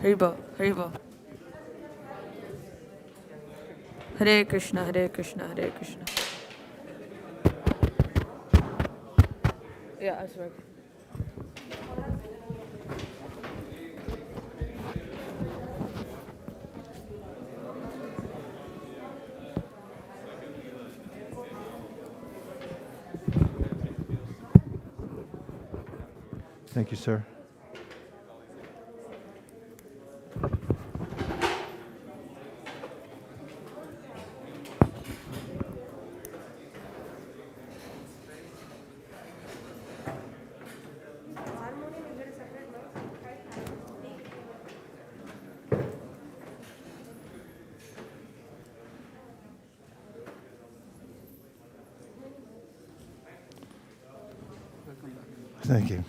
T: Haribo, Haribo. Hare Krishna, Hare Krishna, Hare Krishna. Yeah, that's right.
C: Thank you, sir. Thank you.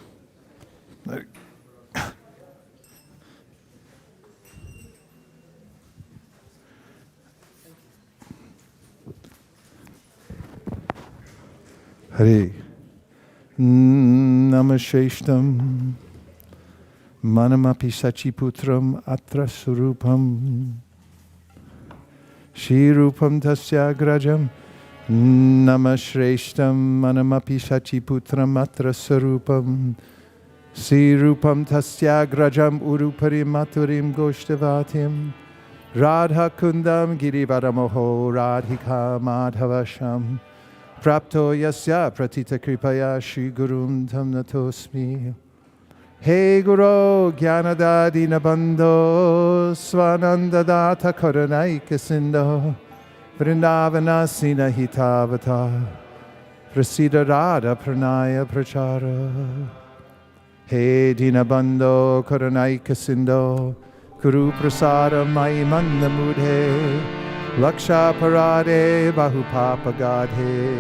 C: Hare Namasheshtam Manamapi Sachiputram Atra Surupam Shirupam Tasya Grajam Namashrestam Manamapi Sachiputram Atra Surupam Sirupam Tasya Grajam Urupari Maturim Goshtavatim Radha Kundam Girivaramoho Radhika Madhavasham Prapto yasya pratita kripaya Shri Gurum tam natosmi. Hey Guru Gyanadadi Nabando Swananda Data Karanaika Sindo Vrindavana Sina Hitavata Prasida Radha Pranaya Prachara. Hey Dinabando Karanaika Sindo Guru Prasada Mai Manda Mudhe Laksha Parade Bahupapa Gadhe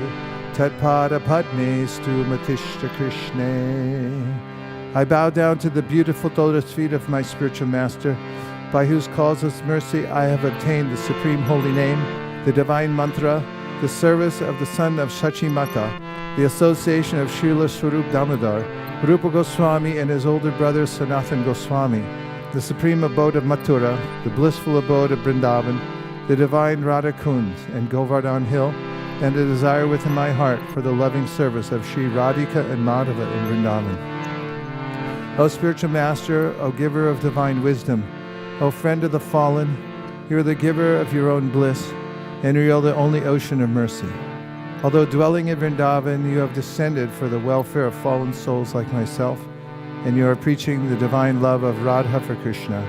C: Tatpada Padme Stu Matishta Krishna. I bow down to the beautiful lotus feet of my spiritual master, by whose causeless mercy I have obtained the supreme holy name, the divine mantra, the service of the son of Shachimata, the association of Srila Swarup Damodar, Rupa Goswami and his older brother Sanatan Goswami, the supreme abode of Mathura, the blissful abode of Vrindavan, the divine Radha Kund and Govardhan Hill, and a desire within my heart for the loving service of Sri Radhika and Madhava in Vrindavan. O spiritual master, O giver of divine wisdom, O friend of the fallen, you are the giver of your own bliss, and you are the only ocean of mercy. Although dwelling in Vrindavan, you have descended for the welfare of fallen souls like myself, and you are preaching the divine love of Radha for Krishna.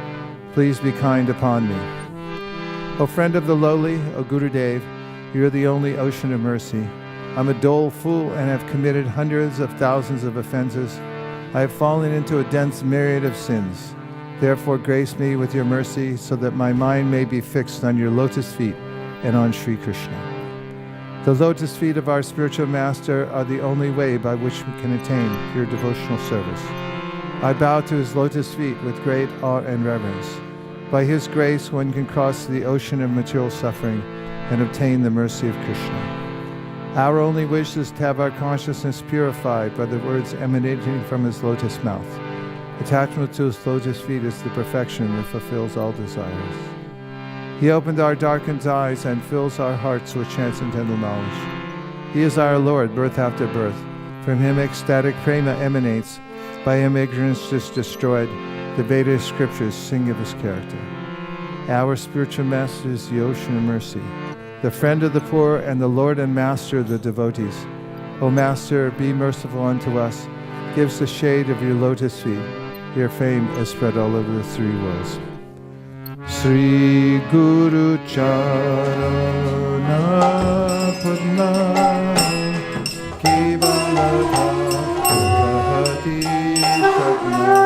C: Please be kind upon me. O friend of the lowly, O Gurudev, you are the only ocean of mercy. I'm a dull fool and have committed hundreds of thousands of offenses. I have fallen into a dense myriad of sins. Therefore grace me with your mercy so that my mind may be fixed on your lotus feet and on Sri Krishna. The lotus feet of our spiritual master are the only way by which we can attain pure devotional service. I bow to his lotus feet with great awe and reverence. By his grace, one can cross the ocean of material suffering and obtain the mercy of Krishna. Our only wish is to have our consciousness purified by the words emanating from his lotus mouth. Attachment to his lotus feet is the perfection that fulfills all desires. He opened our darkened eyes and fills our hearts with transcendental knowledge. He is our Lord, birth after birth. From him ecstatic prema emanates. By him ignorance is destroyed. The Vedic scriptures sing of his character. Our spiritual master is the ocean of mercy, the friend of the poor and the Lord and master of the devotees. O Master, be merciful unto us. Give us the shade of your lotus feet. Your fame is spread all over the three worlds. Sri Guru-charana Padma Kevalata Kahati Padma.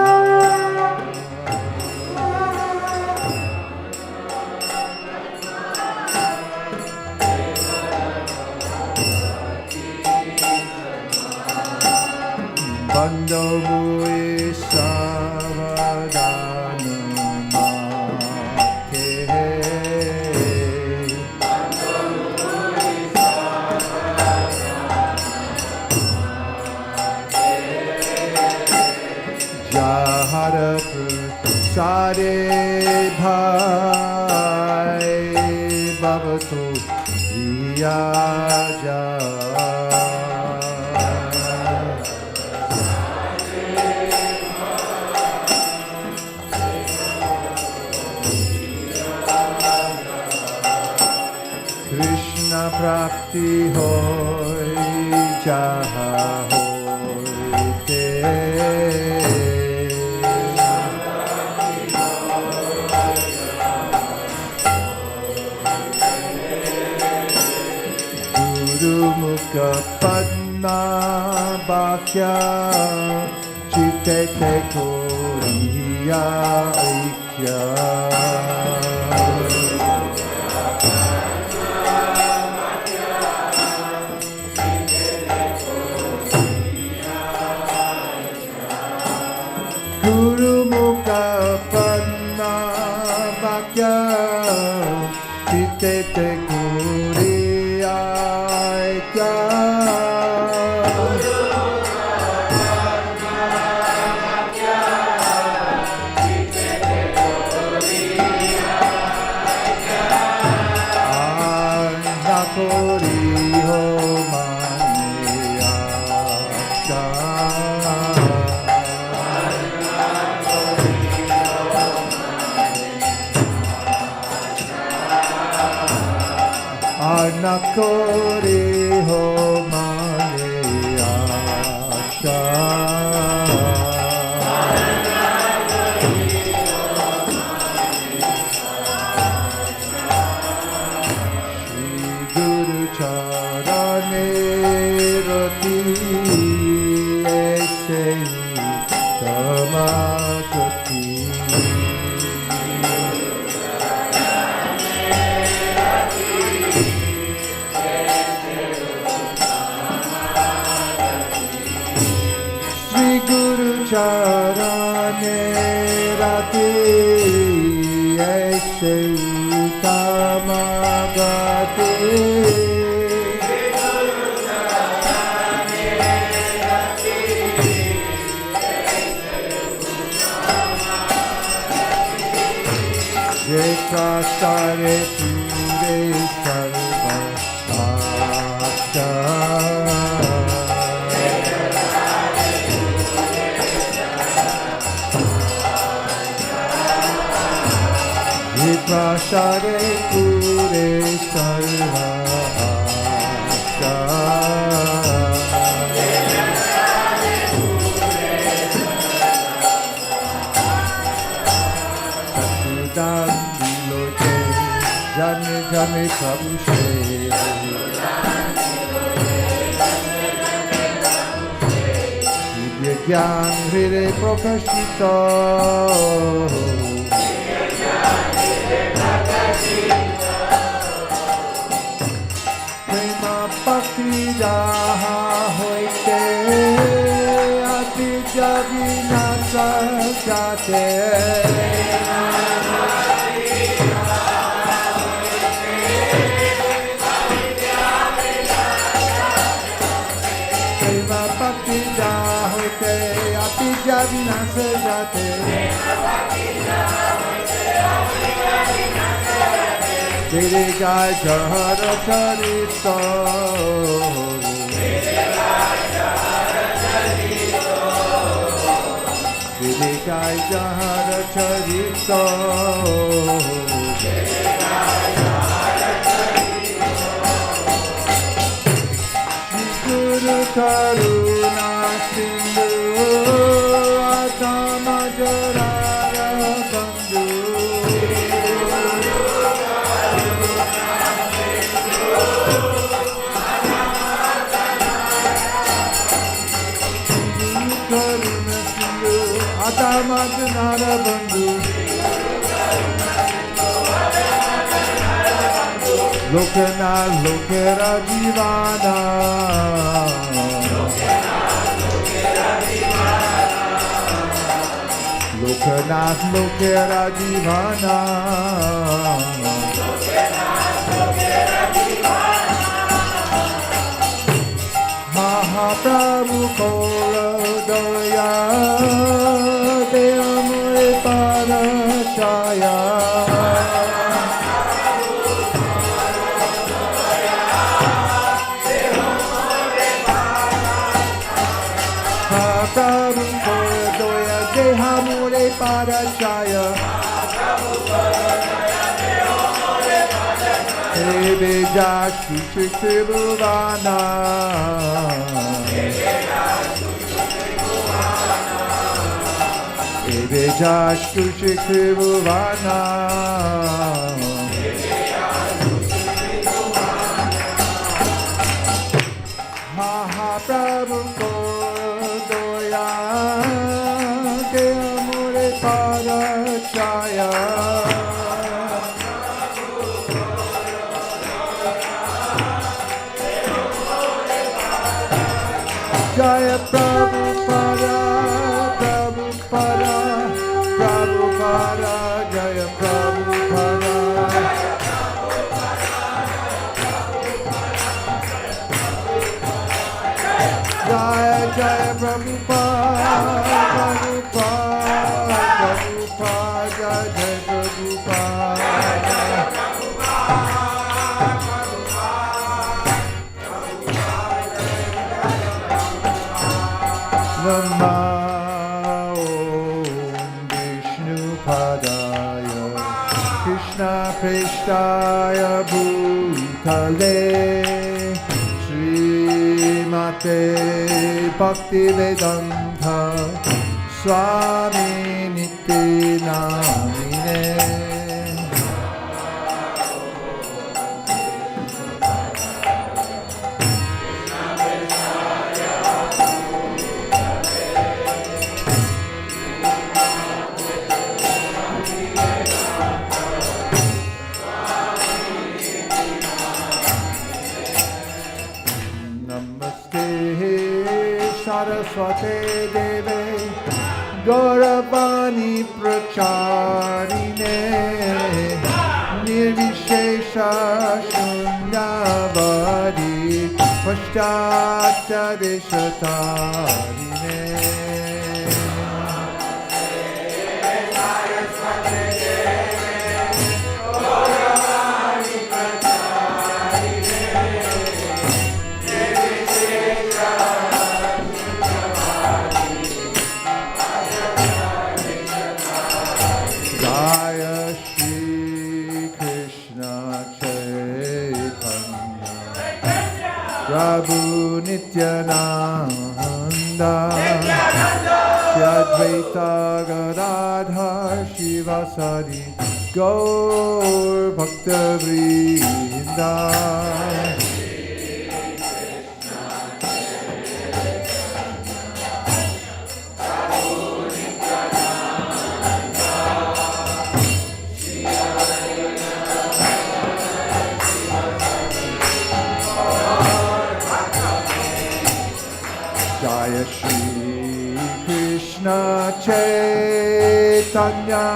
C: Bando Bui Savadana Mate.
A: Tara Prasade Bhai Bhavato Riyaja Krishna Prapti Hoy Jaha Hoy Te Guru Mukha Padma Bhakya Chitte Te Koriya Aikya Guru Mukha Padma Bhakya Chitte Te Koriya Aikya Nakori Ho Maniya Nakori Ho Maniya Guru Charane Rati Aise Tamakati Sri Guru Charane Rati Aise Tamagati Jai Prasare Pure Sarva Asha Jai Prasare Pure Sarva Asha Satudam Bilote Jane Jane Prabhushe Divya Gyan Hire Prakashita Prema Bhakti Daha Hoite Ati Javinasa Jate Prema Bhakti Daha Hoite Ati Javinasa Jate Tere Jai Jahara Charito Tere Jai Jahara Charito Shri Guru Karuna Sindhu Atama Jarara Bandhu Karuna Sindhu Atama Jarara Bandhu Lokana Lokera Jivana Lokanath Lokera Jivana Mahaprabhu Kola Daya Deva Evejastu Tribhuvana Evejastu Tribhuvana Mahaprabhu Kodoya Ke Amore Padachaya Jaya Prabhupada, Prabhupada, Prabhupada, Jaya Prabhupada. Jaya Jaya Prabhupada, Prabhupada, Prabhupada, Jaya Prabhupada. Nama Om Vishnu Padaya Krishna Prestaya Bhutale Srimate Bhaktivedanta Swami Nitya Namine Saraswate Deve Gauravani Pracharine Nirvishesha Shunyavadi Paschatya Deshatarine Jaya Shri Krishna Chaitanya Prabhu Nityananda Shri Advaita Gadadhar Shivasari Gaur Bhakta Vrinda Jaya Shri Krishna Chaitanya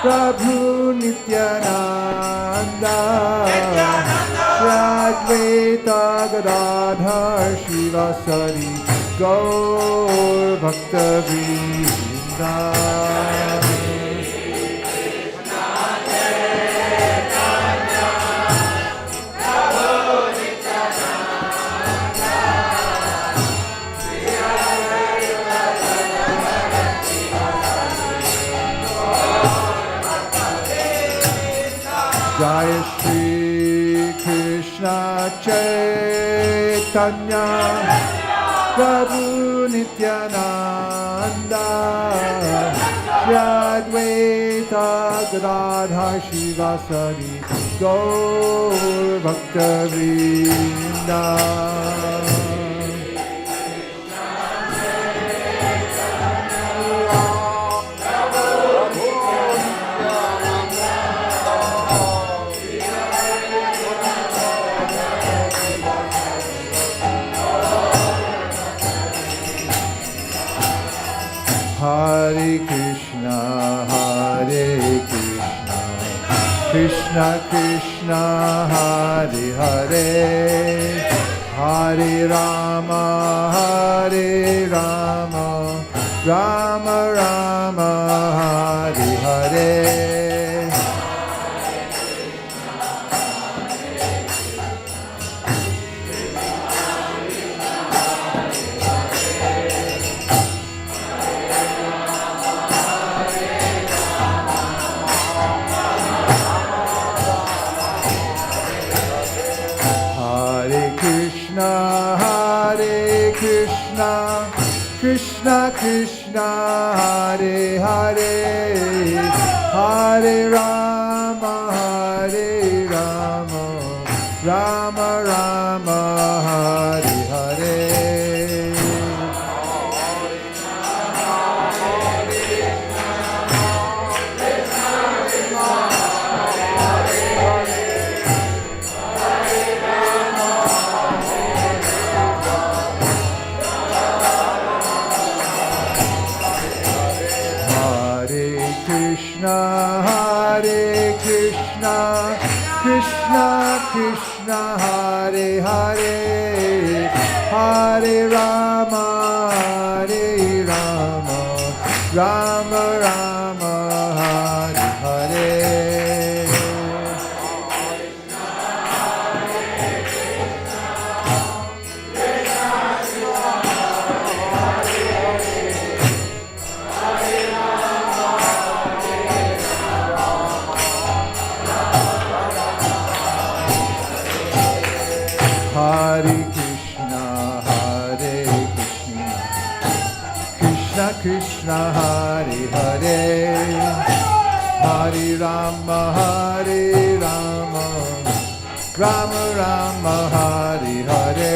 A: Prabhu Nityananda Shri Advaita Gadadhar Shivasari Gaur Bhakta Vrinda Jaya Shri Krishna Chaitanya Prabhu Nityananda Shri Advaita Gadadhar Shivasari Gaur Bhakta Vrinda Hare Krishna, Krishna Krishna, Hare Hare, Hare Rama, Rama Rama, Hare Hare. Krishna, Krishna Krishna, Hare Hare, Hare Rama, Rama Rama, Hare Hare. Krishna Krishna, Hare Hare, Hare Rama, Rama Rama, Hare Hare. Hare Krishna, Krishna Krishna, Hare Hare, Hare Rama, Rama Rama, Hare Hare.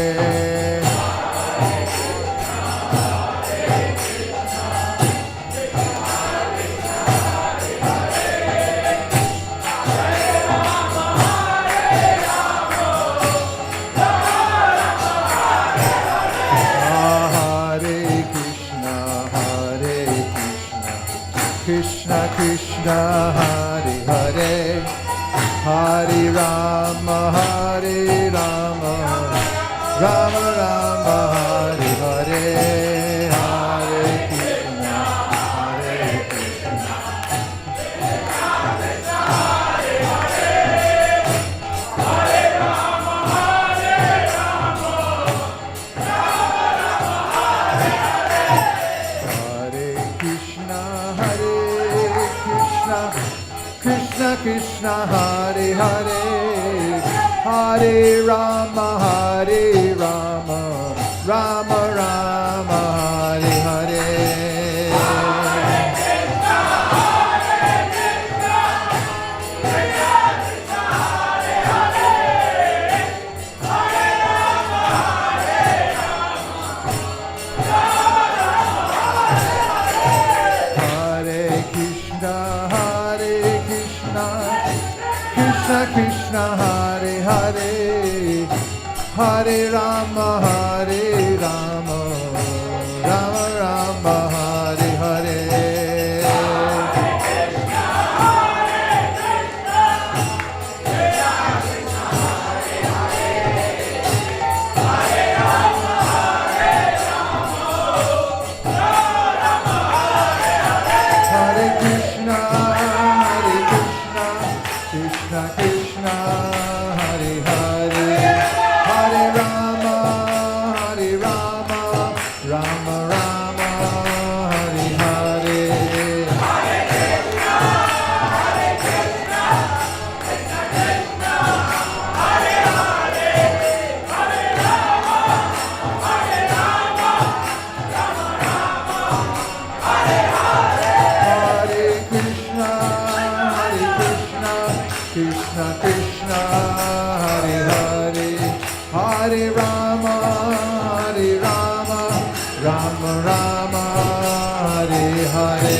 A: Krishna Krishna, Hare Hare, Hare Rama, Rama Rama, Hare Hare, Hare Krishna, Hare Krishna. Krishna Krishna, Hare Hare, Hare Rama, Rama Rama, Hare Hare. Krishna Krishna, Hare Hare, Hare Rama, Rama Rama, Hare Hare. Hare Krishna, Krishna Krishna, Hare Hare, Hare Rama, Rama Rama, Hare Hare. Krishna Krishna, Hare Hare, Hare Rama, Rama Rama, Hare Hare.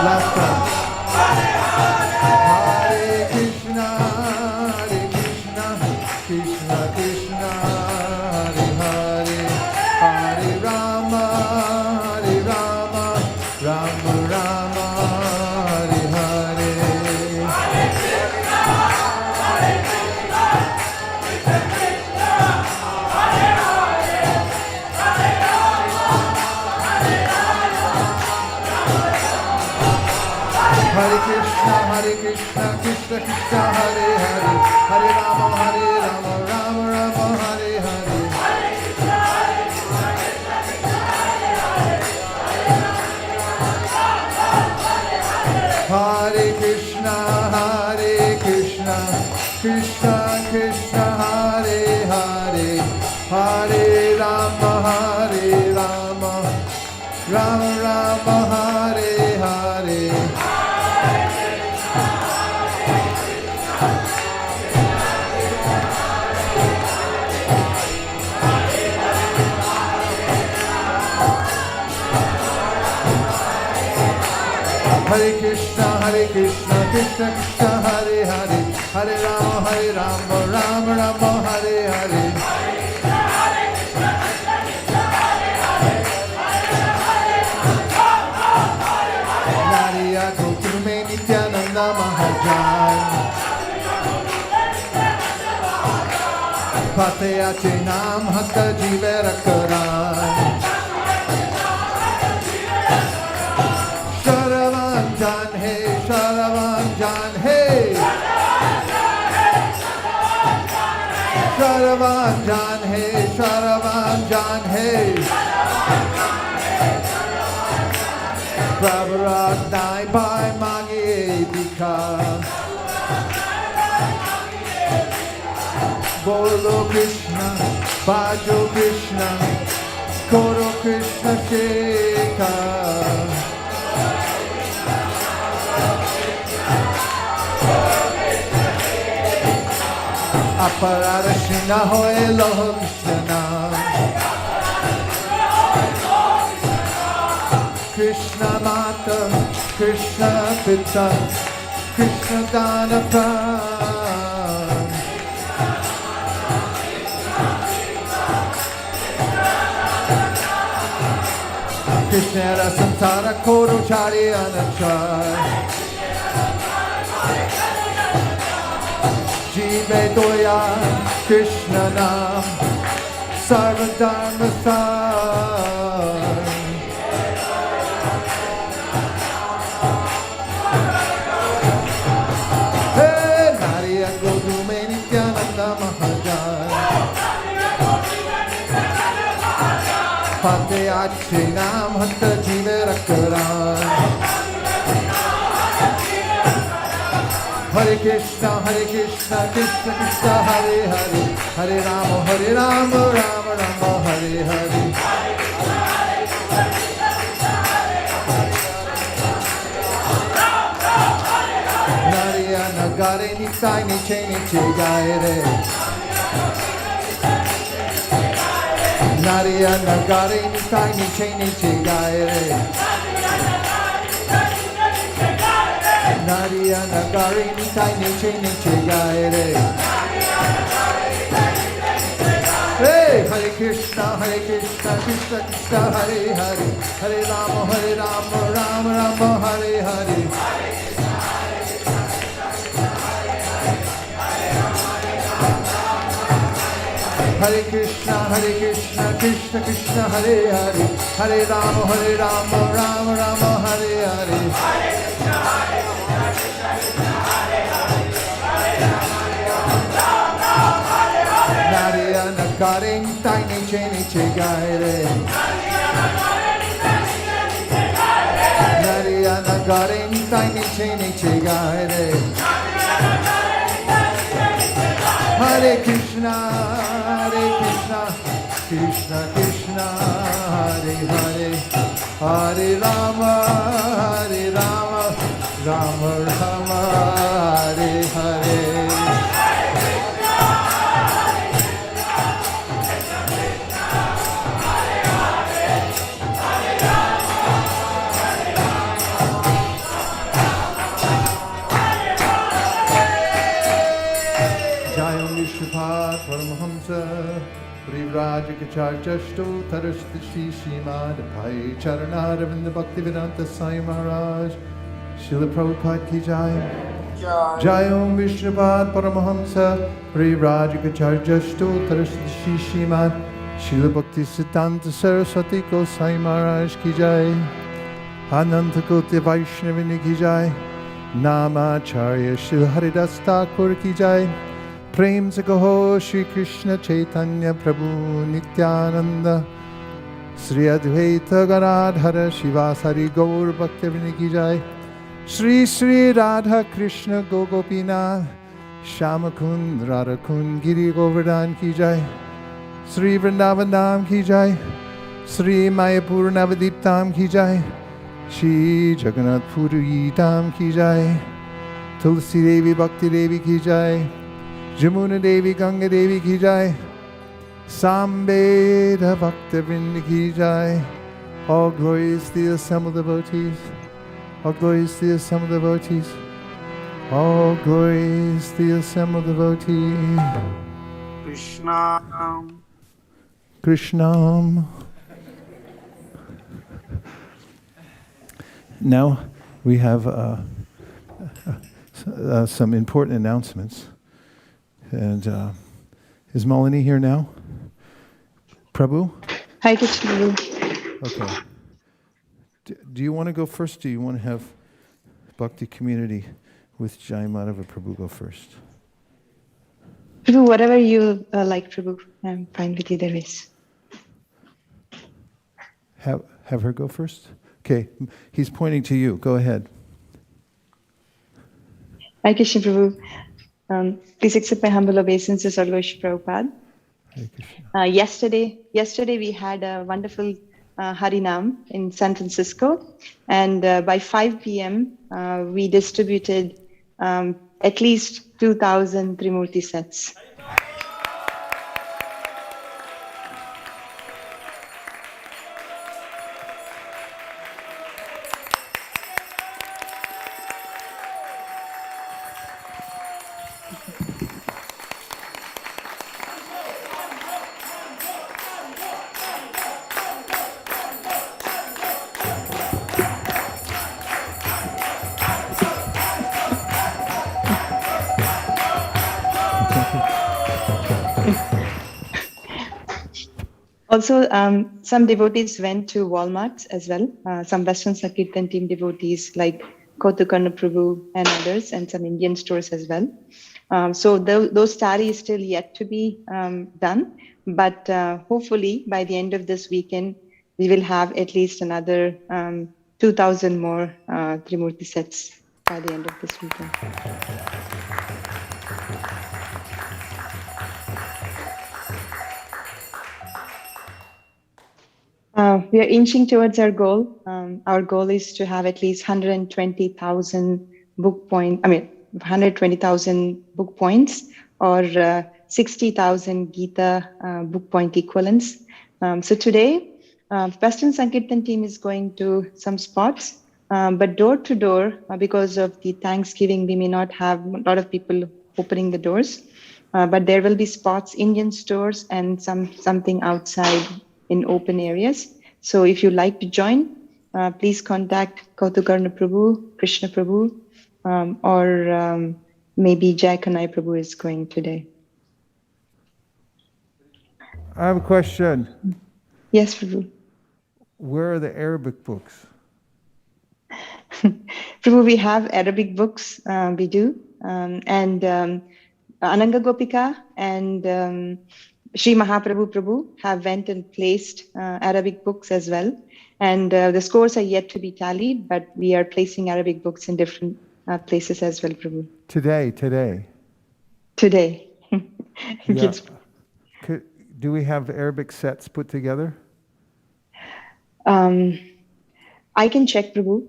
A: Last time. Hare Krishna, Krishna Krishna, Hare Hare, Hare Rama, Rama Rama, Hare Hare. Hare Krishna, Krishna Krishna, Hare Hare, Hare Rama, Rama Rama, Hare Hare. Rama Rama Hare Hare, Hare Krishna, Krishna Krishna, Hare Hare, Hare Rama, Rama Rama, Hare Hare. Nariya Gokur mein Nityananda Mahajan, Pateyache Naam Hatta Jive Rakaran. Sharavan Jan Hey, Sharavan Jan Hey, Sharavan Jan Hey, Sharavan Jan Hey. Prabhupada Dai Bhai Magi Dikha, Bolo Krishna, Bhajo Krishna, Koro Krishna Shekha. Aparada Shina Hoy Loho Krishna, Krishna Mata, Krishna Pita, Krishna Dana Pran. Krishna Rasantara Koro Chari Anachar, Jive Doya Krishna Nam, Sarva Dharma Sar. Pateyache Naam Hatta Jive Rakaran. Hare Krishna, Krishna Krishna, Hare Hare, Hare Rama, Rama Rama, Hare Hare. Nariya Nagare Nitai Niche Niche Gaire, Nariya Nagare Nitai Niche Niche Gaire, Nariya Nagare Nitai Niche Niche Gaire. Hey, Hare Krishna, Krishna Krishna, Hare Hare, Hare Rama, Rama Rama, Hare Hare. Hare Krishna, Krishna Krishna, Hare Hare, Hare Rama, Rama Rama, Hare Hare. Nariya Nagare Nitai Niche Niche Gaire, Nariya Nagare Nitai Niche Niche Gaire. Hare Krishna, Krishna Krishna, Hare Hare, Hare Rama, Rama Rama, Hare Hare. Jayam Vishnupada Paramahamsa Vrivrajakacharyashto Tarashti Srimad Bhai Charana Bhaktivedanta Sai Maharaj Srila Prabhupada Ki Jai. Jayam Vishnupada Paramahamsa Vrivrajakacharyashto Tarashti Srimad Srila Bhaktivedanta Saraswati Gosai Maharaj Ki Jai. Ananta Koti Vaishnavini Ki Jai. Namacharya Srila Haridas Thakur Ki Jai. Prem se kaho Shri Krishna Chaitanya Prabhu Nityananda Sri Advaita Ganadhara Shivasari Gaur Bhaktivinoda Ki Jai. Sri Sri Radha Krishna Gogopinath Shamakund Radhakund Giri Govardhan Ki Jai. Sri Vrindavan Dham Ki Jai.
C: Sri Mayapur Navadiptam ki jai, Shri Jagannath Puri Dham ki jai, Tulsi Devi Bhakti Devi ki jai, Jamuna Devi Ganga Devi ki jai, Sambeda Bhakta Vrinda ki jai. All glories to the assembled devotees. All glories to the assembled devotees. All glories to the assembled devotees.
P: Krishna.
C: Krishnam. Now we have some important announcements. And is Malini here now? Prabhu?
U: Hi, Krishna.
C: Okay. Do you want to go first? Do you want to have Bhakti community with Jai Madhava Prabhu go first?
U: Prabhu, whatever you like, Prabhu. I'm fine with either ways.
C: Have her go first? Okay, he's pointing to you. Go ahead.
U: Hi, Krishna Prabhu. Please accept my humble obeisances, Sargosh Prabhupada. Yesterday we had a wonderful Harinam in San Francisco, and by 5 p.m. We distributed at least 2,000 Trimurti sets. Also, some devotees went to Walmart as well. Some Western Sankirtan team devotees like Kotukarna Prabhu and others, and some Indian stores as well. So those study is still yet to be done. But hopefully by the end of this weekend, we will have at least another 2,000 more Trimurti sets by the end of this weekend. We are inching towards our goal. Our goal is to have at least 120,000 book points. 120,000 book points, or 60,000 Gita book point equivalents. So today, Western Sankirtan team is going to some spots, but door to door, because of the Thanksgiving, we may not have a lot of people opening the doors. But there will be spots, Indian stores, and something outside in open areas. So if you like to join, please contact Kautukarna Prabhu, Krishna Prabhu, or maybe Jai Kanai Prabhu is going today.
C: I have a question.
U: Yes, Prabhu.
C: Where are the Arabic books?
U: Prabhu, we have Arabic books, we do. And Ananga Gopika and Sri Mahaprabhu Prabhu have went and placed Arabic books as well. And the scores are yet to be tallied, but we are placing Arabic books in different places as well, Prabhu.
C: Today.
U: Today.
C: Yeah. Do we have Arabic sets put together?
U: I can check, Prabhu.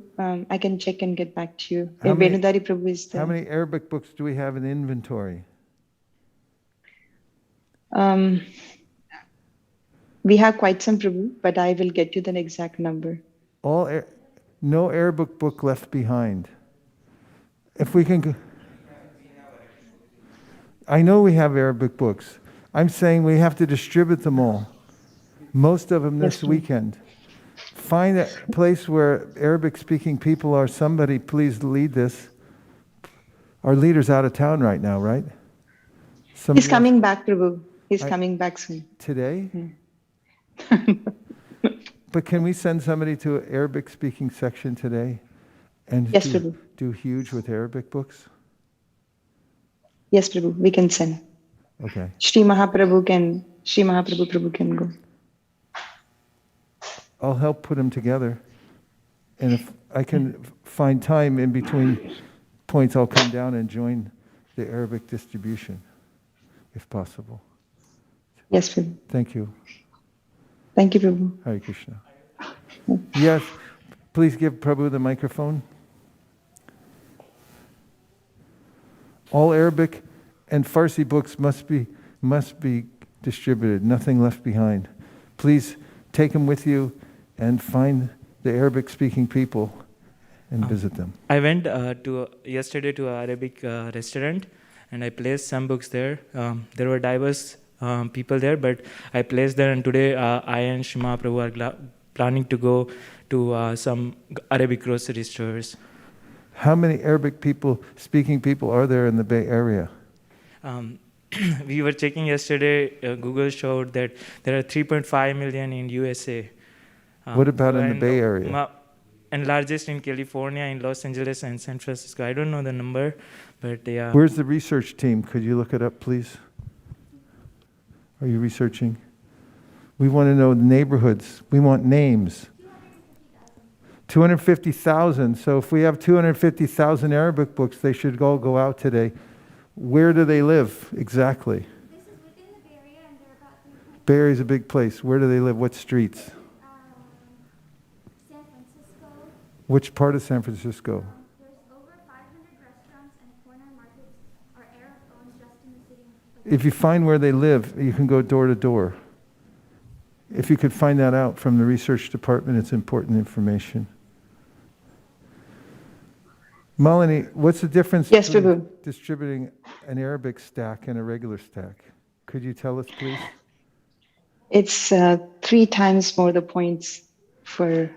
U: I can check and get back to you. Venudari Prabhu is there.
C: How many Arabic books do we have in inventory?
U: We have quite some, Prabhu, but I will get you the exact number.
C: No Arabic book left behind. If we can... I know we have Arabic books. I'm saying we have to distribute them all. Most of them this weekend. Find a place where Arabic-speaking people are. Somebody please lead this. Our leader's out of town right now, right?
U: He's coming back, Prabhu. He's coming back soon.
C: Today? But can we send somebody to an Arabic-speaking section today? And
U: yes, Prabhu.
C: Do huge with Arabic books?
U: Yes, Prabhu. We can send.
C: Okay.
U: Sri Mahaprabhu Prabhu can go.
C: I'll help put them together. And if I can find time in between points, I'll come down and join the Arabic distribution, if possible.
U: Yes, Prabhu.
C: Thank you.
U: Thank you, Prabhu.
C: Hare Krishna. Yes, please give Prabhu the microphone. All Arabic and Farsi books must be distributed, nothing left behind. Please take them with you and find the Arabic-speaking people and visit them.
S: I went yesterday to an Arabic restaurant, and I placed some books there. There were diverse people there, but I placed there, and today I and Shima Prabhu are planning to go to some Arabic grocery stores.
C: How many Arabic-speaking people are there in the Bay Area?
S: We were checking yesterday, Google showed that there are 3.5 million in USA.
C: What about in the Bay Area?
S: And largest in California, in Los Angeles and San Francisco. I don't know the number, but yeah.
C: Where's the research team? Could you look it up, please? Are you researching? We want to know the neighborhoods. We want names. 250,000. So if we have 250,000 Arabic books, they should all go out today. Where do they live exactly?
D: This is within the Bay Area, and they're about
C: Bay Area is a big place. Where do they live? What streets?
D: San Francisco.
C: Which part of San Francisco?
D: There's over 500 restaurants and corner markets are Arab-owned just in the city.
C: If you find where they live, you can go door to door. If you could find that out from the research department, it's important information. Malini, what's the difference between distributing an Arabic stack and a regular stack? Could you tell us, please?
U: It's 3 times more the points for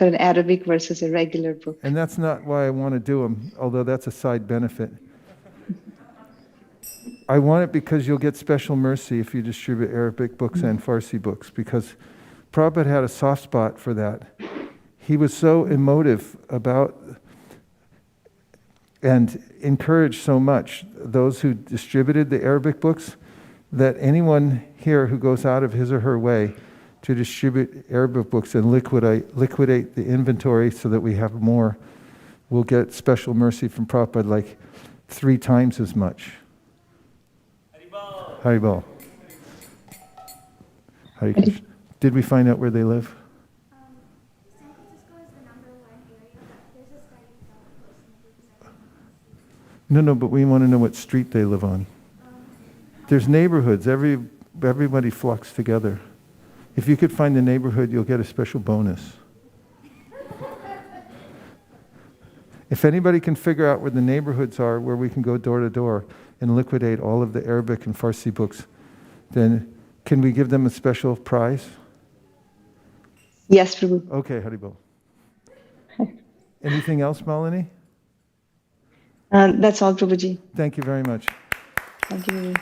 U: an Arabic versus a regular book.
C: And that's not why I want to do them, although that's a side benefit. I want it because you'll get special mercy if you distribute Arabic books and Farsi books, because Prabhupada had a soft spot for that. He was so emotive about and encouraged so much those who distributed the Arabic books that anyone here who goes out of his or her way to distribute Arabic books and liquidate the inventory so that we have more will get special mercy from Prabhupada, like 3 times as much. Haribol. Hare Krishna. Did we find out where they live?
D: San Francisco is the #1 area, but there's a study close in
C: No, but we want to know what street they live on. There's neighborhoods. Everybody flocks together. If you could find the neighborhood, you'll get a special bonus. If anybody can figure out where the neighborhoods are, where we can go door to door and liquidate all of the Arabic and Farsi books, then can we give them a special prize?
U: Yes, Prabhu.
C: Okay, Haribol. Anything else, Malini?
U: That's all, Prabhuji.
C: Thank you very much.
U: Thank you.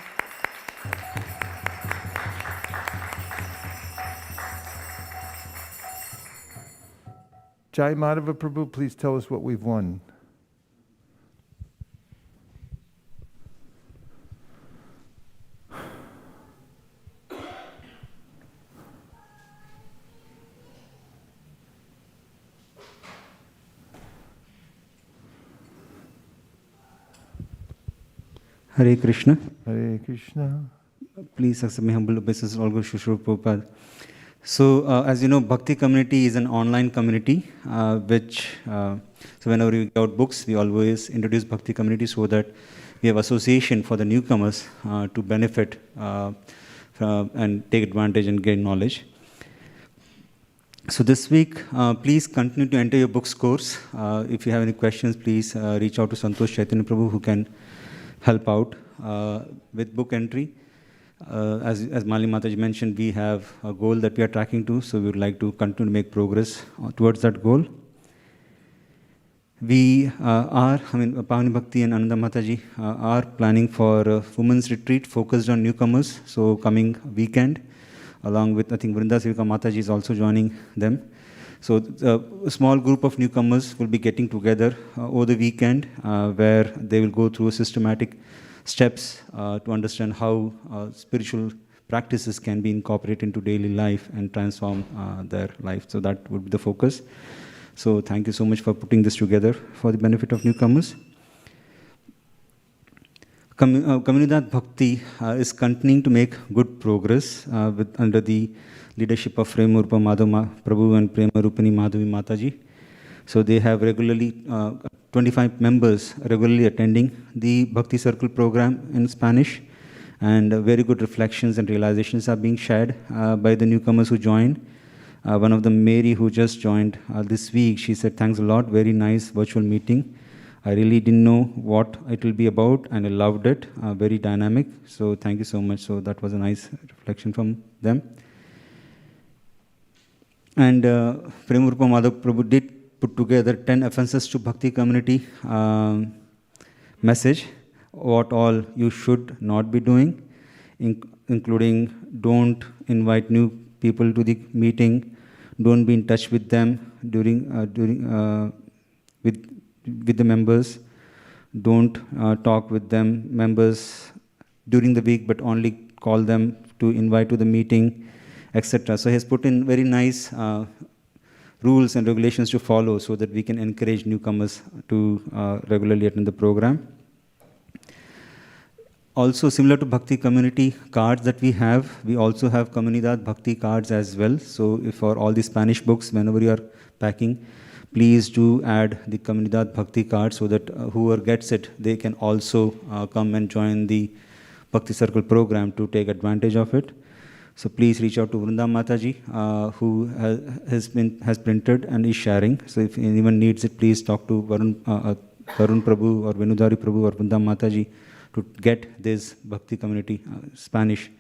C: Jai Madhava Prabhu, please tell us what we've won.
V: Hare Krishna.
C: Hare Krishna.
V: Please accept my humble obeisance, all Guru Shri Prabhupada. So, as you know, Bhakti community is an online community, so whenever we give out books, we always introduce Bhakti community so that we have association for the newcomers to benefit and take advantage and gain knowledge. So this week, please continue to enter your books course. If you have any questions, please reach out to Santosh Chaitanya Prabhu, who can help out with book entry. As Malini Mataji mentioned, we have a goal that we are tracking to, so we would like to continue to make progress towards that goal. We Pavani Bhakti and Ananda Mataji are planning for a women's retreat focused on newcomers, so coming weekend, along with, I think, Vrindasivika Mataji is also joining them. So a small group of newcomers will be getting together over the weekend, where they will go through systematic steps to understand how spiritual practices can be incorporated into daily life and transform their life. So that would be the focus. So thank you so much for putting this together for the benefit of newcomers. Comunidad Bhakti is continuing to make good progress under the leadership of Prema Rupa Madhava Prabhu and Prema Rupini Madhavi Mataji. So they have regularly, 25 members regularly attending the Bhakti Circle program in Spanish, and very good reflections and realizations are being shared by the newcomers who joined. One of them, Mary, who just joined this week, she said, "Thanks a lot, very nice virtual meeting. I really didn't know what it will be about, and I loved it, very dynamic. So thank you so much." So that was a nice reflection from them. And Prema Rupa Madhav Prabhu did put together 10 offenses to Bhakti community message, what all you should not be doing, including don't invite new people to the meeting, don't be in touch with them with the members, don't talk with them members during the week, but only call them to invite to the meeting, etc. So he has put in very nice rules and regulations to follow so that we can encourage newcomers to regularly attend the program. Also, similar to Bhakti community cards that we have, we also have Comunidad Bhakti cards as well. So if for all the Spanish books, whenever you are packing, please do add the Comunidad Bhakti card so that whoever gets it, they can also come and join the Bhakti Circle program to take advantage of it. So please reach out to Vrunda Mataji, who has printed and is sharing. So if anyone needs it, please talk to Varun Prabhu or Venudari Prabhu or Vrunda Mataji to get these Bhakti community Spanish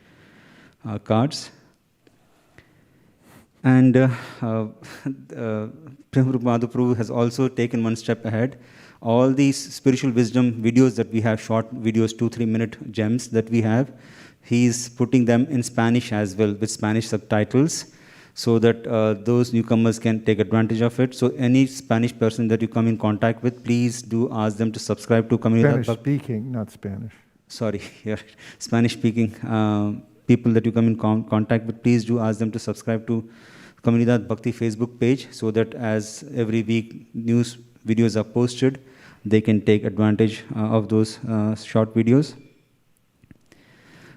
V: cards. And Prema Rupa Madhav Prabhu has also taken one step ahead. All these spiritual wisdom videos that we have, short videos, 2-3 minute gems that we have, he's putting them in Spanish as well with Spanish subtitles so that those newcomers can take advantage of it. So any Spanish person that you come in contact with, please do ask them to subscribe to Comunidad
C: Spanish speaking, not Spanish.
V: Sorry, yeah, Spanish speaking people that you come in contact with, please do ask them to subscribe to Comunidad Bhakti Facebook page so that as every week news videos are posted, they can take advantage of those short videos.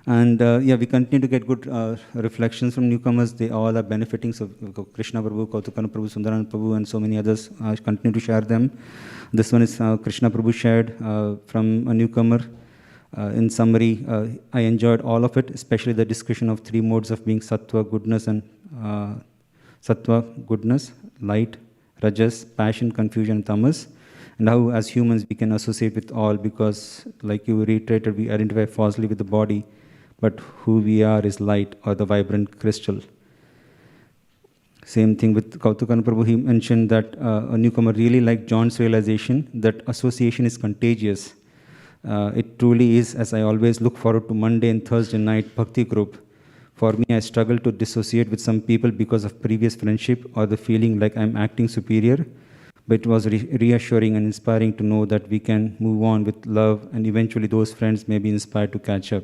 V: And yeah, we continue to get good reflections from newcomers. They all are benefiting. So Krishna Prabhu, Kautukana Prabhu, Sundaran Prabhu, and so many others continue to share them. This one is Krishna Prabhu shared from a newcomer. In summary, I enjoyed all of it, especially the discussion of 3 modes of being sattva, goodness, and sattva, goodness, light, rajas, passion, confusion, and tamas, and how as humans we can associate with all because, like you reiterated, we identify falsely with the body, but who we are is light or the vibrant crystal. Same thing with Kautukana Prabhu. He mentioned that a newcomer really liked John's realization that association is contagious. It truly is, as I always look forward to Monday and Thursday night Bhakti group. For me, I struggle to dissociate with some people because of previous friendship or the feeling like I'm acting superior. But it was reassuring and inspiring to know that we can move on with love and eventually those friends may be inspired to catch up.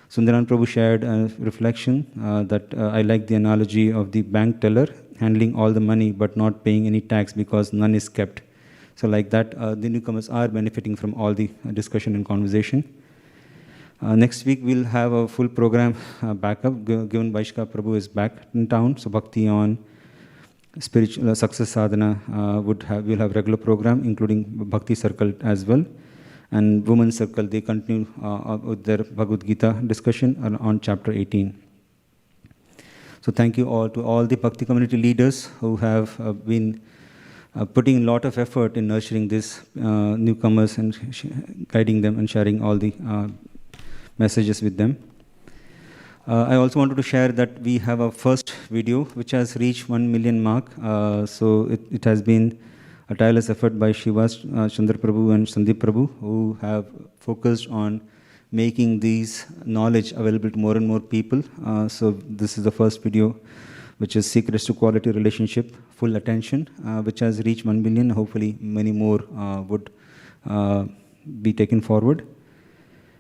V: Sundaran Prabhu shared a reflection that I like the analogy of the bank teller handling all the money but not paying any tax because none is kept. So like that, the newcomers are benefiting from all the discussion and conversation. Next week, we'll have a full program backup, given Vaisesika Prabhu is back in town. So Bhakti on spiritual success sadhana we'll have regular program, including Bhakti Circle as well. And Women's Circle, they continue with their Bhagavad Gita discussion on chapter 18. So thank you all to all the Bhakti community leaders who have been putting a lot of effort in nurturing these newcomers and guiding them and sharing all the messages with them. I also wanted to share that we have a first video which has reached 1 million mark. So it has been a tireless effort by Shivas Chandra Prabhu and Sandeep Prabhu, who have focused on making these knowledge available to more and more people. So this is the first video, which is Secrets to Quality Relationship, Full Attention, which has reached 1 million. Hopefully many more would be taken forward.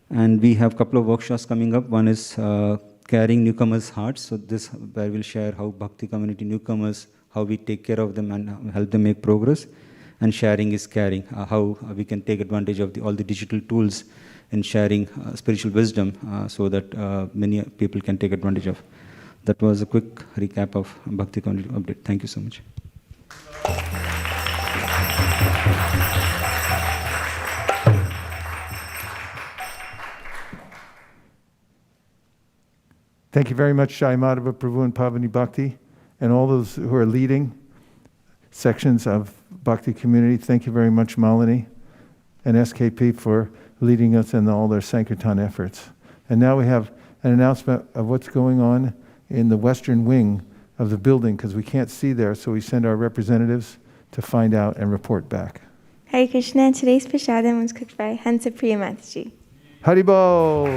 V: And we have a couple of workshops coming up. One is Carrying Newcomers' Hearts. So this where we'll share how Bhakti community newcomers, how we take care of them and help them make progress. And Sharing is Caring, how we can take advantage of all the digital tools in sharing spiritual wisdom so that many people can take advantage of. That was a quick recap of Bhakti Community update. Thank you so much.
C: Thank you very much, Shai Madhava Prabhu and Pavani Bhakti, and all those who are leading sections of Bhakti community. Thank you very much, Malini and SKP, for leading us in all their sankirtan efforts. And now we have an announcement of what's going on in the western wing of the building, because we can't see there, so we send our representatives to find out and report back.
B: Hare Krishna, today's prasadam was cooked by Hansa Priya Mataji.
C: Haribo!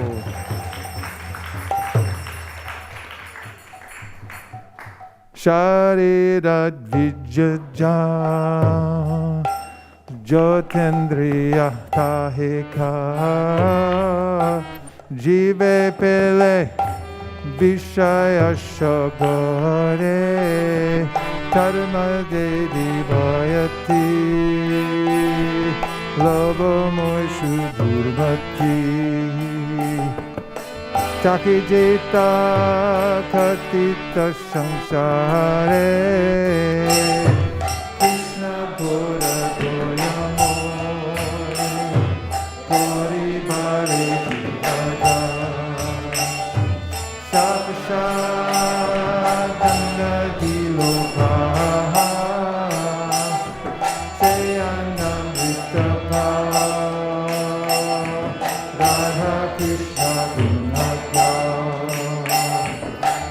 C: Sharirat Vijaja Jyotendriya Tahika Jive Pele Vishaya Shagare Karma Devi Vayati Lobo Moishu Durmati Taki Jita Katita Samsare Krishna Bhora Goyamore Kori Bari Kivada Sapasha Ganga Diloka Sayanam Vittapa Radha Krishna Gunaka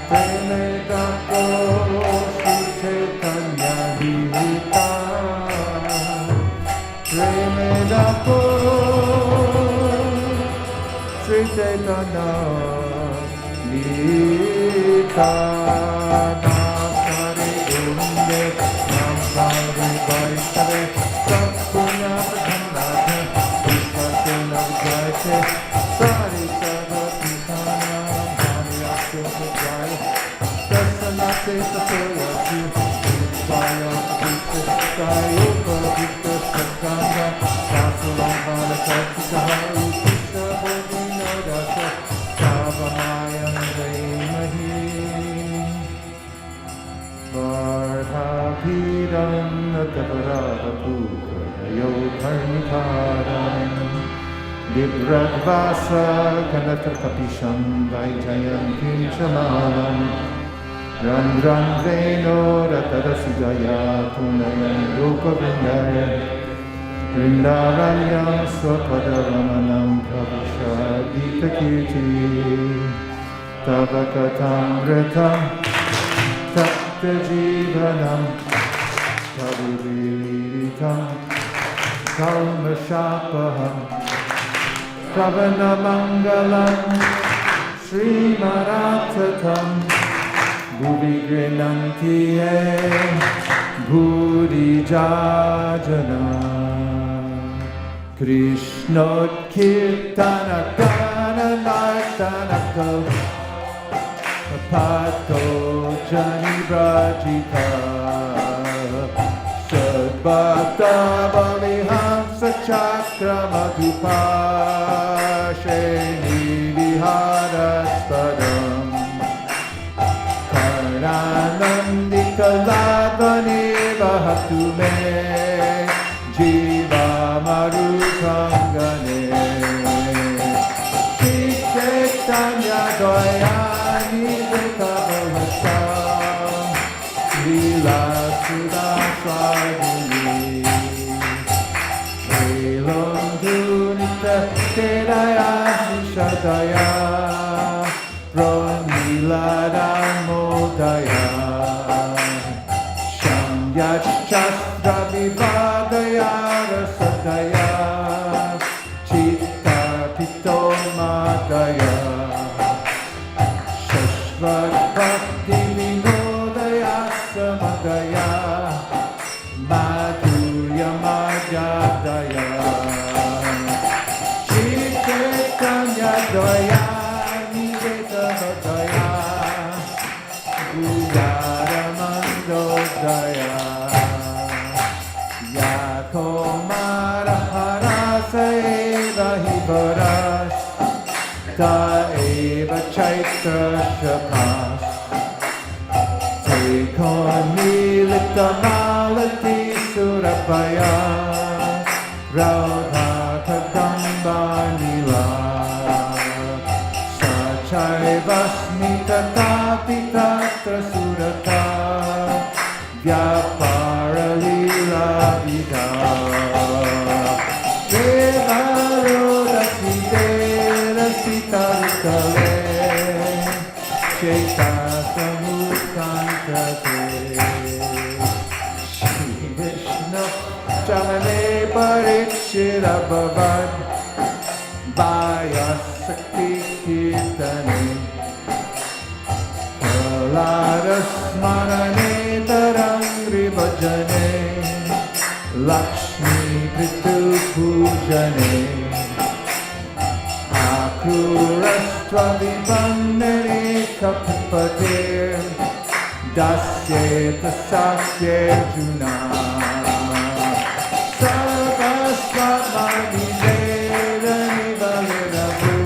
C: Premedako Sri Chaitanya Vihita Premedako Sri Chaitanya Vihita Nasare Unde Namsare Vaisare Satpunya Pradhanatha Vishwasena Vijayate Sari Sada Pitana Bhanyakya Vijaya Dasanate Satorati Vishwaya Vijaya Sayopa Vijaya Sakanda Sasalamhala Kartikaha Ukisha Bhodina Dasa Savamaya Naimahi Vardhapiram Natavarabhukarayo Karnikaram Vibradvasa Kanatakapisham Vaijayantim Shamalam Randran Veno Ratadasidaya Punayan Rupavindaya Vrindaranyam Swapadaramanam Pravishadita Kirti Tavakatamritam Tapta Jivanam Taviviritam Kalmashapaham Pravana Mangalam Srimad-Bhagavatam Bhuvi Grinantiye Bhuri Jajana Krishna Kirtana Gana Nartanaka Pato Jani Brajita Sadbhakta Balihamsa Chakra Madhupashe Nidiharaspadaam Karnanandika Ladvani Vahatu Me Jiva Marukangane Shri Chaitanya Dayani Dekavahasam Lila Sudha Swagini Elom Dunita Kedaya Nishadaya Proniladamodaya Shamyat Shastra Vivadaya Rasadaya Chitta Pito Madaya Shashvat Bhakti Vinodaya Samadaya Madhurya Majadaya Shri Chaitanya Daya Niveta Madaya Guyaramandodaya Yakomara Haraseva Hibara
A: Anta eva chaitra shapas Tekon milita malati surabaya Raudha kadamba nila Sachaiva smita tati tatra surata Vyapara lila vida Devaro Dasi Tarkale Sheta Samukantate Shri Vishnu Chamane Parikshira Bhavad Vaisesika kirtane Kalada Smarane Tarangri Bhajane Lakshmi Pritu Pujane Akurashtra Vipannane Kapatir Dasyeta Sakye Juna Sarvasvatmani Vedani Valiravu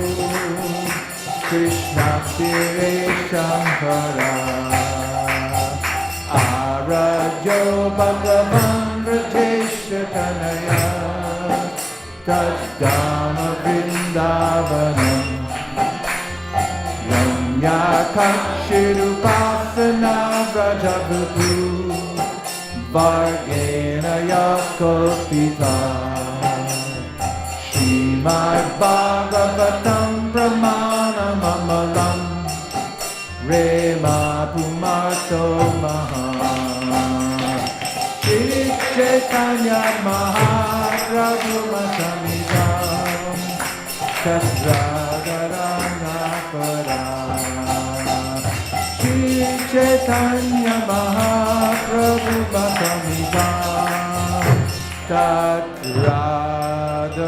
A: Krishna Pire Shankara Arajo Bhagavan Rajeshatanaya Tajdama Vrindavanam Ramya Kakshirupasana Vrajavatu Vargena Yakopita Srimad-Bhagavatam Pramana Mamalam Rema Pumato Maha Chaitanya Mahaprabhu Matamidam Tatragarana Para Shri Chaitanya Mahaprabhu Matamidam Tatragarana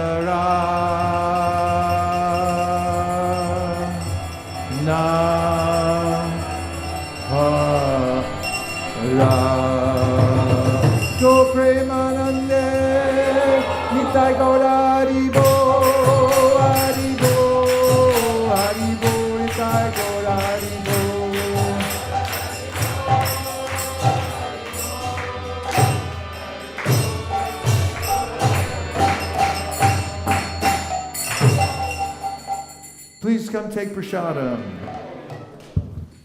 A: Para Go Premanande, Nitai Gaura Haribo, Haribo, Haribo, Nitai Gaura Haribo. Please come take prasadam.